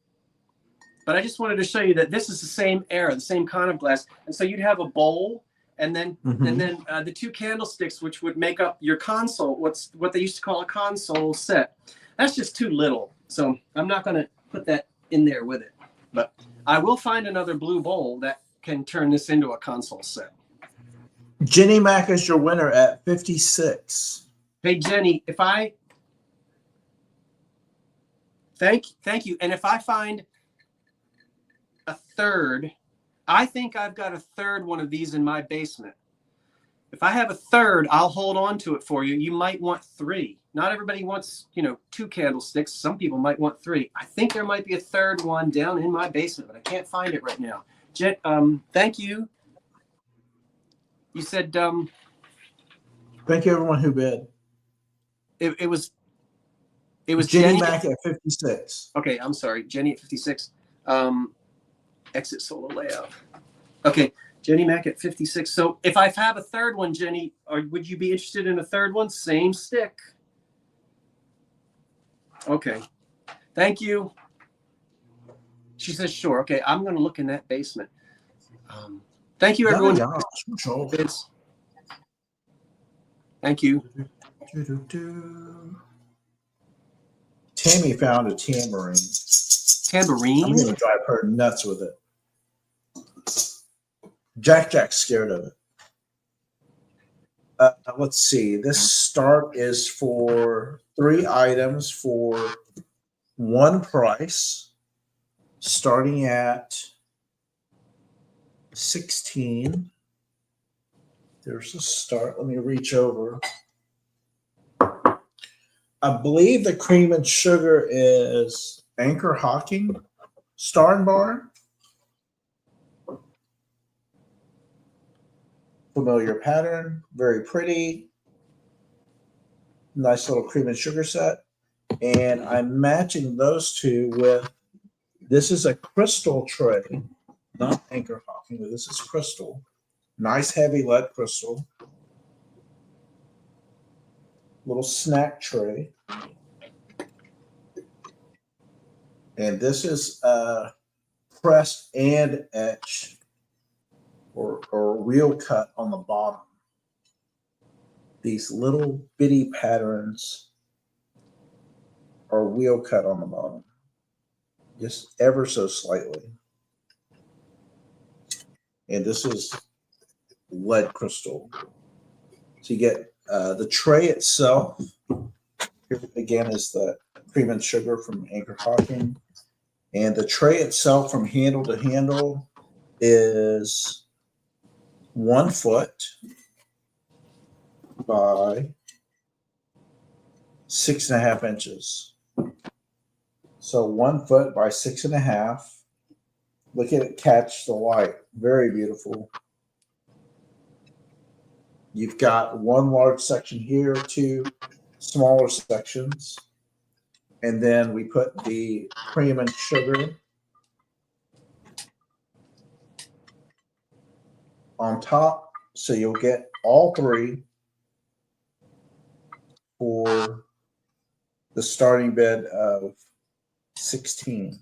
But I just wanted to show you that this is the same era, the same kind of glass. And so you'd have a bowl, and then the two candlesticks, which would make up your console. What they used to call a console set. That's just too little. So I'm not going to put that in there with it. But I will find another blue bowl that can turn this into a console set. Jenny Mack is your winner at 56. Hey Jenny, if I thank you, and if I find a third, I think I've got a third one of these in my basement. If I have a third, I'll hold on to it for you. You might want 3. Not everybody wants, 2 candlesticks. Some people might want 3. I think there might be a third one down in my basement, but I can't find it right now. Jen, thank you. You said Thank you, everyone who bid. it was Jenny Mack at 56. Okay, I'm sorry, Jenny at 56. Exit solo layout. Okay, Jenny Mack at 56. So if I have a third one, Jenny, would you be interested in a third one? Same stick. Okay, thank you. She says sure. Okay, I'm going to look in that basement. Thank you, everyone. Bids. Thank you. Tammy found a tambourine. Tambourine? I'm going to drive her nuts with it. Jack's scared of it. Let's see. This start is for 3 items for 1 price, starting at 16. There's a start. Let me reach over. I believe the cream and sugar is Anchor Hocking Star and Bar. Familiar pattern, very pretty. Nice little cream and sugar set. And I'm matching those 2 with, this is a crystal tray, not Anchor Hocking, but this is crystal. Nice heavy lead crystal. Little snack tray. And this is pressed and etched or wheel cut on the bottom. These little bitty patterns are wheel cut on the bottom, just ever so slightly. And this is lead crystal. So you get the tray itself. Here again is the cream and sugar from Anchor Hocking. And the tray itself from handle to handle is 1 foot by 6.5 inches. So 1 foot by 6.5. Look at it catch the light. Very beautiful. You've got 1 large section here, 2 smaller sections. And then we put the cream and sugar on top. So you'll get all 3 for the starting bid of 16.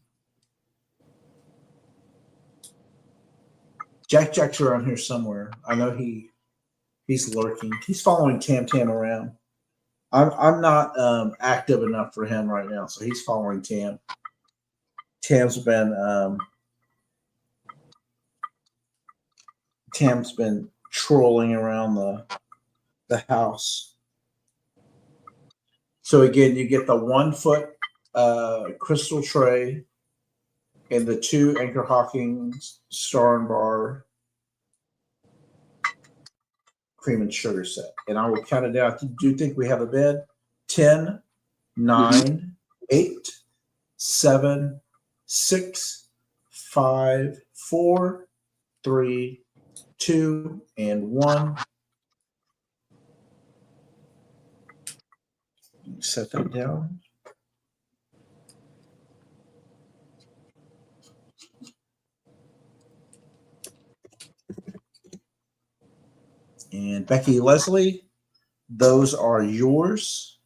Jack's around here somewhere. I know he's lurking. He's following Tam around. I'm not active enough for him right now, so he's following Tam. Tam's been trolling around the house. So again, you get the 1 foot crystal tray and the 2 Anchor Hocking Star and Bar cream and sugar set. And I will count it down. Do you think we have a bid? 10, 9, 8, 7, 6, 5, 4, 3, 2, and 1. Set that down. And Becky, Leslie, those are yours.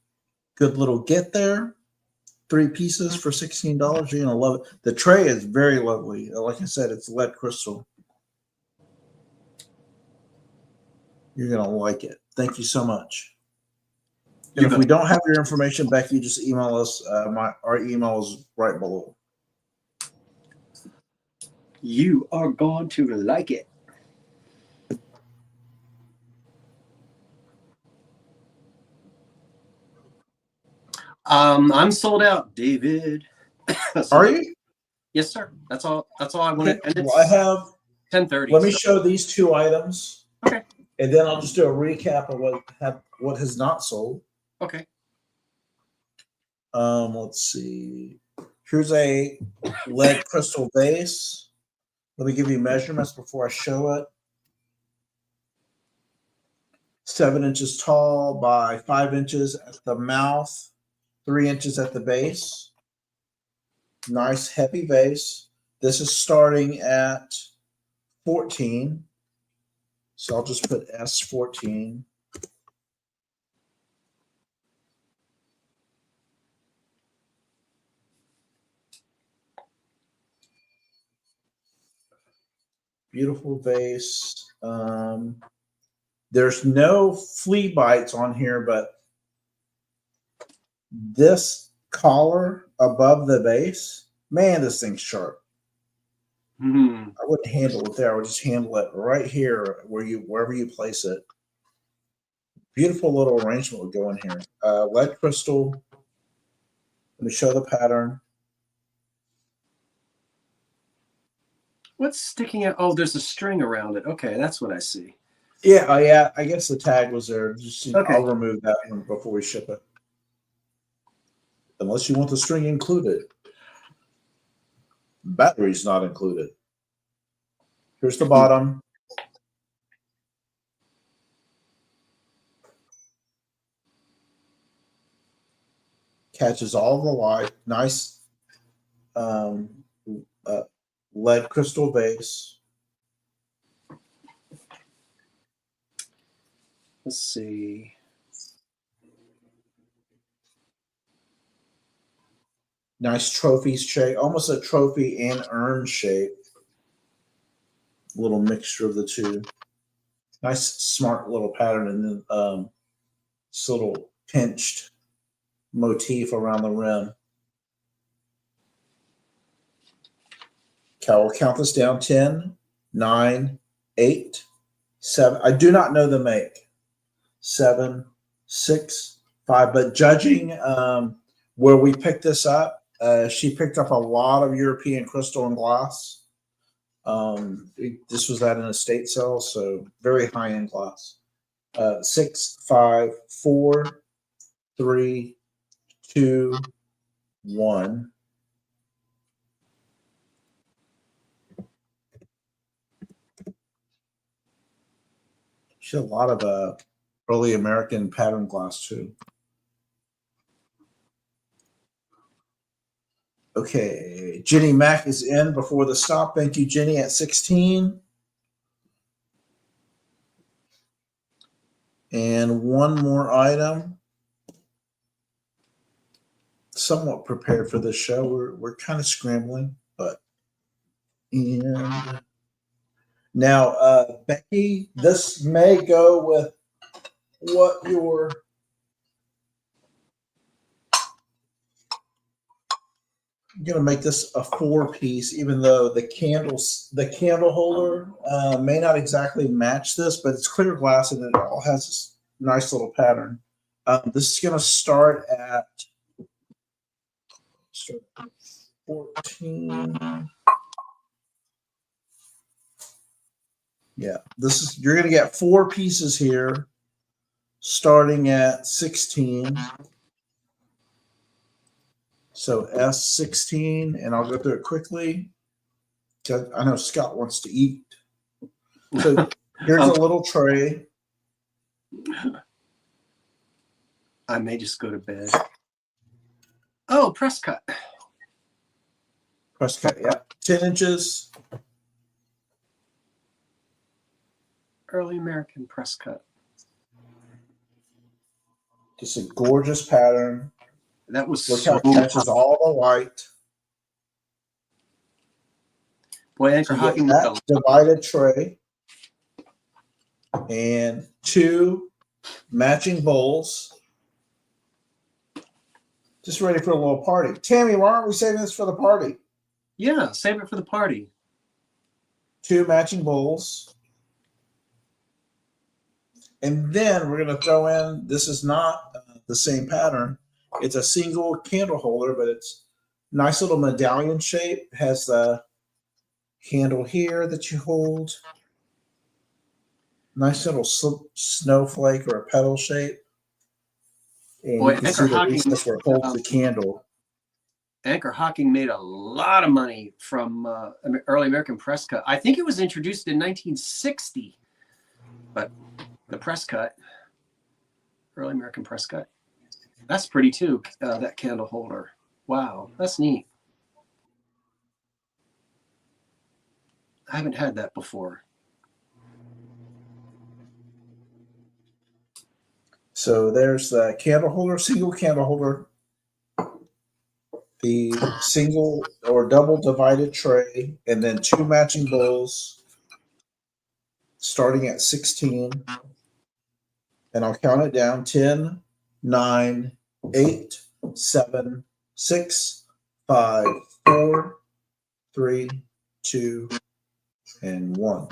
Good little get there. 3 pieces for $16. You're gonna love it. The tray is very lovely. Like I said, it's lead crystal. You're gonna like it. Thank you so much. And if we don't have your information, Becky, just email us. Our email is right below. You are going to like it. I'm sold out, David. Are you? Yes, sir. That's all I wanted. Okay. Well, I have 10:30. Let me show these 2 items. Okay. And then I'll just do a recap of what has not sold. Okay. Let's see. Here's a lead crystal vase. Let me give you measurements before I show it. 7 inches tall by 5 inches at the mouth, 3 inches at the base. Nice heavy vase. This is starting at 14. So I'll just put S14. Beautiful vase. There's no flea bites on here, but this collar above the base, man, this thing's sharp. Mm-hmm. I wouldn't handle it there. I would just handle it right here wherever you place it. Beautiful little arrangement would go in here. Lead crystal. Let me show the pattern. What's sticking out? Oh, there's a string around it. Okay, that's what I see. Yeah, yeah. I guess the tag was there. Just Okay. I'll remove that one before we ship it. Unless you want the string included. Battery's not included. Here's the bottom. Catches all the light. Nice lead crystal base. Let's see. Nice trophies shape, almost a trophy and urn shape. A little mixture of the two. Nice, smart little pattern, and then this little pinched motif around the rim. Okay, we'll count this down: 10, 9, 8, 7. I do not know the make. 7, 6, 5. But judging where we picked this up, she picked up a lot of European crystal and glass. This was at an estate sale, so very high-end glass. 6, 5, 4, 3, 2, 1. She had a lot of early American pattern glass too. Okay, Jenny Mack is in before the stop. Thank you, Jenny, at 16. And one more item. Somewhat prepared for this show. We're kind of scrambling, but and now Becky, this may go with what your I'm gonna make this a 4-piece, even though the candle holder may not exactly match this, but it's clear glass and it all has this nice little pattern. This is gonna start at 14. Yeah, you're gonna get 4 pieces here, starting at 16. So S16, and I'll go through it quickly. I know Scott wants to eat. So here's a little tray. I may just go to bed. Oh, press cut. Press cut, yeah. 10 inches. Early American press cut. Just a gorgeous pattern. That was Look how it catches all the light. Boy, Anchor You get Hocking that divided tray and 2 matching bowls. Just ready for a little party. Tammy, why aren't we saving this for the party? Yeah, save it for the party. 2 matching bowls. And then we're going to throw in, this is not the same pattern. It's a single candle holder, but it's nice little medallion shape. Has the handle here that you hold. Nice little snowflake or a petal shape. And Boy, you can Anchor see the Hocking, recess where it holds the candle. Anchor Hocking made a lot of money from early American press cut. I think it was introduced in 1960, but the press cut, early American press cut, that's pretty too, that candle holder. Wow, that's neat. I haven't had that before. So there's the candle holder, single candle holder, the single or double divided tray, and then 2 matching bowls starting at 16. And I'll count it down: 10, 9, 8, 7, 6, 5, 4, 3, 2, and 1.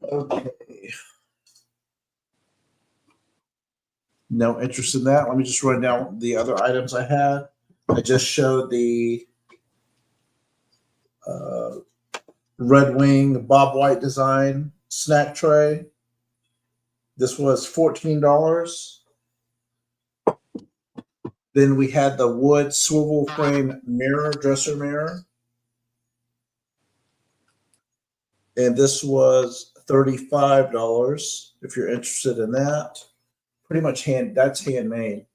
Okay. No interest in that. Let me just run down the other items I had. I just showed the Red Wing Bob White design snack tray. This was $14. Then we had the wood swivel frame mirror, dresser mirror. And this was $35 if you're interested in that. Pretty much that's handmade. I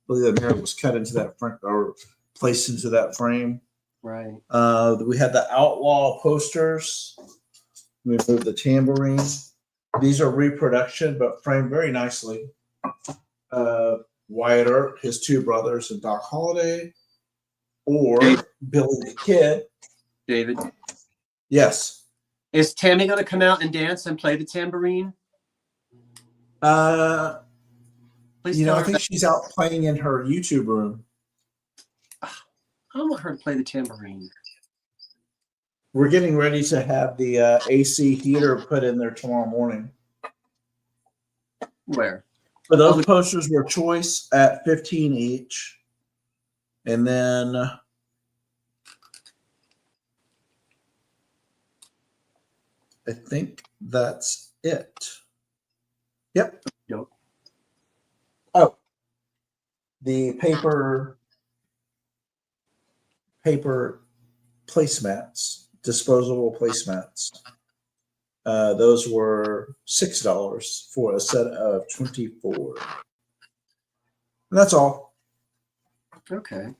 believe the mirror was cut into that frame or placed into that frame. Right. We had the Outlaw posters. We moved the tambourine. These are reproduction, but framed very nicely. Wyatt Earp, his 2 brothers, and Doc Holliday, or Billy the Kid. David. Yes. Is Tammy going to come out and dance and play the tambourine? Please I think she's out playing in her YouTube room. I want her to play the tambourine. We're getting ready to have the AC heater put in there tomorrow morning. Where? But those posters were choice at $15 each. And then I think that's it. Yep. Oh, the paper placemats, disposable placemats. Those were $6 for a set of 24. And that's all. Okay.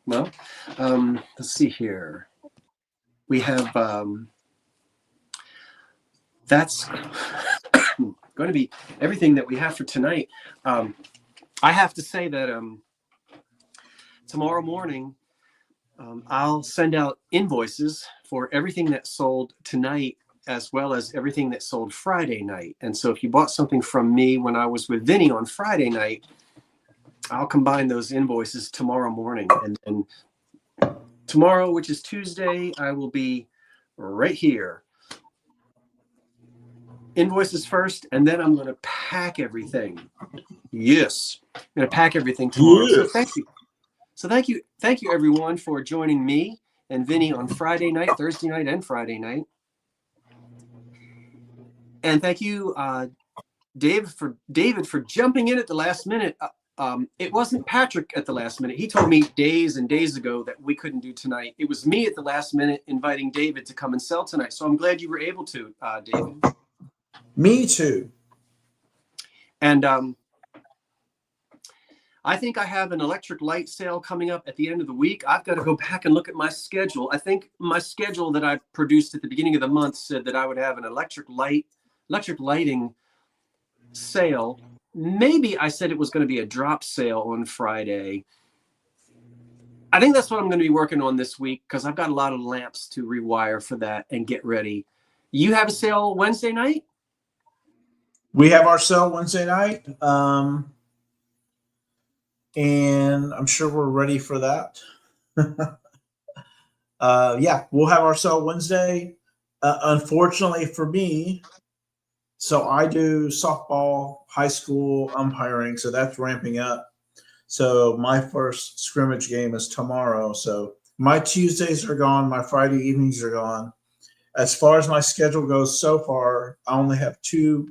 Well, let's see here. We have, that's going to be everything that we have for tonight. I have to say that tomorrow morning, I'll send out invoices for everything that sold tonight, as well as everything that sold Friday night. And so if you bought something from me when I was with Vinny on Friday night, I'll combine those invoices tomorrow morning. And tomorrow, which is Tuesday, I will be right here. Invoices first, and then I'm going to pack everything. Yes, I'm going to pack everything tomorrow. Yes. So thank you. So thank you everyone for joining me and Vinny on Friday night, Thursday night, and Friday night. And thank you, David, for jumping in at the last minute. It wasn't Patrick at the last minute. He told me days and days ago that we couldn't do tonight. It was me at the last minute inviting David to come and sell tonight. So I'm glad you were able to, David. Me too. And I think I have an electric light sale coming up at the end of the week. I've got to go back and look at my schedule. I think my schedule that I produced at the beginning of the month said that I would have an electric lighting sale. Maybe I said it was going to be a drop sale on Friday. I think that's what I'm going to be working on this week because I've got a lot of lamps to rewire for that and get ready. You have a sale Wednesday night? We have our sale Wednesday night. And I'm sure we're ready for that. Yeah, we'll have our sale Wednesday. Unfortunately for me, so I do softball, high school umpiring, so that's ramping up. So my first scrimmage game is tomorrow. So my Tuesdays are gone. My Friday evenings are gone. As far as my schedule goes so far, I only have two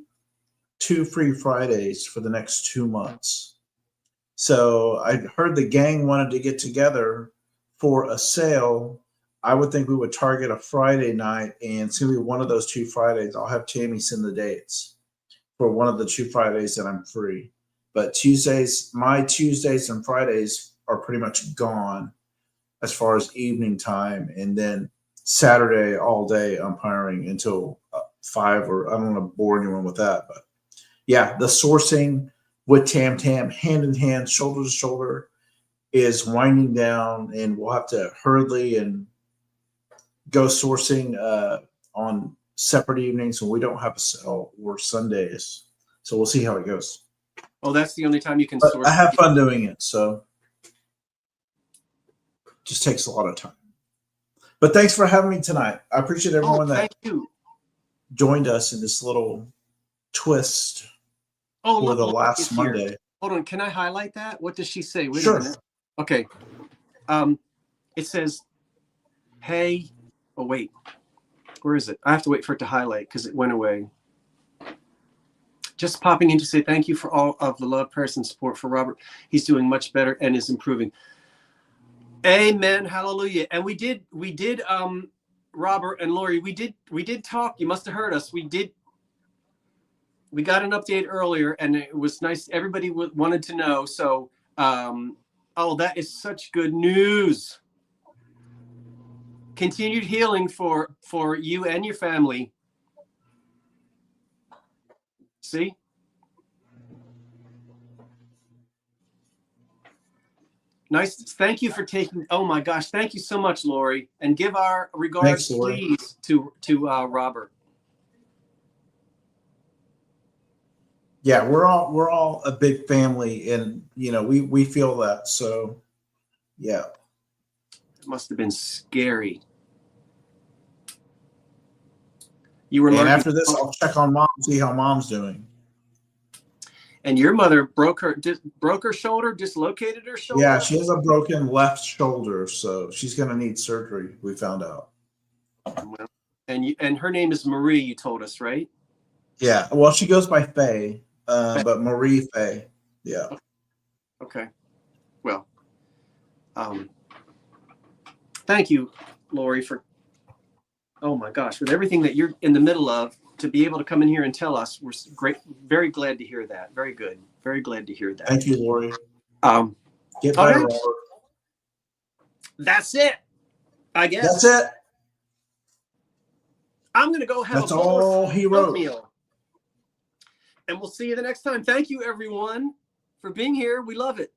free Fridays for the next 2 months. So I heard the gang wanted to get together for a sale. I would think we would target a Friday night, and it's going to be one of those 2 Fridays. I'll have Tammy send the dates for one of the 2 Fridays that I'm free. But my Tuesdays and Fridays are pretty much gone as far as evening time. And then Saturday all day umpiring until 5, or I don't want to bore anyone with that. But yeah, the sourcing with Tam hand in hand, shoulder to shoulder, is winding down, and we'll have to hurriedly and go sourcing on separate evenings when we don't have a sale, or Sundays. So we'll see how it goes. Oh, that's the only time you can But source. I have fun doing it, so just takes a lot of time. But thanks for having me tonight. I appreciate everyone that joined us in this little twist for the last Monday. Hold on, can I highlight that? What does she say? Wait Sure. a minute. Okay. It says, hey, oh wait, where is it? I have to wait for it to highlight because it went away. Just popping in to say thank you for all of the love, prayers, and support for Robert. He's doing much better and is improving. Amen. Hallelujah. And we did, Robert and Lori, we did talk. You must have heard us. We got an update earlier, and it was nice. Everybody wanted to know. So, oh, that is such good news. Continued healing for you and your family. See? Nice. Thank you for taking. Oh my gosh. Thank you so much, Lori. And give our regards, please, to Robert. Yeah, we're all a big family, and we feel that. So, yeah. It must have been scary. You were. And after this, I'll check on Mom, see how Mom's doing. And your mother broke her shoulder, dislocated her shoulder? Yeah, she has a broken left shoulder, so she's going to need surgery, we found out. And her name is Marie, you told us, right? Yeah, well, she goes by Faye, but Marie Faye, yeah. Okay. Well, thank you, Lori, for, oh my gosh, with everything that you're in the middle of, to be able to come in here and tell us. We're great. Very glad to hear that. Very good. Very glad to hear that. Thank you, Lori. Get better, Robert. That's it. I guess. That's it. I'm going to go have That's all he wrote. Meal. And we'll see you the next time. Thank you, everyone, for being here. We love it.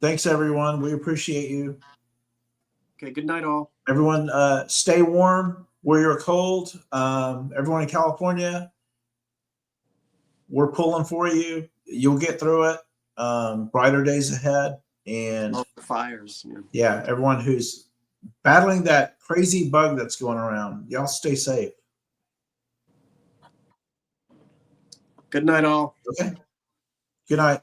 Thanks, everyone. We appreciate you. Okay. Good night, all. Everyone, stay warm where you're cold. Everyone in California, we're pulling for you. You'll get through it. Brighter days ahead. And the fires. Yeah, everyone who's battling that crazy bug that's going around, y'all stay safe. Good night, all. Okay. Good night.